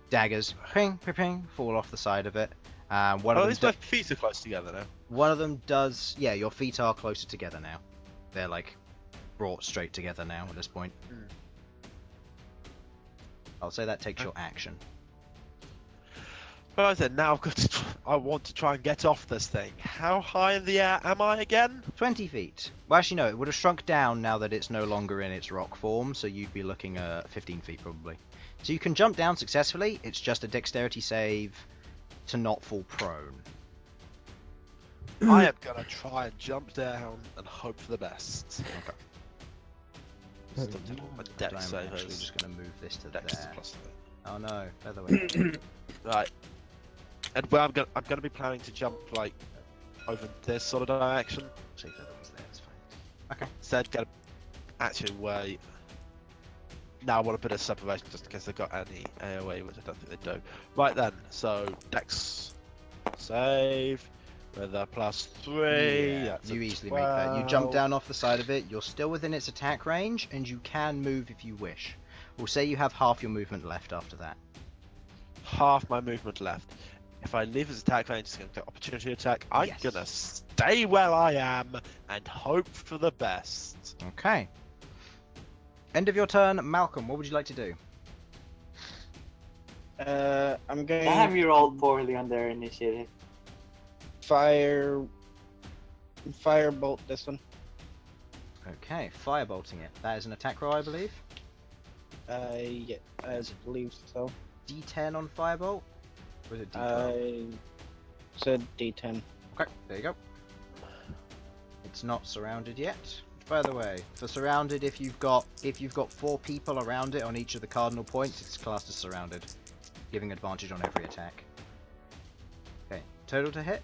daggers, ping, ping, ping, fall off the side of it. One At of least them my feet are close together now. one of them does, yeah, your feet are closer together now. They're like brought straight together now at this point. I'll say that takes your action. Well, then now I want to try and get off this thing. How high in the air am I again? 20 feet. Well, actually, no, it would have shrunk down now that it's no longer in its rock form, so you'd be looking at 15 feet probably. So you can jump down successfully, it's just a dexterity save to not fall prone. I am gonna try and jump down and hope for the best. Okay. Still did all my dex I'm actually savers. just going to move this to Dex is there. plus 3. Oh no, featherweight. Right. And well, I'm gonna be planning to jump like over this sort of direction. Say featherweight's there, it's fine. Okay. Instead, gonna actually wait. Now I want a bit of separation just in case they've got any AoE, which I don't think they do. Right then, so Dex save with a plus 3. Yeah, That's a you easily make that. You 12. jump down off the side of it, you're still within its attack range, and you can move if you wish. We'll say you have half your movement left after that. Half my movement left. If I leave his attack range, it's going to get opportunity attack. I'm Yes. gonna stay where I am and hope for the best. Okay. End of your turn, Malcolm. What would you like to do? I'm going Damn, to you rolled poorly on their initiative. firebolt this one. Okay, firebolting it. That is an attack roll, I believe. Yeah, I believe so. D10 on firebolt, or is it D12? I said D10. Okay, there you go. It's not surrounded yet. By the way, for surrounded, if you've got 4 people around it on each of the cardinal points, it's classed as surrounded, giving advantage on every attack. Okay, total to hit.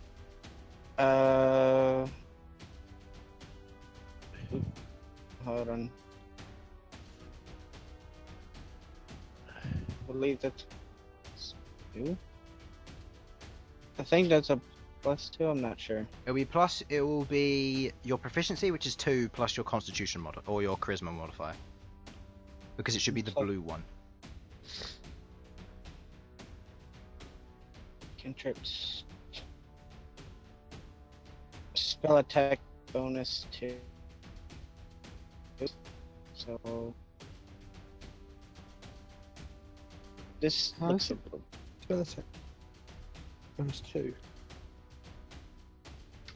Hold on. I believe that's 2. I think that's a +2. I'm not sure. It will be your proficiency, which is 2, plus your constitution or your charisma modifier, because it should be the blue one. Cantrips. Spell attack bonus 2. So this Huh? looks Spell attack. Bonus 2.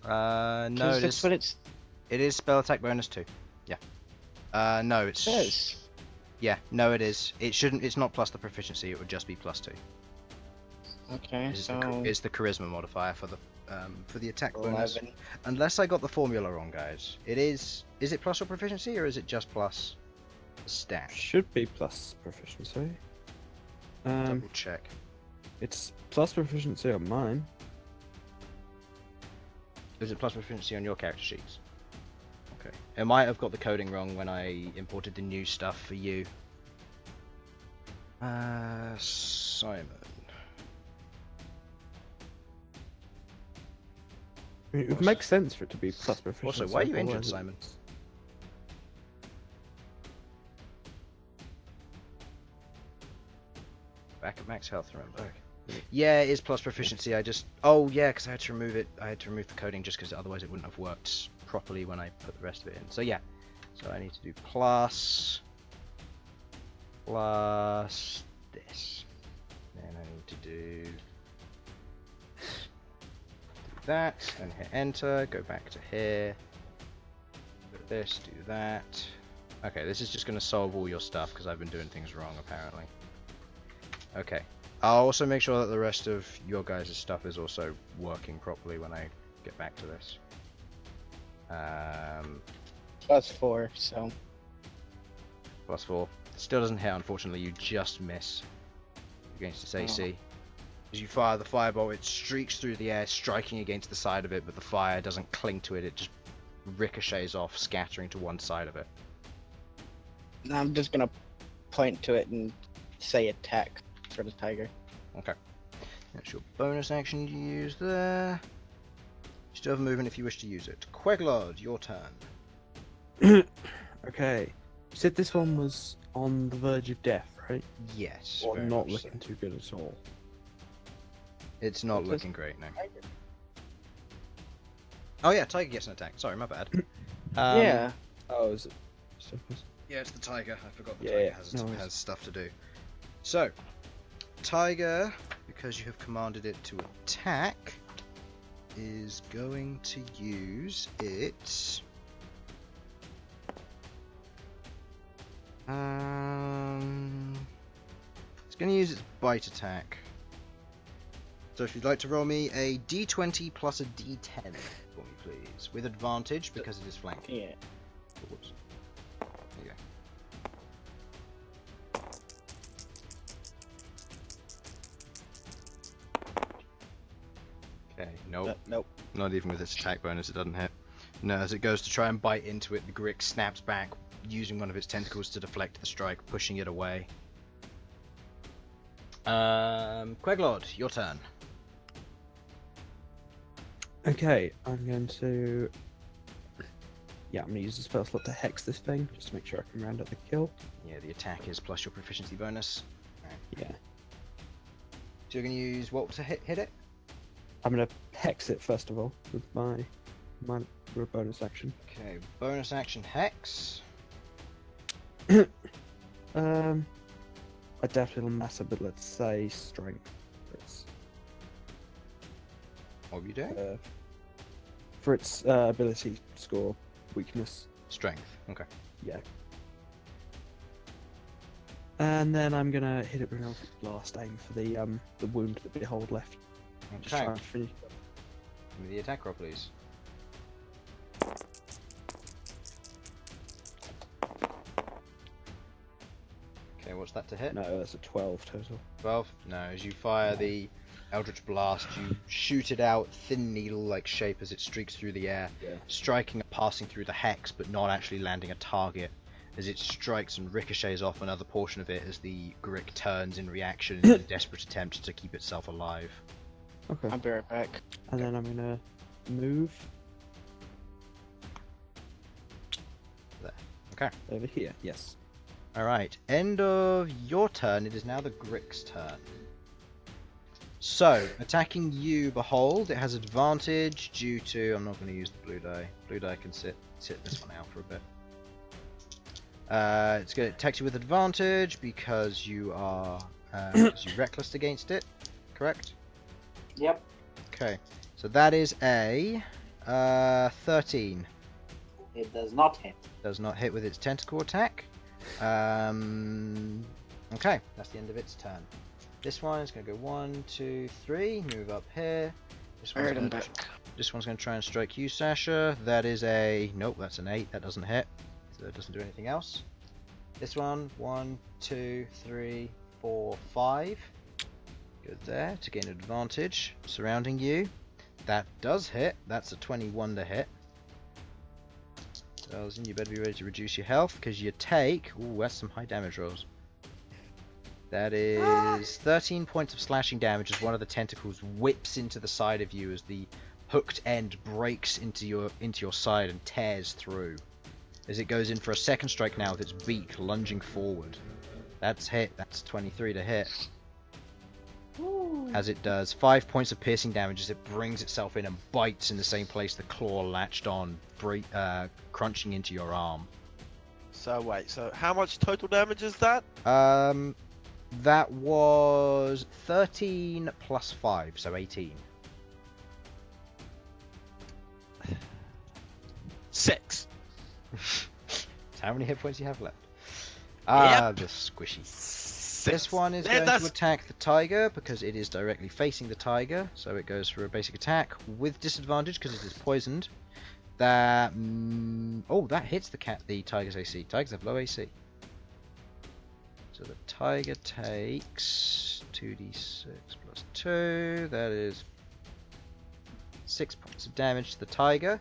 No, it that's is. what it It is spell attack bonus 2. Yeah. No, it's. says. Yeah, no, it is. It shouldn't. It's not plus the proficiency. It would just be +2. Okay, It's so the charisma modifier for the attack bonus. 11. Unless I got the formula wrong, guys. It is. Is it plus your proficiency or is it just plus stat? Should be plus proficiency. Double check. It's plus proficiency on mine. Is it plus proficiency on your character sheets? Okay. I might have got the coding wrong when I imported the new stuff for you. Simon. I mean, it would make sense for it to be plus proficiency. Also, why are you injured, otherwise Simon? it's- Back at max health, remember. Yeah, it is plus proficiency. I just... Oh, yeah, because I had to remove it. I had to remove the coding just because otherwise it wouldn't have worked properly when I put the rest of it in. So, yeah. So I need to do plus this. Then I need to do that, and hit enter, go back to here, do this, do that. Okay, this is just going to solve all your stuff because I've been doing things wrong apparently. Okay, I'll also make sure that the rest of your guys' stuff is also working properly when I get back to this. +4, so. +4. Still doesn't hit, unfortunately, you just miss against its AC. As you fire the firebolt, it streaks through the air, striking against the side of it, but the fire doesn't cling to it, it just ricochets off, scattering to one side of it. I'm just gonna point to it and say attack for the tiger. Okay. That's your bonus action you use there. You still have movement if you wish to use it. Queglod, your turn. Okay. You said this one was on the verge of death, right? Yes. Or very not much so. looking too good at all. It's not What looking great, no. Tiger? Oh yeah, tiger gets an attack. Sorry, my bad. Yeah. Oh, is it? Yeah, it's the tiger. I forgot the Yeah, tiger yeah, has, no worries. has stuff to do. So, tiger, because you have commanded it to attack, is going to use its... It's going to use its bite attack. So if you'd like to roll me a d20 plus a d10 for me, please. With advantage, because it is flanking. Yeah. Oh, whoops. There you go. Okay, nope. Nope. Not even with its attack bonus, it doesn't hit. No, as it goes to try and bite into it, the Grick snaps back, using one of its tentacles to deflect the strike, pushing it away. Queglod, your turn. Okay, I'm going to... Yeah, I'm going to use the spell slot to hex this thing, just to make sure I can round up the kill. Yeah, the attack is plus your proficiency bonus. Yeah. So you're going to use what to hit it? I'm going to hex it first of all, with my bonus action. Okay, bonus action hex. I doubt it'll matter, but let's say strength. What are you doing? For its ability score, weakness. Strength. Okay. Yeah. And then I'm gonna hit it with an blast aim for the wound that Bhold left. Just Okay. try and finish. Give me the attack roll, please. Okay, what's that to hit? No, that's a 12 total. 12? No, as you fire the Eldritch Blast, you shoot it out, thin needle-like shape as it streaks through the air, Yeah. striking and passing through the hex, but not actually landing a target. As it strikes and ricochets off another portion of it as the Grick turns in reaction in a desperate attempt to keep itself alive. Okay. I'll be right back. And then I'm gonna move There. Okay. over here. Yes. Alright, end of your turn. It is now the Grick's turn. So, attacking you, Behold, it has advantage due to... I'm not going to use the blue die. Blue die can sit this one out for a bit. It's going to attack you with advantage because you are because you're reckless against it, correct? Yep. Okay, so that is a 13. It does not hit. Does not hit with its tentacle attack. Okay, that's the end of its turn. This one is going to go 1, 2, 3, move up here. This one's Alright, I'm gonna back. This one's going to try and strike you, Sasha. That is a... Nope, that's an 8. That doesn't hit. So it doesn't do anything else. This one, 1, 2, 3, 4, 5. Good there to gain advantage. Surrounding you. That does hit. That's a 21 to hit. Elsyan, you better be ready to reduce your health because you take... Ooh, that's some high damage rolls. That is 13 points of slashing damage as one of the tentacles whips into the side of you as the hooked end breaks into your side and tears through. As it goes in for a second strike now with its beak lunging forward. That's hit. That's 23 to hit. As it does 5 points of piercing damage as it brings itself in and bites in the same place the claw latched on, crunching into your arm. So wait, so how much total damage is that? That was 13 plus 5, so 18. 6. How many hit points do you have left? Yep. The squishy. 6. This one is going to attack the tiger because it is directly facing the tiger, so it goes for a basic attack with disadvantage because it is poisoned. That that hits the tiger's AC. Tigers have low AC. So the tiger takes 2d6 plus 2. That is 6 points of damage to the tiger.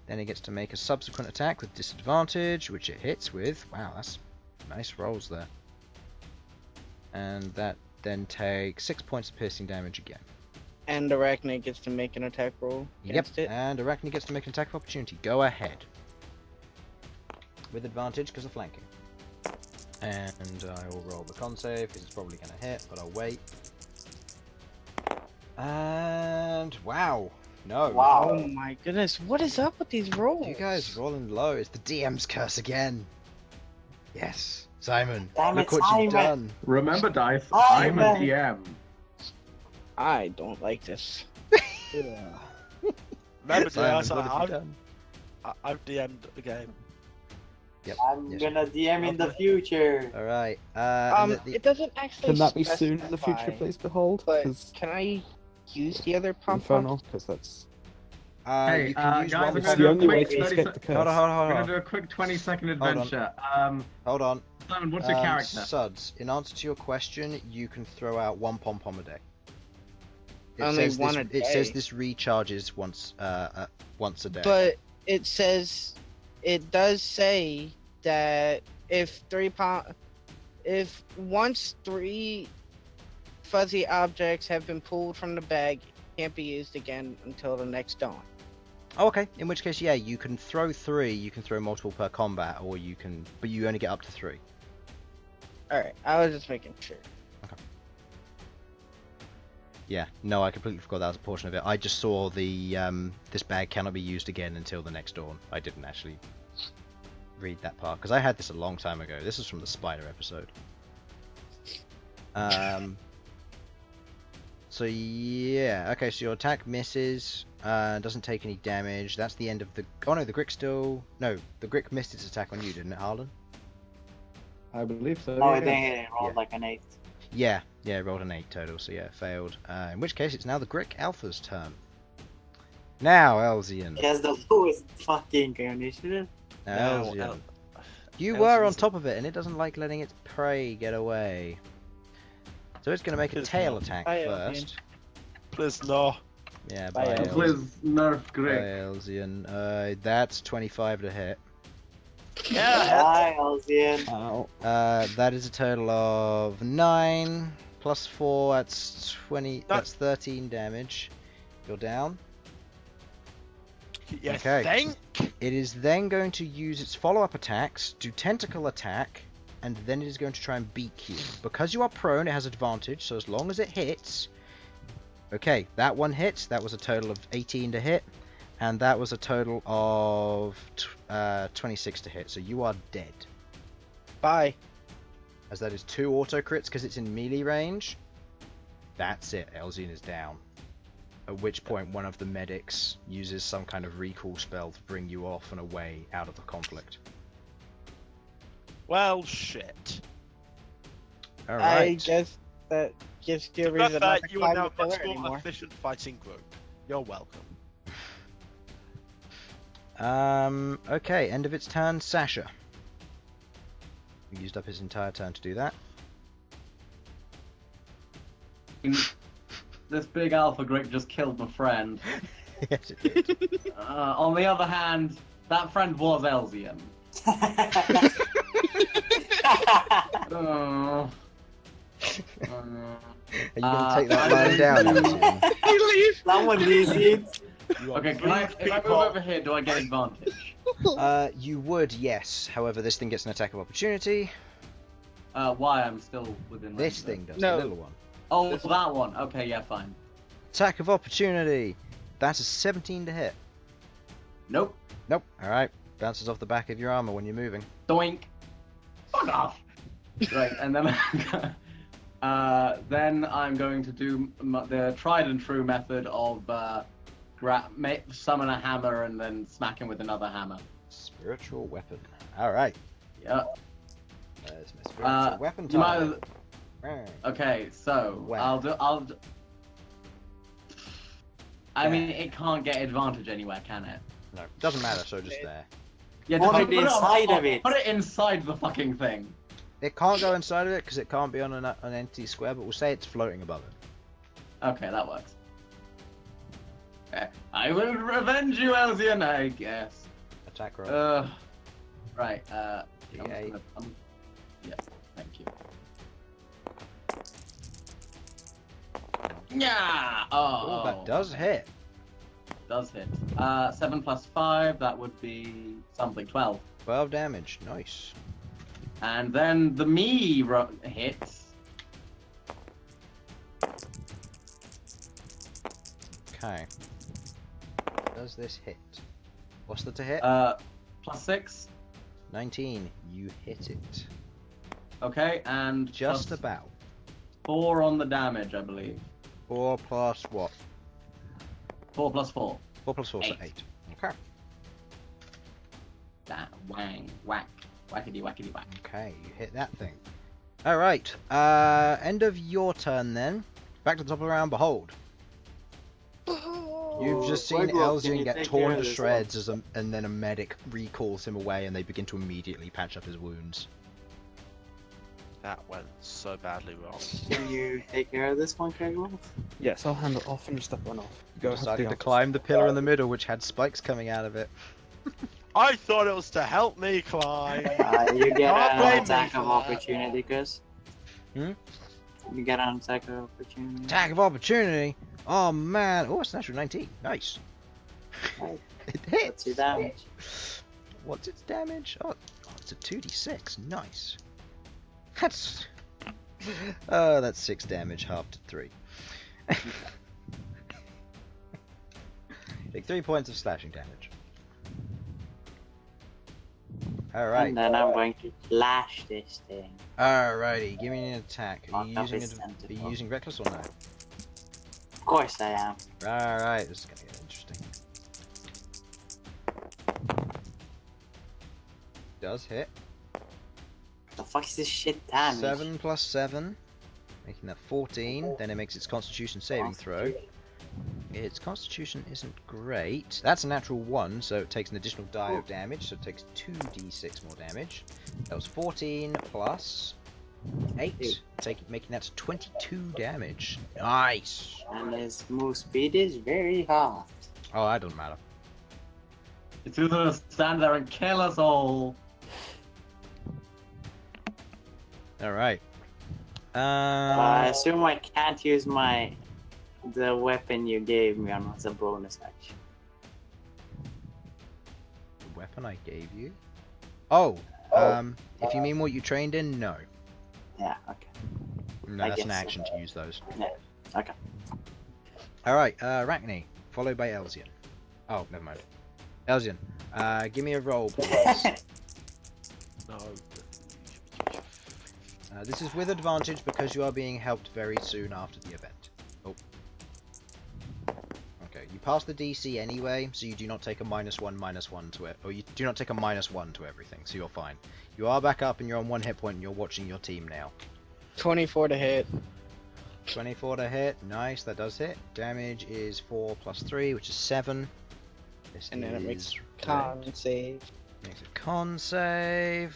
Then it gets to make a subsequent attack with disadvantage, which it hits with. Wow, that's nice rolls there. And that then takes 6 points of piercing damage again. And Arachne gets to make an attack roll against it. And Arachne gets to make an attack of opportunity. Go ahead. With advantage because of flanking. And I will roll the con save because it's probably going to hit, but I'll wait. And wow. No. Wow. Oh my goodness, what is up with these rolls? You guys rolling low. It's the DM's curse again. Yes. Simon, Damn look it, what you've Simon. done. Remember, Dice, I'm I'm a a DM. I don't like this. Remember, Simon, DS, what have you done? I've DM'd the game. Yep. I'm yes, gonna DM in the future. Alright. It doesn't actually. Can that be soon in the future, specify, please, Behold? But Because can I use the other pom Infernal, because that's Hey, you can use guys, one I'm with gonna the do a only way quick to 30 escape the curse. Hold on, hold on, We're hold gonna on. do a quick 20-second on. adventure. Hold on. Simon, what's your character? Sudz, in answer to your question, you can throw out one pom-pom a day. Only one a It says day. this recharges once a day. But it does say that if once 3 fuzzy objects have been pulled from the bag, it can't be used again until the next dawn. Oh, okay. In which case, yeah, you can throw 3. You can throw multiple per combat, or you can, but you only get up to 3. All right, I was just making sure. Yeah, no, I completely forgot that was a portion of it. I just saw the this bag cannot be used again until the next dawn. I didn't actually read that part because I had this a long time ago. This is from the spider episode. So yeah, okay. So your attack misses, doesn't take any damage. That's the end of the. Oh no, the Grick still. No, the Grick missed its attack on you, didn't it, Harlan? I believe so. Oh, yeah. they rolled Yeah. like an 8. Yeah, it rolled an 8 total, so yeah, it failed. In which case, it's now the Grick Alpha's turn. Now, Elsyan. It has the lowest fucking initiative. Now, Elsyan. You were on top of it, and it doesn't like letting its prey get away. So it's going to make a Please tail no. attack Bye, first. Please no. Yeah, Bye, by Elsyan. Please nerf By Greg. Elsyan. That's 25 to hit. Yeah, Hi, Elsyan. Ow. That is a total of 9 plus 4. That's 20. That's 13 damage. You're down. you Okay. think? It is then going to use its follow-up attacks, do tentacle attack, and then it is going to try and beak you. Because you are prone, it has advantage, so as long as it hits... Okay, that one hits. That was a total of 18 to hit. And that was a total of 26 to hit, so you are dead. Bye. As that is 2 auto crits because it's in melee range. That's it, Elsyan is down. At which point one of the medics uses some kind of recall spell to bring you off and away out of the conflict. Well, shit. I Alright. guess that gives you a To be reason fair, not to you are climb now the a much pillar more anymore. efficient fighting group. You're welcome. Okay, end of its turn, Sasha. He used up his entire turn to do that. This big alpha Grick just killed my friend. Yes, it did. On the other hand, that friend was Elsyan. Oh. Are you going to take that line down, Elsyan? Someone needs it. Okay, can I? If I move over here, do I get advantage? You would, yes. However, this thing gets an attack of opportunity. Why? I'm still within range. This thing does, No. the little one. Oh, that one. Okay, yeah, fine. Attack of opportunity. That's a 17 to hit. Nope. Nope. Alright. Bounces off the back of your armor when you're moving. Doink. Fuck off. Right, and then I'm going to do the tried and true method of summon a hammer and then smack him with another hammer. Spiritual weapon. Alright. Yeah. There's my spiritual weapon You might time. have... Okay, so Wow. I mean, it can't get advantage anywhere, can it? No, doesn't matter, so just there. Yeah, Put it put inside of it. Put it inside the fucking thing. It can't go inside of it because it can't be on an empty square, but we'll say it's floating above it. Okay, that works. Okay. I will revenge you, Elsyan, I guess. Attack roll. Right, D8. Yeah, thank you. Yeah! Oh, that does hit. Does hit. 7 plus 5, that would be something, 12. 12 damage. Nice. And then the me hits. Okay. Does this hit? What's the to hit? Plus 6. 19. You hit it. Okay, and Just plus about. 4 on the damage, I believe. 4 plus what? 4 plus 4. 4 plus 4, so 8. 8. Okay. That wang, whack, whackity whackity whack. Okay, you hit that thing. Alright, end of your turn then. Back to the top of the round, Bhold. You've just seen Queglod, can Elsyan you get take torn care to of this shreds and then a medic recalls him away and they begin to immediately patch up his wounds. That went so badly wrong. Can you take care of this one, Queglod? Yes, I'll finish that one off. Go ahead, Decided to the climb the pillar in the middle, which had spikes coming out of it. I thought it was to help me climb. You get Can't blame an me attack for of that. opportunity, Chris. Hmm? You get an attack of opportunity. Attack of opportunity! Oh man! Oh, it's natural 19. Nice. Right. It hits! What's your damage? What's its damage? Oh, it's a 2d6. Nice. That's... that's 6 damage, half to 3. Take 3 points of slashing damage. Alright. And then I'm going to lash this thing. Alrighty, give me an attack. Are you Mark up using his are you tentacle. using reckless or no? Of course I am. Alright, this is gonna get interesting. Does hit. The fuck is this shit damage? 7 plus 7, making that 14. Then it makes its Constitution saving throw. Its Constitution isn't great. That's a natural 1, so it takes an additional die of damage, so it takes 2d6 more damage. That was 14 plus 8, making that 22 damage. Nice! And his move speed is very high. Oh, that doesn't matter. It's either to stand there and kill us all. Alright. I assume I can't use the weapon you gave me on as a bonus action. The weapon I gave you? Oh, if you mean what you trained in, no. Yeah, okay. No, I that's an guess so. action to use those. Yeah, okay. Alright, Arachne, followed by Elsyan. Oh, never mind. Elsyan, give me a roll, please. No. This is with advantage because you are being helped very soon after the event. Oh. Okay, you pass the DC anyway, so you do not take a -1/-1 to it, or you do not take a -1 to everything, so you're fine. You are back up and you're on 1 hit point and you're watching your team now. 24 to hit. 24 to hit, nice, that does hit. Damage is 4 plus 3, which is 7. This And then it makes is con save. Makes a con save,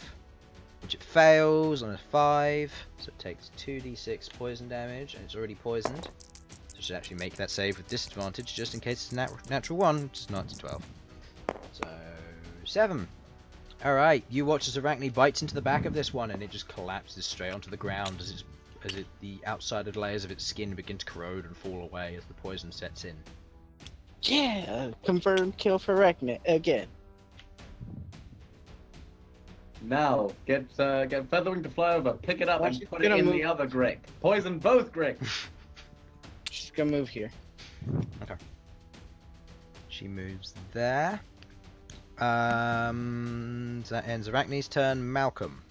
which it fails on a 5, so it takes 2d6 poison damage, and it's already poisoned. So it should actually make that save with disadvantage, just in case it's a natural 1, which is not, it's 12. So, 7. Alright, you watch as Arachne bites into the back of this one, and it just collapses straight onto the ground as the outside layers of its skin begin to corrode and fall away as the poison sets in. Yeah, confirmed kill for Reknet again. Now, get Featherwing to fly over, pick it up, Well, and she's put it gonna in move- the other Grick. Poison both Gricks. She's gonna move here. She moves there. So that ends Arachne's turn. Malcolm.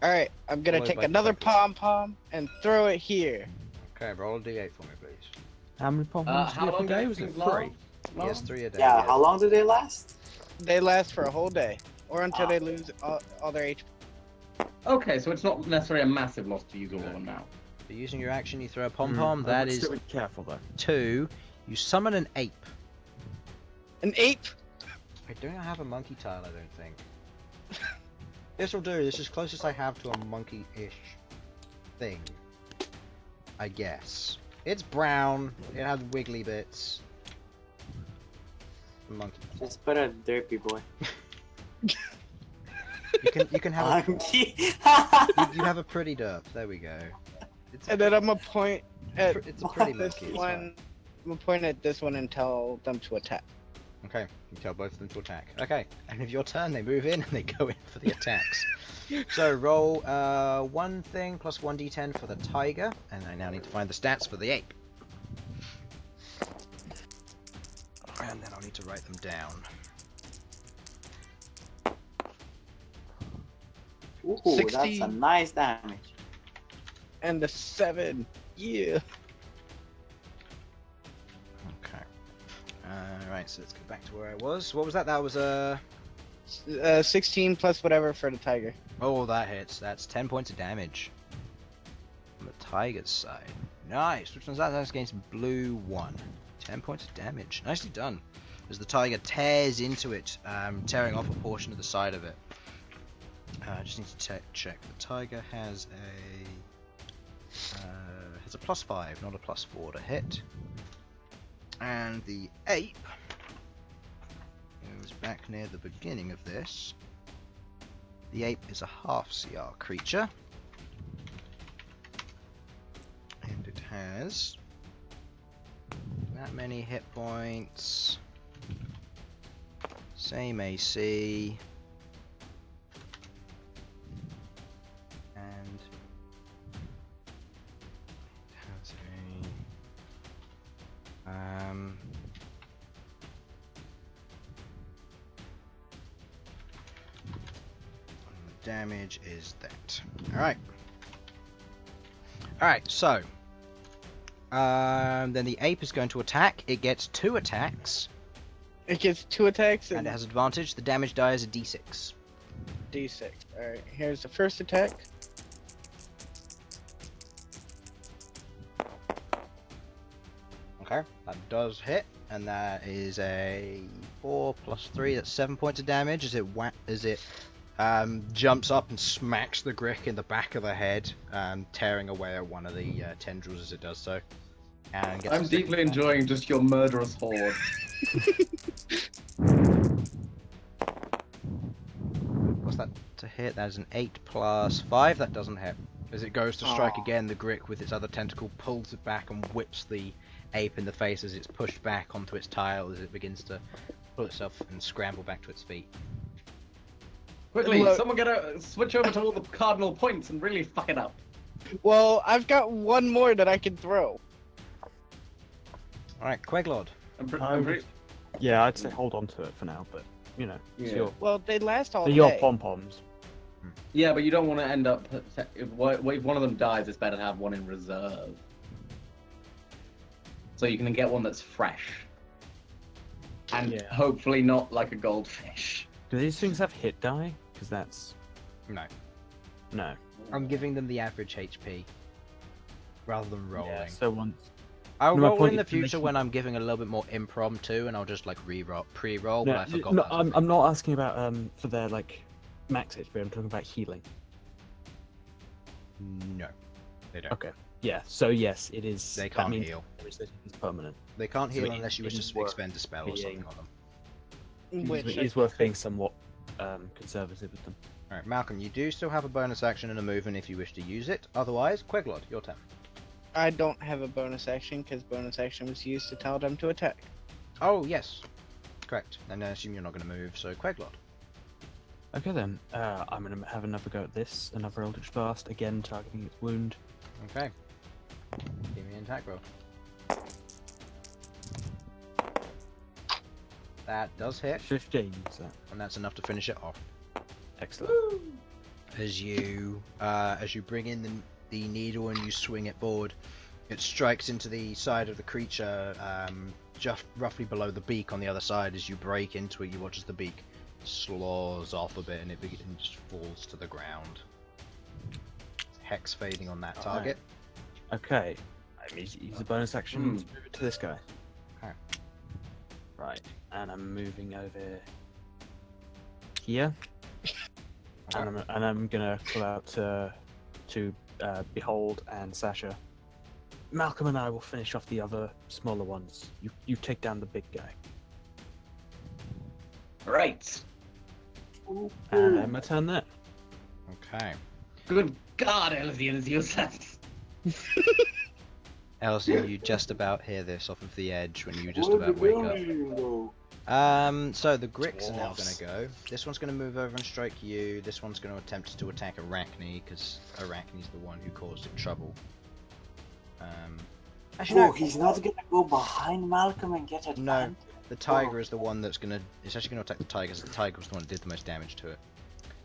Alright, I'm gonna Followed take by another Queglod. pom-pom and throw it here. Okay, roll a d8 for me, please. How many problems How long a day? do Was these it things 3? last? Yes, 3 a day. Yeah, how long do they last? They last for a whole day. Or until Ah. they lose all their HP. Okay, so it's not necessarily a massive loss to use all of them now. So using your action, you throw a pom-pom. That is Still be careful though. 2. You summon an ape. An ape? I don't have a monkey tile, I don't think. This will do. This is closest I have to a monkey-ish thing. I guess. It's brown. It has wiggly bits. Monkey. Just put a derpy boy. You can have Monkey. you have a pretty derp. There we go. It's And then I'm gonna point at it's a pretty this monkey. It's one. fine. I'm gonna point at this one and tell them to attack. Okay, you tell both of them to attack. Okay, and of your turn, they move in and they go in for the attacks. So roll 1 thing plus 1d10 for the tiger, and I now need to find the stats for the ape. And then I'll need to write them down. Ooh, that's 60. a nice damage. And the 7. Yeah. Okay. Right, so let's go back to where I was. What was that? That was 16 plus whatever for the tiger. Oh, that hits. That's 10 points of damage. On the tiger's side. Nice. Which one's that? That's against blue 1. 10 points of damage. Nicely done. As the tiger tears into it, tearing off a portion of the side of it. I just need to check. The tiger has a +5, not a +4 to hit. And the ape is back near the beginning of this. The ape is a half CR creature. And it has that many hit points. Same AC. And it has the damage is that. Alright. Alright, so then the ape is going to attack. It gets 2 attacks. It gets 2 attacks And and it has advantage. The damage die is a d6. D6. Alright, here's the first attack. Okay, that does hit, and that is a 4 plus 3. That's 7 points of damage as it jumps up and smacks the Grick in the back of the head, tearing away at one of the tendrils as it does so. And gets I'm a second deeply attack. enjoying just your murderous horde. What's that to hit? That is an 8 plus 5. That doesn't hit. As it goes to strike again, the Grick with its other tentacle pulls it back and whips the ape in the face as it's pushed back onto its tile as it begins to pull itself and scramble back to its feet. Quickly, Look. someone get a switch over to all the cardinal points and really fuck it up. Well, I've got one more that I can throw. Alright, Queglod. Yeah, I'd say hold on to it for now, but you know, it's Yeah. your, Well, they last all they're your day. pom-poms. Yeah, but you don't want to end up. If one of them dies, it's better to have one in reserve. So you can get one that's fresh. And Yeah. hopefully not like a goldfish. Do these things have hit die? Because that's No. no. I'm giving them the average HP rather than rolling. Yeah, so once I'll No, my roll point in the is to make future sure- when I'm giving a little bit more impromptu, and I'll just like pre-roll, no, but I forgot. no, about that. I'm not asking about for their like max HP. I'm talking about healing. No, they don't. Okay. Yeah. So yes, it is. They that can't means heal. It's permanent. They can't So heal it- unless you it wish is to worth expend a spell or being- something on them. Which It is worth being somewhat conservative with them. Alright, Malcolm, you do still have a bonus action and a movement if you wish to use it. Otherwise, Queglod, your turn. I don't have a bonus action because bonus action was used to tell them to attack. Oh, yes. Correct. And I assume you're not going to move, so Queglod. Okay then, I'm going to have another go at this. Another Eldritch Blast, again targeting its wound. Okay. Give me an attack roll. That does hit, 15, is that? and that's enough to finish it off. Excellent. As you bring in the needle and you swing it forward, it strikes into the side of the creature, just roughly below the beak on the other side. As you break into it, you watch as the beak slows off a bit and it just falls to the ground. Hex fading on that target. Okay, I use a bonus action to move it to this guy. Okay. Right, and I'm moving over here. And I'm gonna call out to Bhold and Sasha. Malcom and I will finish off the other smaller ones. You take down the big guy. Right. And then my turn there. Okay. Good God, Elsyan is useless. Elsyan, you just about hear this off of the edge when you just about wake up. So the Gricks are now going to go. This one's going to move over and strike you. This one's going to attempt to attack Arachne, because Arachne's the one who caused it trouble. Actually, no. He's not gonna go behind Malcolm and get advantage. No, the tiger is the one that's going to... It's actually going to attack the tiger, because the tiger was the one that did the most damage to it.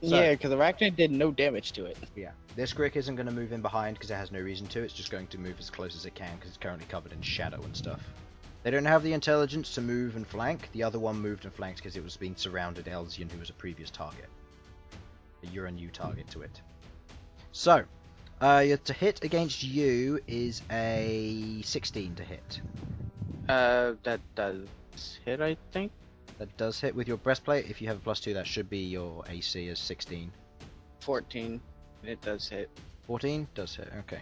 So, Yeah, because Arachnid did no damage to it. yeah, this Grick isn't going to move in behind because it has no reason to. It's just going to move as close as it can because it's currently covered in shadow and stuff. They don't have the intelligence to move and flank. The other one moved and flanked because it was being surrounded Elsyan, who was a previous target. You're a new target to it. So, to hit against you is a 16 to hit. That does hit, I think. That does hit with your breastplate. If you have a +2, that should be your AC as 16. 14. It does hit. 14 does hit. Okay,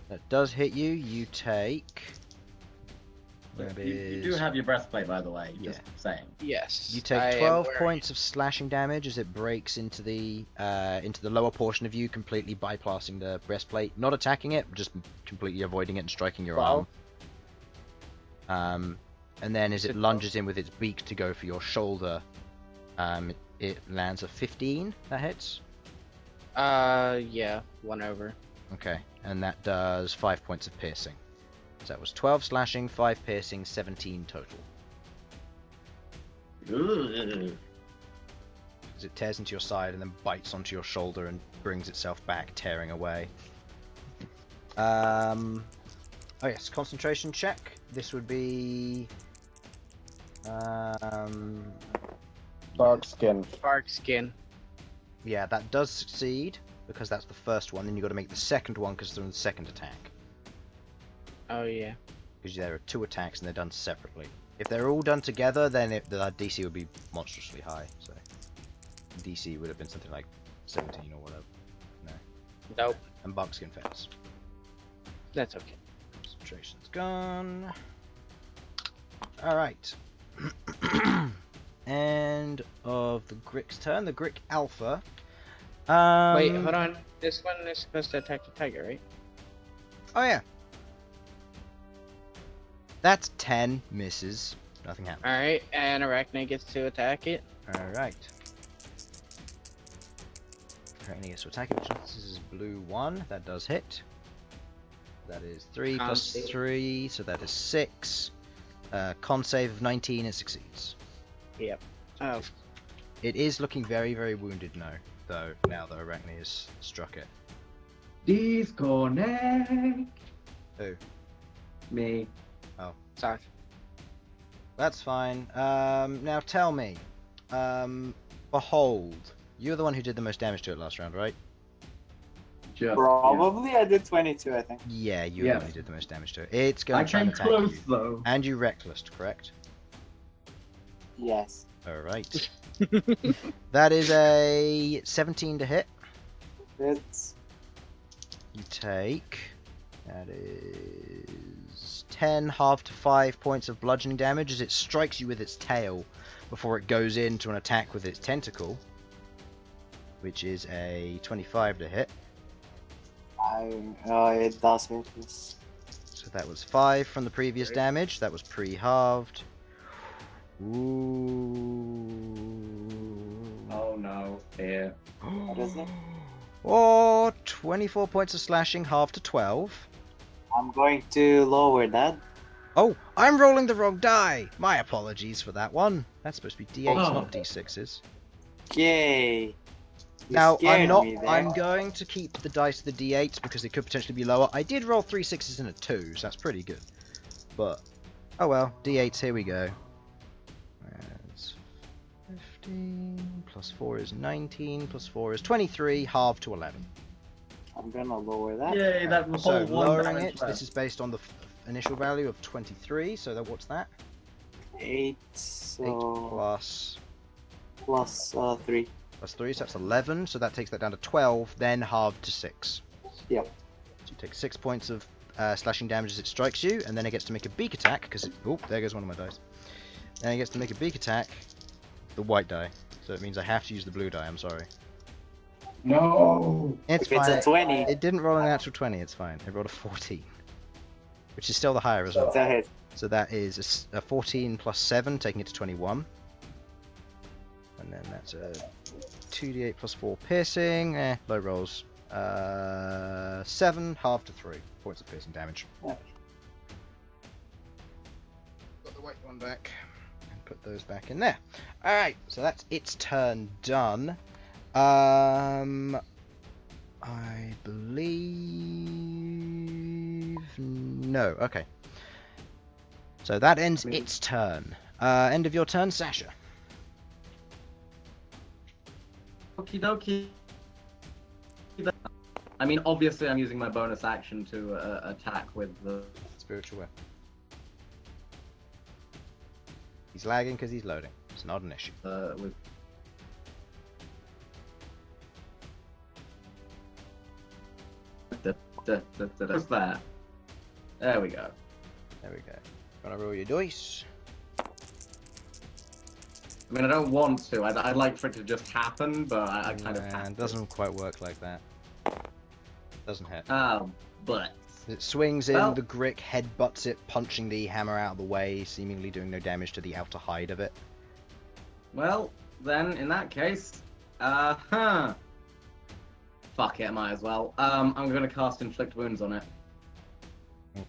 that does hit you. You take. You do have your breastplate, by the way. Yeah. Just saying. Yes. You I take am 12 wearing points of slashing damage as it breaks into the lower portion of you, completely bypassing the breastplate, not attacking it, just completely avoiding it and striking your arm. And then as it lunges in with its beak to go for your shoulder, it lands a 15. That hits. Yeah, 1 over. Okay, and that does 5 points of piercing. So that was 12 slashing, 5 piercing, 17 total. Ooh. As it tears into your side and then bites onto your shoulder and brings itself back, tearing away. Oh yes, concentration check. This would be... Dark skin. Bark skin. Yeah, that does succeed, because that's the first one. Then you've got to make the second one, because they're in the second attack. Oh, yeah. Because there are 2 attacks and they're done separately. If they're all done together, then the DC would be monstrously high. So DC would have been something like 17 or whatever. No. Nope. And buckskin fails. That's okay. Concentration's gone. Alright. End of the Grick's turn. The Grick Alpha. Wait, hold on. This one is supposed to attack the tiger, right? Oh yeah. That's 10 misses. Nothing happens. Alright, and Arachne gets to attack it. Alright. Arachne gets to attack it. This is blue 1. That does hit. That is 3 plus save. 3, so that is 6. Con save of 19, it succeeds. Yep. Oh. It is looking very, very wounded now, though, now that Arachne has struck it. Disconnect. Who? Me. Sorry. That's fine. Now tell me, Behold, you're the one who did the most damage to it last round, right? Just, Probably I did 22, I think. Yeah, you're the Yes. one who did the most damage to it. It's Yeah. going I to try and came attack close you. though. And you reckless, correct? Yes. Alright. That is a 17 to hit. It's You take... That is 10 half to 5 points of bludgeoning damage as it strikes you with its tail before it goes into an attack with its tentacle, which is a 25 to hit. it does hit this. So that was 5 from the previous damage. That was pre-halved. Ooh. Oh no, yeah. What is it? Oh, 24 points of slashing, half to 12. I'm going to lower that. Oh, I'm rolling the wrong die! My apologies for that one. That's supposed to be D8s, Oh. not D6s. Yay! You Now, scared me there. I'm going to keep the dice to the D8s because they could potentially be lower. I did roll 3 6s and a 2, so that's pretty good. But, oh well, D8s, here we go. That's 15, plus 4 is 19, plus 4 is 23, halved to 11. I'm gonna lower that. Yay, that was So, whole one lowering damage it, left. this is based on the initial value of 23, so what's that? 8, 8 so plus plus 3. plus 3, so that's 11, so that takes that down to 12, then halved to 6. Yep. So you take 6 points of slashing damage as it strikes you, and then it gets to make a beak attack, because oh, there goes one of my dice. Then it gets to make a beak attack, the white die. So it means I have to use the blue die, I'm sorry. No. It's If it's fine. a 20, It didn't roll an natural 20, it's fine. It rolled a 14. Which is still the higher result. it's a hit. So that is a 14 plus 7, taking it to 21. And then that's a 2d8 plus 4 piercing. Low rolls. 7, half to 3 points of piercing damage. Yeah. Got the white one back. And put those back in there. Alright, so that's its turn done. I believe... No, okay. So that ends its turn. End of your turn, Sasha. Okie dokie. I mean, obviously, I'm using my bonus action to attack with the. Spiritual weapon. He's lagging because he's loading. It's not an issue. With. What's that? There we go. There we go. Gonna roll your dice. I mean, I don't want to. I'd like for it to just happen, but I kind of have It doesn't quite work like that. Doesn't hit. But. It swings in, Well- the Grick headbutts it, punching the hammer out of the way, seemingly doing no damage to the outer hide of it. Well, then, in that case, Fuck it, I might as well. I'm gonna cast Inflict Wounds on it.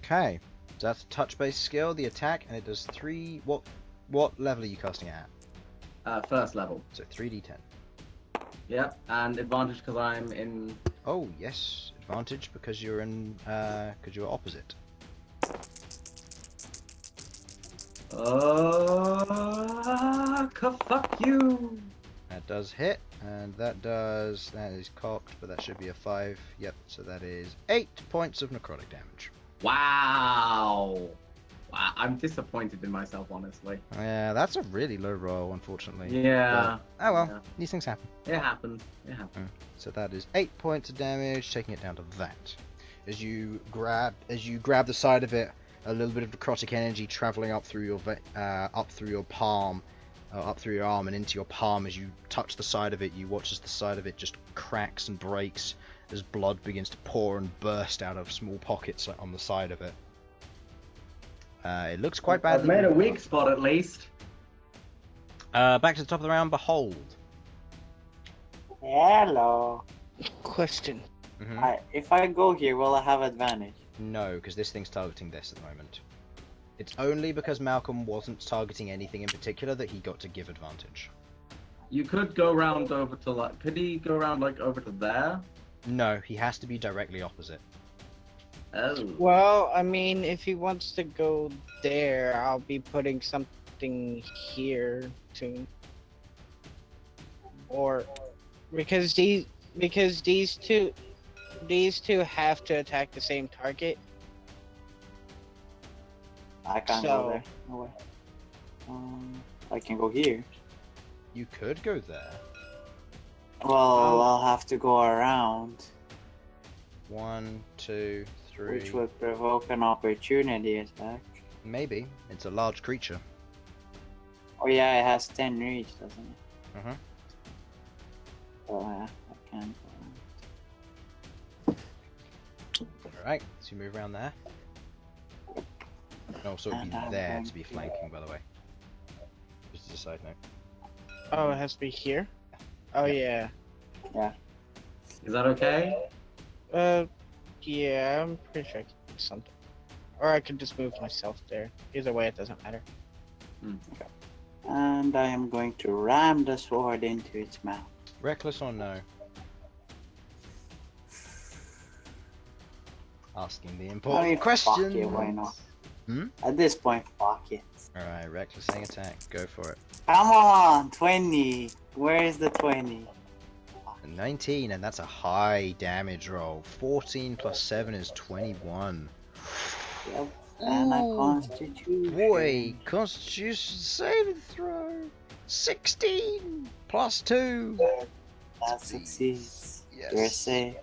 Okay. So that's a touch-based skill, the attack, and it does 3... What level are you casting it at? First level. So 3d10. Yep, and advantage because I'm in. Oh, yes. Advantage because you're in... because you're opposite. Fuck you! That does hit, and that is cocked, but that should be a 5. Yep, so that is 8 points of necrotic damage. Wow! Wow, I'm disappointed in myself, honestly. Yeah, that's a really low roll, unfortunately. Yeah. But, oh well, Yeah. these things happen. It happens. It happens. So that is 8 points of damage, taking it down to that. As you grab the side of it, a little bit of necrotic energy traveling up through your palm, up through your arm and into your palm. As you touch the side of it, you watch as the side of it just cracks and breaks as blood begins to pour and burst out of small pockets on the side of it. It looks quite badly. I've made a weak spot at least. Back to the top of the round, Bhold. Hello. Question. If I go here, will I have advantage? No, because this thing's targeting this at the moment. It's only because Malcom wasn't targeting anything in particular that he got to give advantage. You could go round over to like. Could he go round like over to there? No, he has to be directly opposite. Oh. Well, I mean, if he wants to go there, I'll be putting something here too. Or because these two have to attack the same target. I can't go there. No way. I can go here. You could go there. Well, I'll have to go around, 1, 2, 3. which would provoke an opportunity attack. Maybe. It's a large creature. Oh yeah, it has 10 reach, doesn't it? Uh-huh. Oh yeah, I can't go Alright, so you move around there. Oh, so it'd be And I'm there going to be to- flanking, by the way. as a side note. Oh, it has to be here? Oh, yeah. Is that okay? Yeah, I'm pretty sure I can do something. Or I could just move myself there. Either way, it doesn't matter. And I am going to ram the sword into its mouth. Reckless or no? Asking the important questions. Fuck it, why not? Hmm? At this point, fuck it. Alright, recklessing attack. Go for it. Come on, 20. Where is the 20? 19, and that's a high damage roll. 14 plus 7 is 21. Yep. And a Ooh. constitution. Boy, constitution saving throw. 16 plus 2. That succeeds. Yes. You're safe.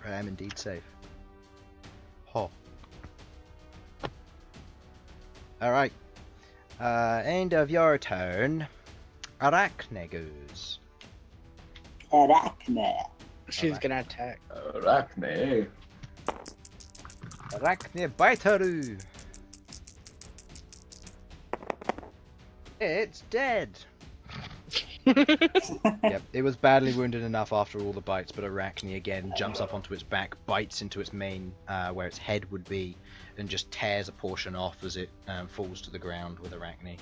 I am indeed safe. Ho. Alright. End of your turn. Arachne goes. Arachne. She's Alright. gonna attack. Arachne. Arachne Biteru. It's dead. Yep, it was badly wounded enough after all the bites, but Arachne again jumps up onto its back, bites into its mane, where its head would be, and just tears a portion off as it falls to the ground with Arachne.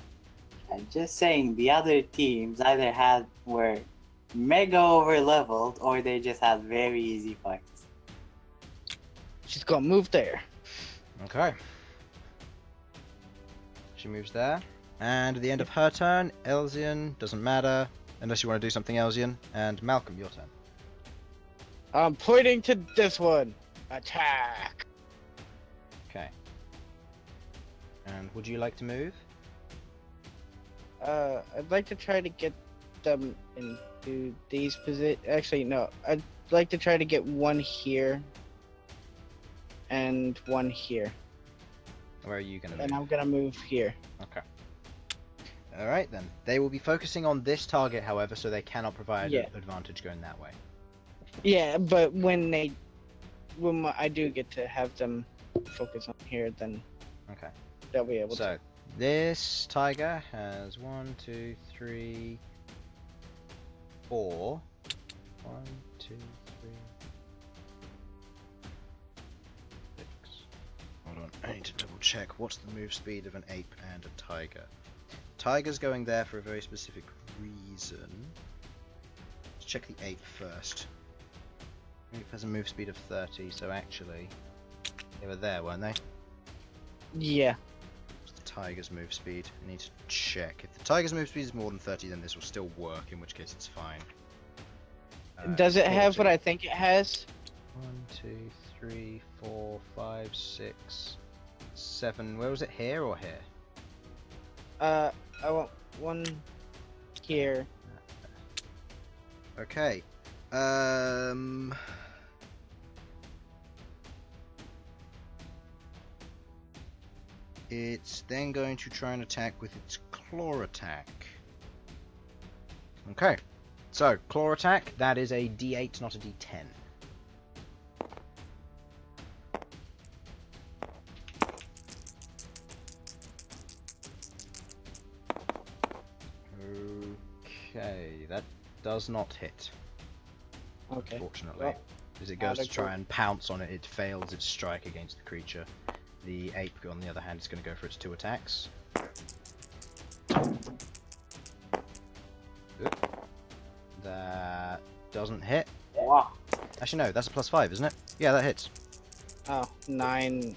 I'm just saying, the other teams either were mega over leveled or they just had very easy fights. She's gonna move there. Okay. She moves there. And at the end of her turn, Elsyan, doesn't matter, unless you want to do something, Elsyan. And Malcom, your turn. I'm pointing to this one. Attack. Okay. And would you like to move? I'd like to try to get them into these positions. Actually, no. I'd like to try to get one here and one here. Where are you going to move? And I'm gonna move here. Okay. Alright then. They will be focusing on this target, however, so they cannot provide Yeah. an advantage going that way. Yeah, but when I do get to have them focus on here, then Okay. they'll be able So, this tiger has 1, 2, 3, 4. 1, 2, 3, 6. Hold on, I need to double check. What's the move speed of an ape and a tiger? Tiger's going there for a very specific reason. Let's check the ape first. Ape has a move speed of 30, so actually, they were there, weren't they? Yeah. What's the tiger's move speed? I need to check. If the tiger's move speed is more than 30, then this will still work, in which case it's fine. Does it have what 40. I think it has? 1, 2, 3, 4, 5, 6, 7. Where was it? Here or here? I want one here. Okay. It's then going to try and attack with its claw attack. Okay. So, claw attack, that is a D8, not a D10. Okay, that does not hit, Okay. fortunately. Well, As it goes to adequate. try and pounce on it, it fails its strike against the creature. The ape, on the other hand, is going to go for its 2 attacks. Good. That doesn't hit. Wow. Actually, no, that's a +5, isn't it? Yeah, that hits. Oh, 9.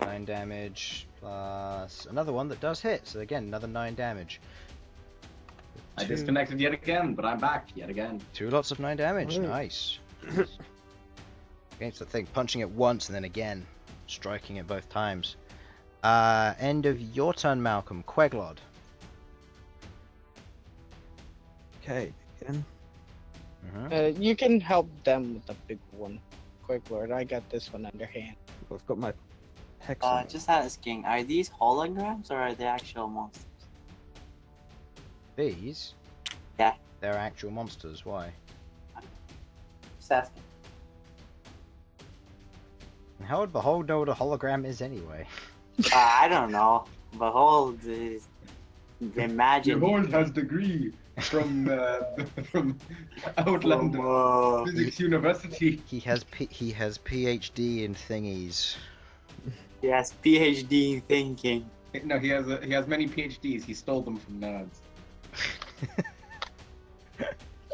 9 damage plus another one that does hit. So again, another 9 damage. I disconnected yet again, but I'm back yet again. 2 lots of 9 damage. Ooh. Nice. Against that thing, punching it once and then again, striking it both times. End of your turn, Malcom. Queglod. Okay, again. You can help them with the big one. Quick Lord, I got this one underhand. Well, I've got my hex on it. Just asking, are these holograms or are they actual monsters? These? Yeah. They're actual monsters. Why? Just asking. And how would Bhold know what a hologram is anyway? I don't know. Behold is Imagine. Bhold has degree from from Outlander From, Physics University. He has PhD in thingies. he has PhD in thinking. No, he has many PhDs. He stole them from nerds.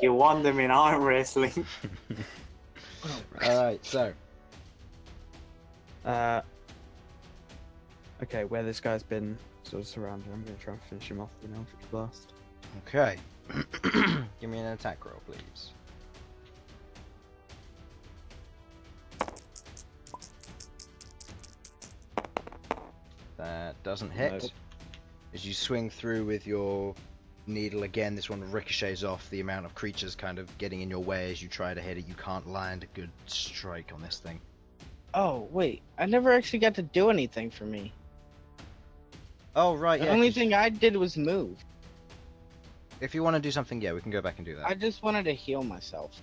He won them in arm wrestling. Alright, so. Okay, where this guy's been sort of surrounded, I'm going to try and finish him off with an Eldritch Blast. Okay. Give me an attack roll, please. That doesn't hit. Nope. As you swing through with your needle again, this one ricochets off. The amount of creatures kind of getting in your way as you try to hit it. You can't land a good strike on this thing. Oh, wait. I never actually got to do anything for me. Oh, right, The yeah. only 'cause thing I did was move. If you want to do something, yeah, we can go back and do that. I just wanted to heal myself.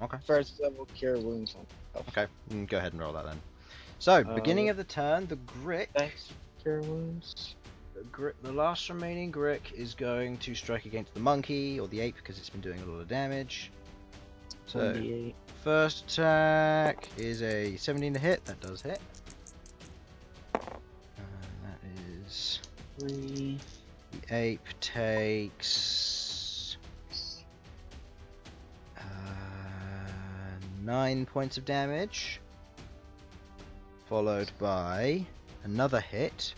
Okay. First level cure wounds on myself. Okay, go ahead and roll that then. So, beginning Uh, of the turn, the Grick, Dex cure wounds. the last remaining Grick is going to strike against the monkey or the ape because it's been doing a lot of damage. So, 28. first attack is a 17 to hit. That does hit. That is 3. the ape takes 9 points of damage, followed by another hit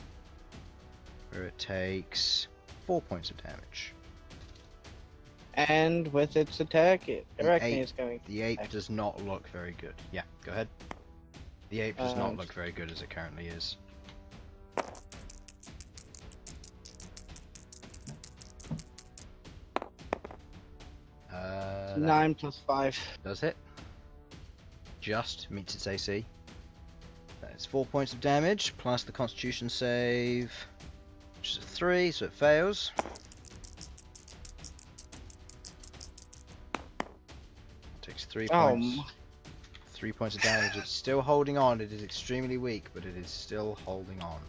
where it takes 4 points of damage. And with its attack, it The directly ape- is going. The ape does not look very good. Yeah, go ahead. The ape does not look very good as it currently is. That 9 plus 5. does hit. Just meets its AC. That is 4 points of damage, plus the Constitution save, which is a 3, so it fails. Takes 3 points. 3 points of damage. It's still holding on. It is extremely weak, but it is still holding on.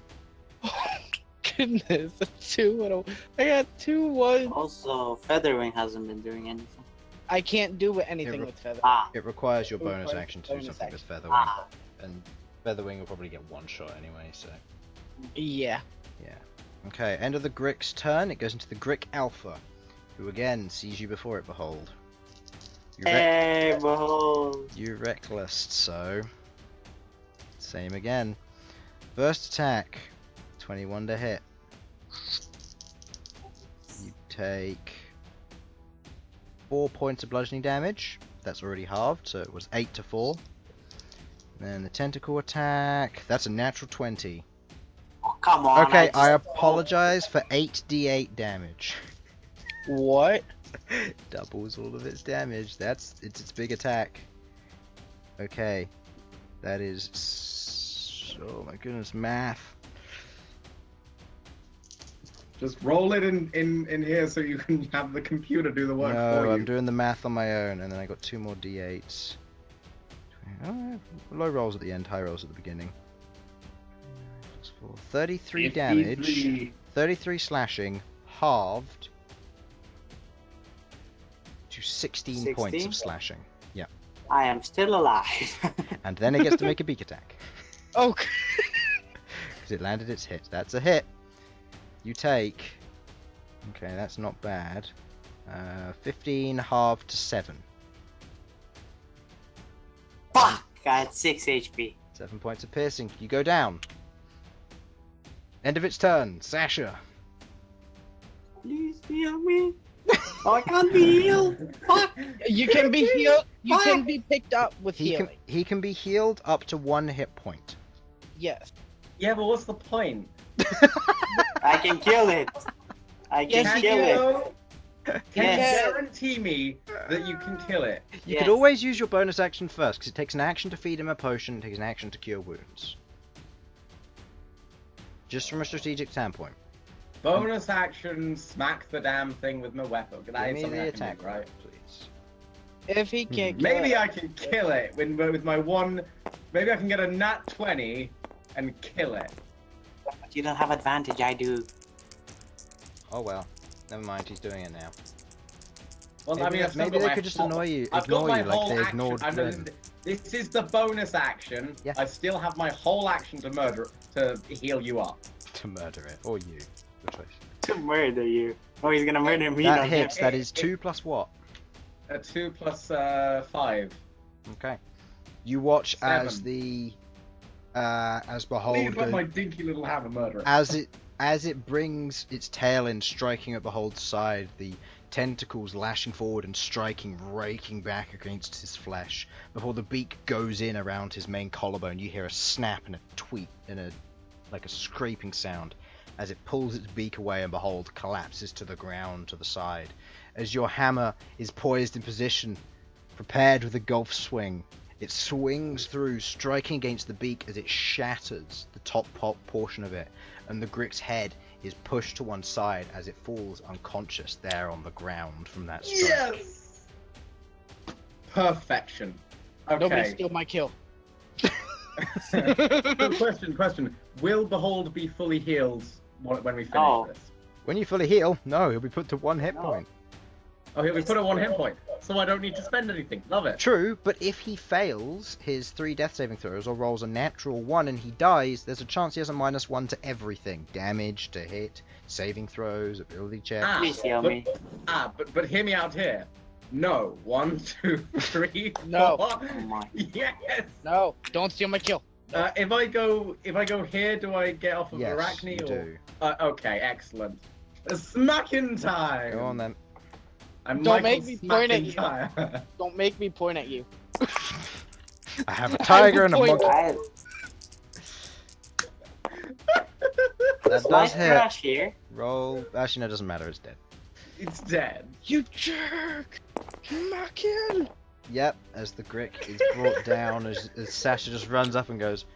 Goodness, that's 2 and I got 2 1. Also, Featherwing hasn't been doing anything. I can't do anything re- with feather. Ah, It requires your It bonus requires action to do bonus something with action. Featherwing, and Featherwing will probably get one shot anyway, so... Yeah. Yeah. Okay, end of the Grick's turn. It goes into the Grick Alpha, who again sees you before it, Behold. hey, Bhold. You reckless, so... Same again. First attack, 21 to hit. You take 4 points of bludgeoning damage. That's already halved, so it was 8 to 4. Then the tentacle attack, that's a natural 20. Oh, come on. Okay, I just- apologize for 8d8 damage. What? Doubles all of its damage. It's its big attack. Okay. That is... Oh my goodness, math. Just roll it in here so you can have the computer do the work No, for you. I'm doing the math on my own, and then I got 2 more d8s. Oh, low rolls at the end, high rolls at the beginning. Plus 4. 33 damage. 53. 33 slashing, halved to 16 points 16? of slashing. Yeah. I am still alive. And then it gets to make a beak attack. Oh, Because it landed its hit. That's a hit. You take... Okay, that's not bad. 15 halved to 7. Fuck! I had 6 HP. 7 points of piercing. You go down. End of its turn. Sasha. Please heal me. Oh, I can't be healed. Fuck! you can be healed. You What? can be picked up with He healing. he can be healed up to 1 hit point. Yes. Yeah, but what's the point? I can kill it. I can Yes, you kill it. know? Can Yes. you guarantee me that you can kill it? You Yes. could always use your bonus action first, because it takes an action to feed him a potion, it takes an action to cure wounds. Just from a strategic standpoint. Bonus action, smack the damn thing with my weapon. Can I Give me something the I can attack do, roll, right? please. If he can't kill Maybe it. I can kill it with my one. Maybe I can get a nat 20 and kill it. You don't have advantage, I do. Oh well. Never mind, he's doing it now. Well, Maybe, I mean, I've still maybe got they my could just whole- ignore you I've got my like whole they action. ignored them. This is the bonus action. Yeah. I still have my whole action to heal you up. To murder it. Or you. Your choice. To murder you. Oh, he's gonna murder me. That not hits. him. That is 2 plus what? 2 plus 5. Okay. You watch as 7. the as Bhold Please let goes, my dinky little hammer murder it. as it brings its tail in, striking at Behold's side, the tentacles lashing forward and striking, raking back against his flesh. Before the beak goes in around his main collarbone, you hear a snap and a tweet and a scraping sound as it pulls its beak away, and Behold collapses to the ground to the side. As your hammer is poised in position, prepared with a golf swing, it swings through, striking against the beak as it shatters the top portion of it, and the Grick's head is pushed to one side as it falls unconscious there on the ground from that strike. Yes! Perfection. Okay. Nobody steal my kill. So question. Will Behold be fully healed when we finish Oh. this? When you fully heal, no, he'll be put to 1 hit No. point. Oh, he'll be put at 1 hit point, so I don't need to spend anything. Love it. True, but if he fails his 3 death saving throws or rolls a natural 1 and he dies, there's a chance he has a -1 to everything. Damage, to hit, saving throws, ability checks. Please heal me. But hear me out here. No. 1, 2, 3, 4. No. Oh my. Yes. No, don't steal my kill. If I go here, do I get off of Yes, Arachne? you or... do. Okay, excellent. Smacking time. Go on then. I'm Don't Michael make me point at you. Smackintyre. Don't make me point at you. I have a tiger and a point- monkey. I... That Slice does hit. crash here. Roll. Actually, no, it doesn't matter. It's dead. It's dead. You jerk! My kill! Yep, as the Grick is brought down, as Sasha just runs up and goes,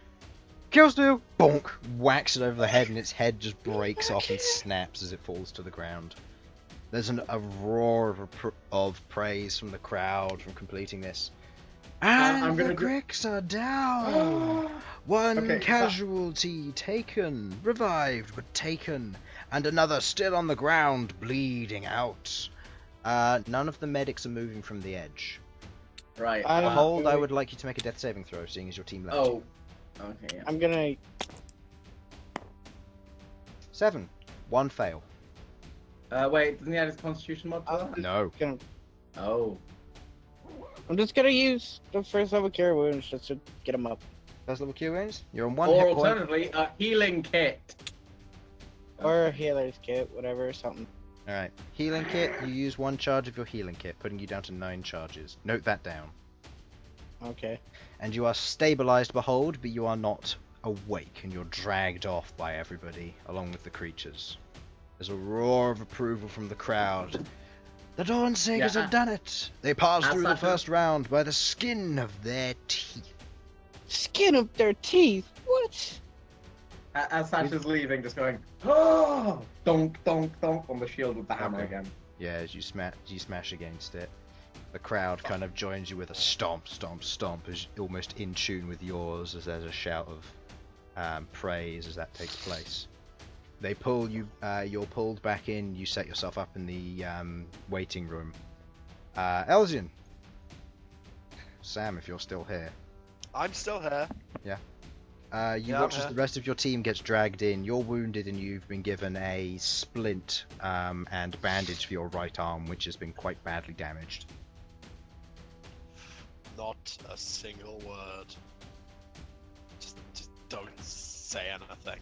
"Kill steal!" Bonk! Whacks it over the head, and its head just breaks off and snaps as it falls to the ground. There's a roar of praise from the crowd from completing this. And I'm the gonna do- Gricks are down! One Okay, casualty taken, revived but taken, and another still on the ground, bleeding out. None of the medics are moving from the edge. Right. Behold, I would like you to make a death saving throw, seeing as your team left. Oh. Okay. Yeah. I'm gonna. 7. 1 fail. Wait, doesn't he add his Constitution mod to that? No. Oh. I'm just gonna use the first level cure wounds just to get him up. First level Q wounds. You're on 1 Or hit point. alternatively, a healing kit. Or a healer's kit, whatever, something. Alright. Healing kit, you use 1 charge of your healing kit, putting you down to 9 charges. Note that down. Okay. And you are stabilized, Behold, but you are not awake, and you're dragged off by everybody, along with the creatures. There's a roar of approval from the crowd. The Dawnseekers have done it! They passed through the Sasha- first round by the skin of their teeth. Skin of their teeth? What? As Sasha's leaving, just going, oh! Donk, donk, donk on the shield with the hammer Okay. again. Yeah, as you smash against it. The crowd kind of joins you with a stomp, stomp, stomp, as almost in tune with yours, as there's a shout of praise as that takes place. They pull you, you're pulled back in, you set yourself up in the waiting room. Elsyan. Sam, if you're still here. I'm still here. You Yeah, watch I'm as here. the rest of your team gets dragged in. You're wounded and you've been given a splint and bandage for your right arm, which has been quite badly damaged. Not a single word. Just don't say anything.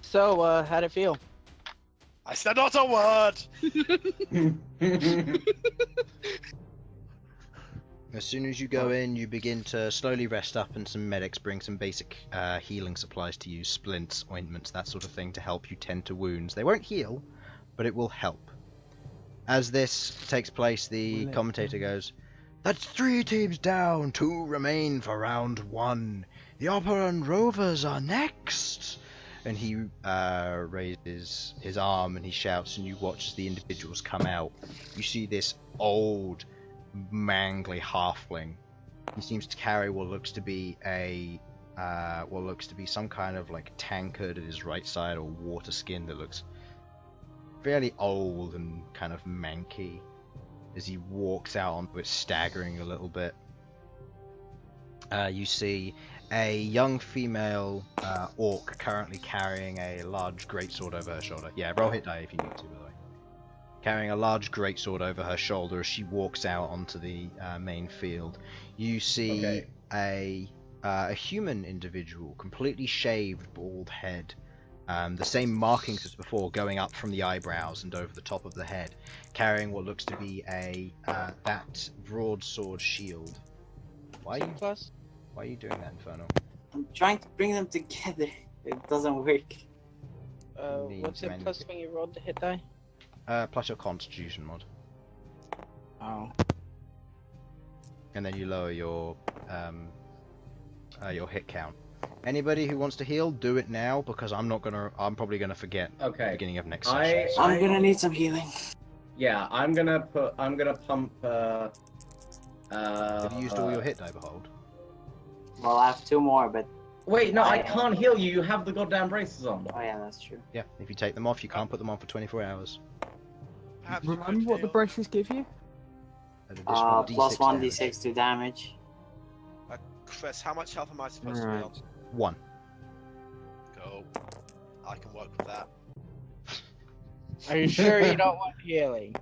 So, how'd it feel? I said not a word! As soon as you go in, you begin to slowly rest up, and some medics bring some basic healing supplies to you, splints, ointments, that sort of thing, to help you tend to wounds. They won't heal, but it will help. As this takes place, the commentator goes, "That's 3 teams down, 2 remain for round 1. The Operan Rovers are next!" And he raises his arm and he shouts, and you watch as the individuals come out. You see this old, mangly halfling. He seems to carry what looks to be some kind of like tankard at his right side, or water skin that looks fairly old and kind of manky as he walks out onto it, staggering a little bit. You see a young female orc currently carrying a large greatsword over her shoulder. Yeah, roll hit die if you need to, by the way. Carrying a large greatsword over her shoulder as she walks out onto the main field. You see a human individual, completely shaved, bald head. The same markings as before, going up from the eyebrows and over the top of the head, carrying what looks to be that broadsword shield. Why are you doing that, Infernal? I'm trying to bring them together. It doesn't work. What's it plus when you rolled the hit die? Plus your Constitution mod, Oh. and then you lower your hit count. Anybody who wants to heal, do it now because I'm probably gonna forget at the beginning of next session. I'm gonna need some healing. Yeah, I'm gonna pump. Have you used all your hit die, Bhold? Well, I have 2 more, but Wait, no, I can't heal you. You have the goddamn braces on. oh yeah, that's true. Yeah, if you take them off, you can't put them on for 24 hours. Perhaps you Remember could what the heal. braces give you? An additional Plus D6 1 damage. d6 to damage. Chris, how much health am I supposed to Right. be on? 1. Go. I can work with that. Are you sure you don't want healing?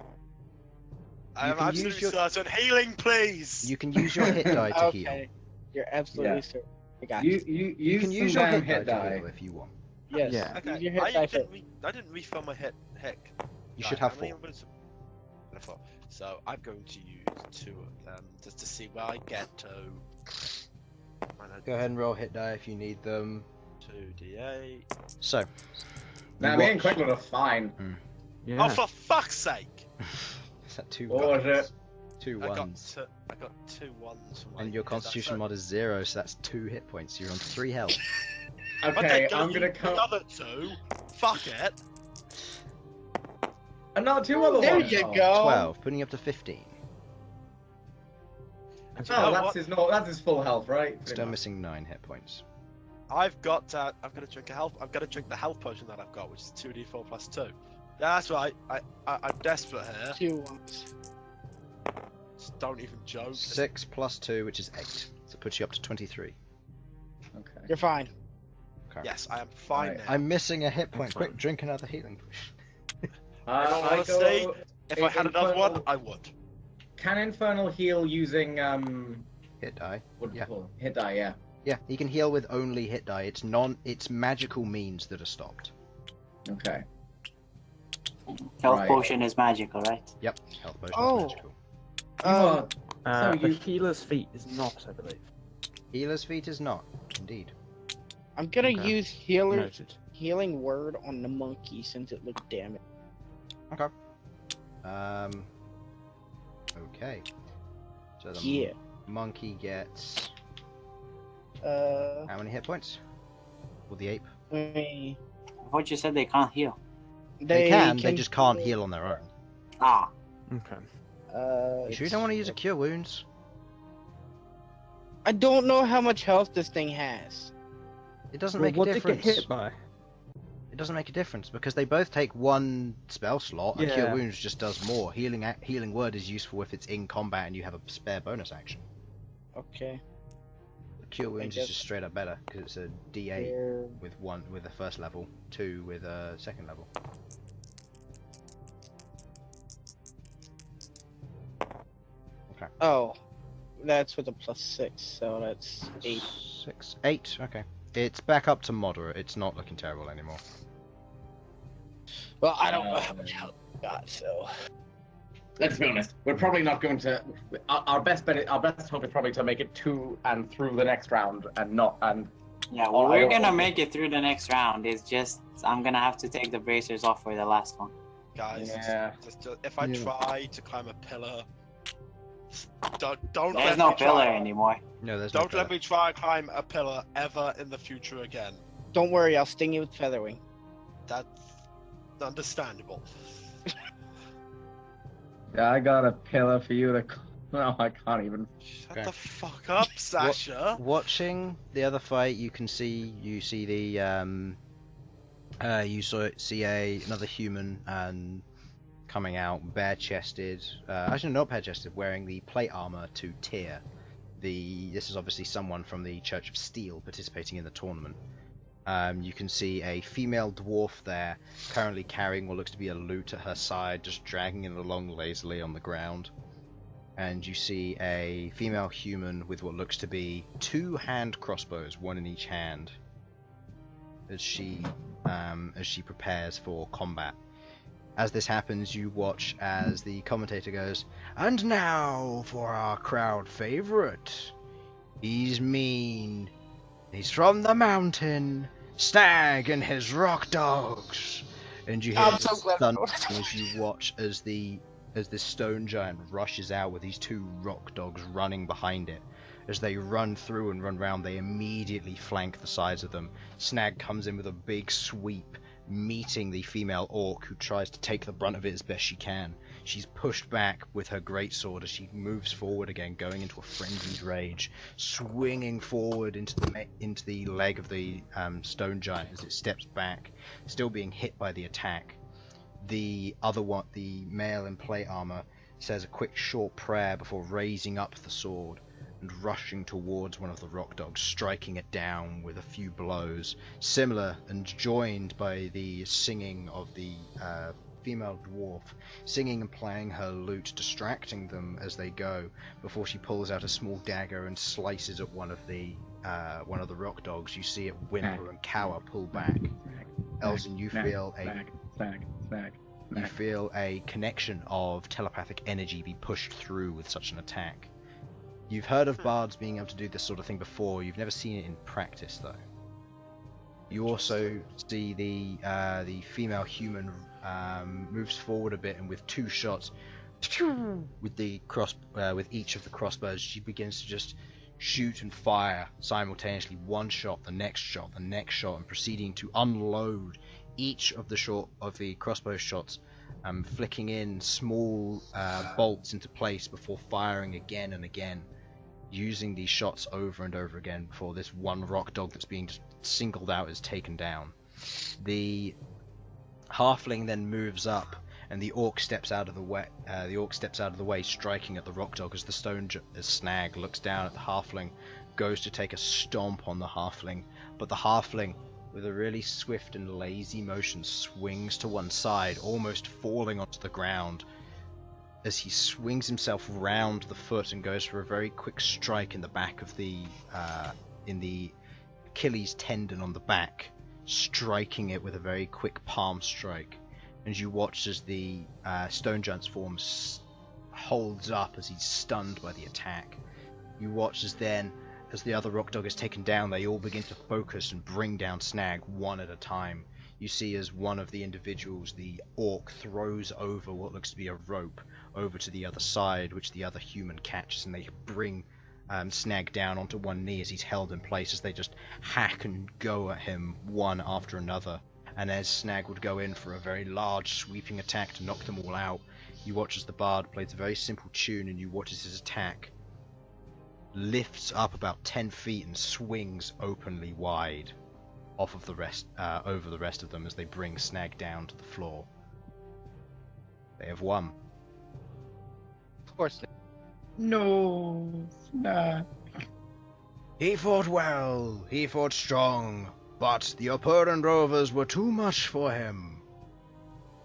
I am can use absolutely your- certain. Healing, please! You can use your hit die to heal. Okay. You're absolutely Yeah. certain. I got You you. You can use your damn hit die to die. heal if you want. Yes. Yeah. Okay, Use your hit die for- I didn't refill my hit. Heck. You should have How many 4. was- Four. So I'm going to use 2 of them just to see where I get to. Go ahead and roll hit die if you need them. 2d8. So. Nah, you me and watch- Queglod are fine. Yeah. Oh, for fuck's sake! Is that 2 What was ones? it? 2 ones. I got 2 ones from my And your hit. Constitution That's mod is 0, so that's 2 hit points. You're on 3 health. Okay, I'm gonna use the come. other 2. Fuck it. Another 2 other There ones. you Oh. go. 12, putting you up to 15. Oh, what? that's his full health, right? Pretty Still much. missing 9 hit points. I've got to drink I've got to drink the health potion that I've got, which is 2d4 plus 2. Yeah, that's right. I'm desperate here. 2 ones. Just don't even joke. 6 plus 2, which is 8. So it puts you up to 23. Okay. You're fine. Okay. Yes, I am fine Right. now. I'm missing a hit point. That's Quick, fine. drink another healing potion. Honestly, if I had another one, Infernal- I would. Can Infernal heal using Hit die. what do you Yeah. call it? Hit die? Yeah. Yeah, he can heal with only hit die. It's magical means that are stopped. Okay. Health Right. potion is magical, right? Yep, health potion Oh. is magical. You are The you- healer's feat is not, I believe. Healer's feat is not, indeed. I'm gonna Okay. use Noted. healing word on the monkey since it looked damaged. Okay. So the Yeah. monkey gets Uh, how many hit points? Or the ape? I I thought you said they can't heal. They can, they just can't heal on their own. Ah, Okay. You sure you don't want to use a cure wounds? I don't know how much health this thing has. It doesn't Well, make a what did it difference. get hit by? It doesn't make a difference because they both take 1 spell slot. And cure Yeah. wounds just does more. Healing word is useful if it's in combat and you have a spare bonus action. Okay. Cure wounds is guess- just straight up better because it's a D8 Here. with 1 with the first level, 2 with a second level. Oh, that's with a +6, so that's 8. 6, 8. Okay, it's back up to moderate. It's not looking terrible anymore. Well, I don't know how much health I got, so. Let's be honest. We're probably not going to. Our best hope is probably to make it to and through the next round, and not and. yeah. Oh, Well, I we're don't- gonna make it through the next round. It's just I'm gonna have to take the bracers off for the last one. Guys, Yeah. just if I Yeah. try to climb a pillar, don't There's let no me pillar try. anymore. No, there's Don't no let me try and climb a pillar ever in the future again. Don't worry, I'll sting you with Featherwing. That's understandable. Yeah, I got a pillar for you to. No, I can't even. Shut Okay. the fuck up, Sasha. Watching the other fight, you see the You see another human coming out, bare-chested. Actually, not bare-chested, wearing the plate armor to Tyr. This is obviously someone from the Church of Steel participating in the tournament. You can see a female dwarf there, currently carrying what looks to be a lute at her side, just dragging it along lazily on the ground. And you see a female human with what looks to be 2 hand crossbows, one in each hand, as she prepares for combat. As this happens, you watch as the commentator goes, "And now for our crowd favorite. He's mean. He's from the mountain. Stag and his rock dogs." And you hear I'm so glad I as you watch as this stone giant rushes out with these 2 rock dogs running behind it. As they run through and run round, they immediately flank the sides of them. Snag comes in with a big sweep, meeting the female orc, who tries to take the brunt of it as best she can. She's pushed back with her greatsword as she moves forward again, going into a frenzied rage, swinging forward into the leg of the stone giant as it steps back, still being hit by the attack. The other one, the male in plate armor, says a quick short prayer before raising up the sword and rushing towards one of the rock dogs, striking it down with a few blows, similar and joined by the singing of the female dwarf, singing and playing her lute, distracting them as they go, before she pulls out a small dagger and slices at one of the rock dogs. You see it whimper and cower, pull back. Elsyan, you feel a connection of telepathic energy be pushed through with such an attack. You've heard of bards being able to do this sort of thing before. You've never seen it in practice, though. You also see the female human moves forward a bit, and with 2 shots, with each of the crossbows, she begins to just shoot and fire simultaneously. One shot, the next shot, the next shot, and proceeding to unload each of the crossbow shots, flicking in small bolts into place before firing again and again, using these shots over and over again before this one rock dog that's being singled out is taken down. The halfling then moves up, and the orc steps out of the way. Striking at the rock dog as Snag looks down at the halfling, goes to take a stomp on the halfling, but the halfling, with a really swift and lazy motion, swings to one side, almost falling onto the ground, as he swings himself round the foot and goes for a very quick strike in the back of in the Achilles tendon on the back, striking it with a very quick palm strike. And you watch as the stone giant's form holds up as he's stunned by the attack. You watch as the other rock dog is taken down, they all begin to focus and bring down Snag one at a time. You see as one of the individuals, the orc, throws over what looks to be a rope over to the other side, which the other human catches, and they bring Snag down onto one knee as he's held in place, as they just hack and go at him one after another. And as Snag would go in for a very large sweeping attack to knock them all out, you watch as the bard plays a very simple tune, and you watch as his attack lifts up about 10 feet and swings openly wide off of the rest, over the rest of them, as they bring Snag down to the floor. They have won. Of course. No, Snag. He fought well, he fought strong, but the Oporan Rovers were too much for him.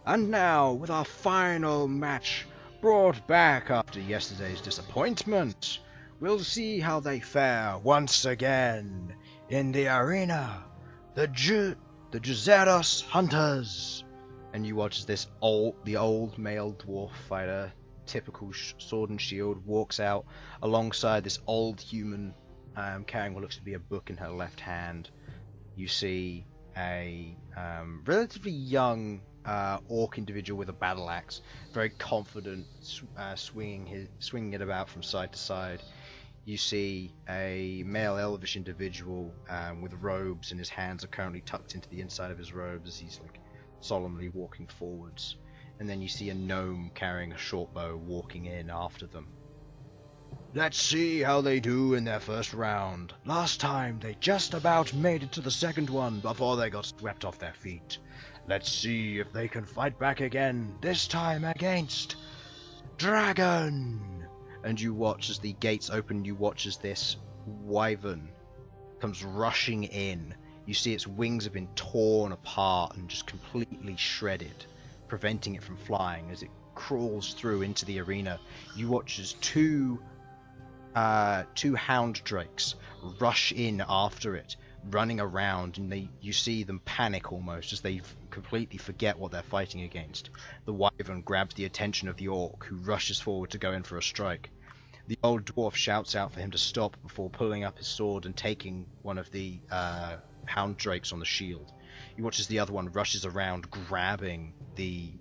And now, with our final match brought back after yesterday's disappointment, we'll see how they fare once again in the arena. The Juzeros Hunters. And you watch as the old male dwarf fighter, typical sword and shield, walks out alongside this old human carrying what looks to be a book in her left hand. You see a relatively young orc individual with a battle axe, very confident, swinging it about from side to side. You see a male elvish individual with robes, and his hands are currently tucked into the inside of his robes as he's solemnly walking forwards. And then you see a gnome carrying a short bow walking in after them. Let's see how they do in their first round. Last time, they just about made it to the second one before they got swept off their feet. Let's see if they can fight back again, this time against Dragon! And you watch as the gates open, you watch as this wyvern comes rushing in. You see its wings have been torn apart and just completely shredded, preventing it from flying as it crawls through into the arena. You watch as two hound drakes rush in after it, running around, and you see them panic almost as they completely forget what they're fighting against. The wyvern grabs the attention of the orc, who rushes forward to go in for a strike. The old dwarf shouts out for him to stop before pulling up his sword and taking one of the hound drakes on the shield. You watch as the other one rushes around, grabbing the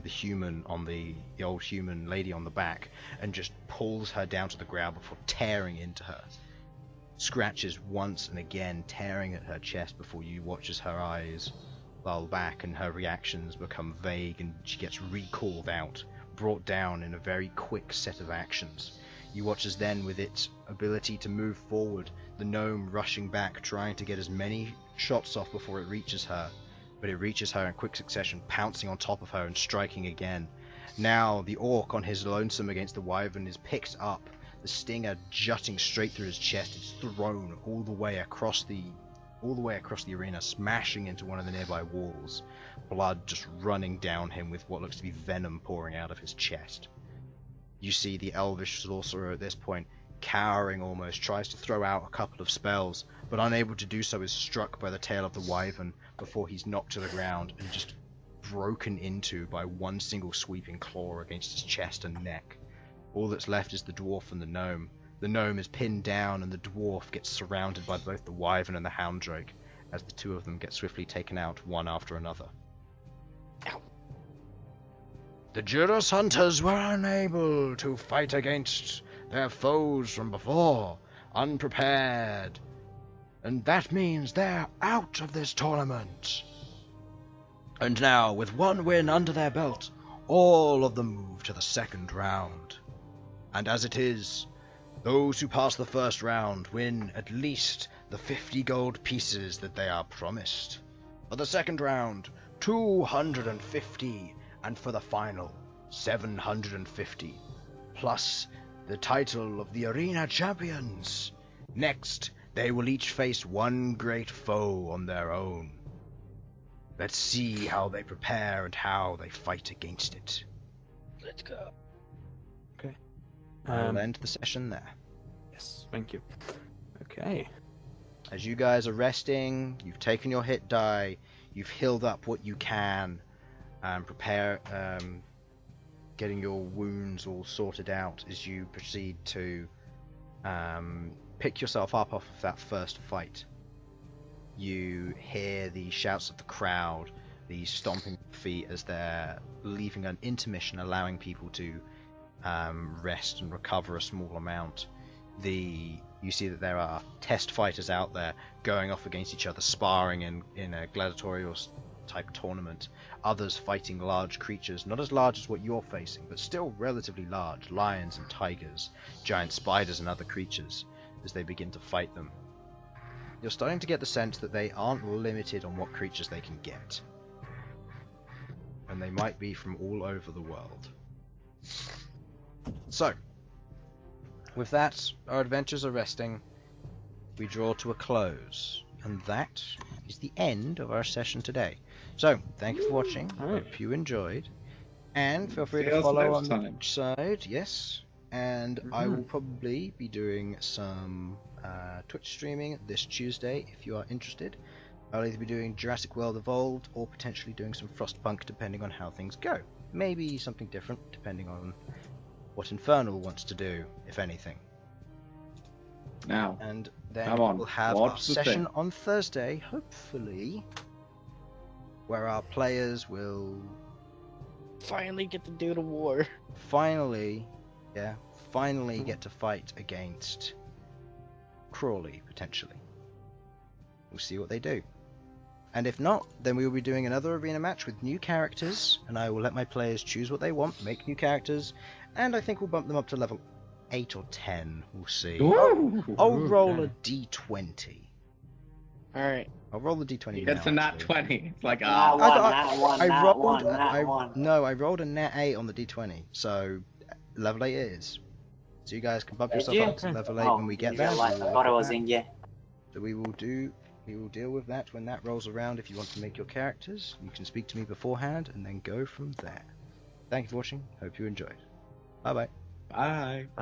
human on the old human lady on the back, and just pulls her down to the ground before tearing into her. Scratches once and again, tearing at her chest before you watch as her eyes lull back and her reactions become vague, and she gets recalled out, brought down in a very quick set of actions. You watch as then, with its ability to move forward, the gnome rushing back, trying to get as many shots off before it reaches her, but it reaches her in quick succession, pouncing on top of her and striking again. Now the orc on his lonesome against the wyvern is picked up, the stinger jutting straight through his chest. It's thrown all the way across the arena, smashing into one of the nearby walls, blood just running down him with what looks to be venom pouring out of his chest. You see the elvish sorcerer at this point, cowering almost, tries to throw out a couple of spells, but unable to do so is struck by the tail of the wyvern before he's knocked to the ground and just broken into by one single sweeping claw against his chest and neck. All that's left is the dwarf and the gnome. The gnome is pinned down and the dwarf gets surrounded by both the wyvern and the hound drake, as the two of them get swiftly taken out one after another. Ow. The Judas hunters were unable to fight against their foes from before, unprepared, and that means they're out of this tournament. And now, with one win under their belt, all of them move to the second round. And as it is, those who pass the first round win at least the 50 gold pieces that they are promised. For the second round, 250, and for the final, 750, plus the title of the arena champions. Next, they will each face one great foe on their own. Let's see how they prepare and how they fight against it. Let's go. Okay. I'll end the session there. Yes, thank you. Okay. As you guys are resting, you've taken your hit die, you've healed up what you can, and prepare, getting your wounds all sorted out as you proceed to pick yourself up off of that first fight. You hear the shouts of the crowd, the stomping feet as they're leaving an intermission, allowing people to rest and recover a small amount. You see that there are test fighters out there going off against each other, sparring in a gladiatorial type tournament. Others fighting large creatures, not as large as what you're facing, but still relatively large, lions and tigers, giant spiders and other creatures, as they begin to fight them. You're starting to get the sense that they aren't limited on what creatures they can get, and they might be from all over the world. So, with that, our adventures are resting. We draw to a close, and that is the end of our session today. So, thank you for watching. Hope you enjoyed, and feel free to follow on the side. Yes, and I will probably be doing some Twitch streaming this Tuesday if you are interested. I'll either be doing Jurassic World Evolved or potentially doing some Frostpunk, depending on how things go. Maybe something different depending on what Infernal wants to do, if anything. Now, and then come on, we'll have what's our the session thing? on Thursday, hopefully, where our players will Finally get to do the war. finally get to fight against Crawley, potentially. We'll see what they do. And if not, then we will be doing another arena match with new characters, and I will let my players choose what they want, make new characters, and I think we'll bump them up to level 8 or 10. We'll see. Ooh. I'll roll a okay. d20. All right. I'll roll the d20 It's now. a nat actually. 20. It's like, Nat one, nat one, I nat rolled. one, nat one. No, I rolled a nat 8 on the d20. So level 8 it is. So you guys can bump Did yourself you? up to level 8 Oh, when we get in there. real life. We I will thought it look was at in that. yeah. So we will deal with that when that rolls around. If you want to make your characters, you can speak to me beforehand and then go from there. Thank you for watching. Hope you enjoyed. Bye bye. bye.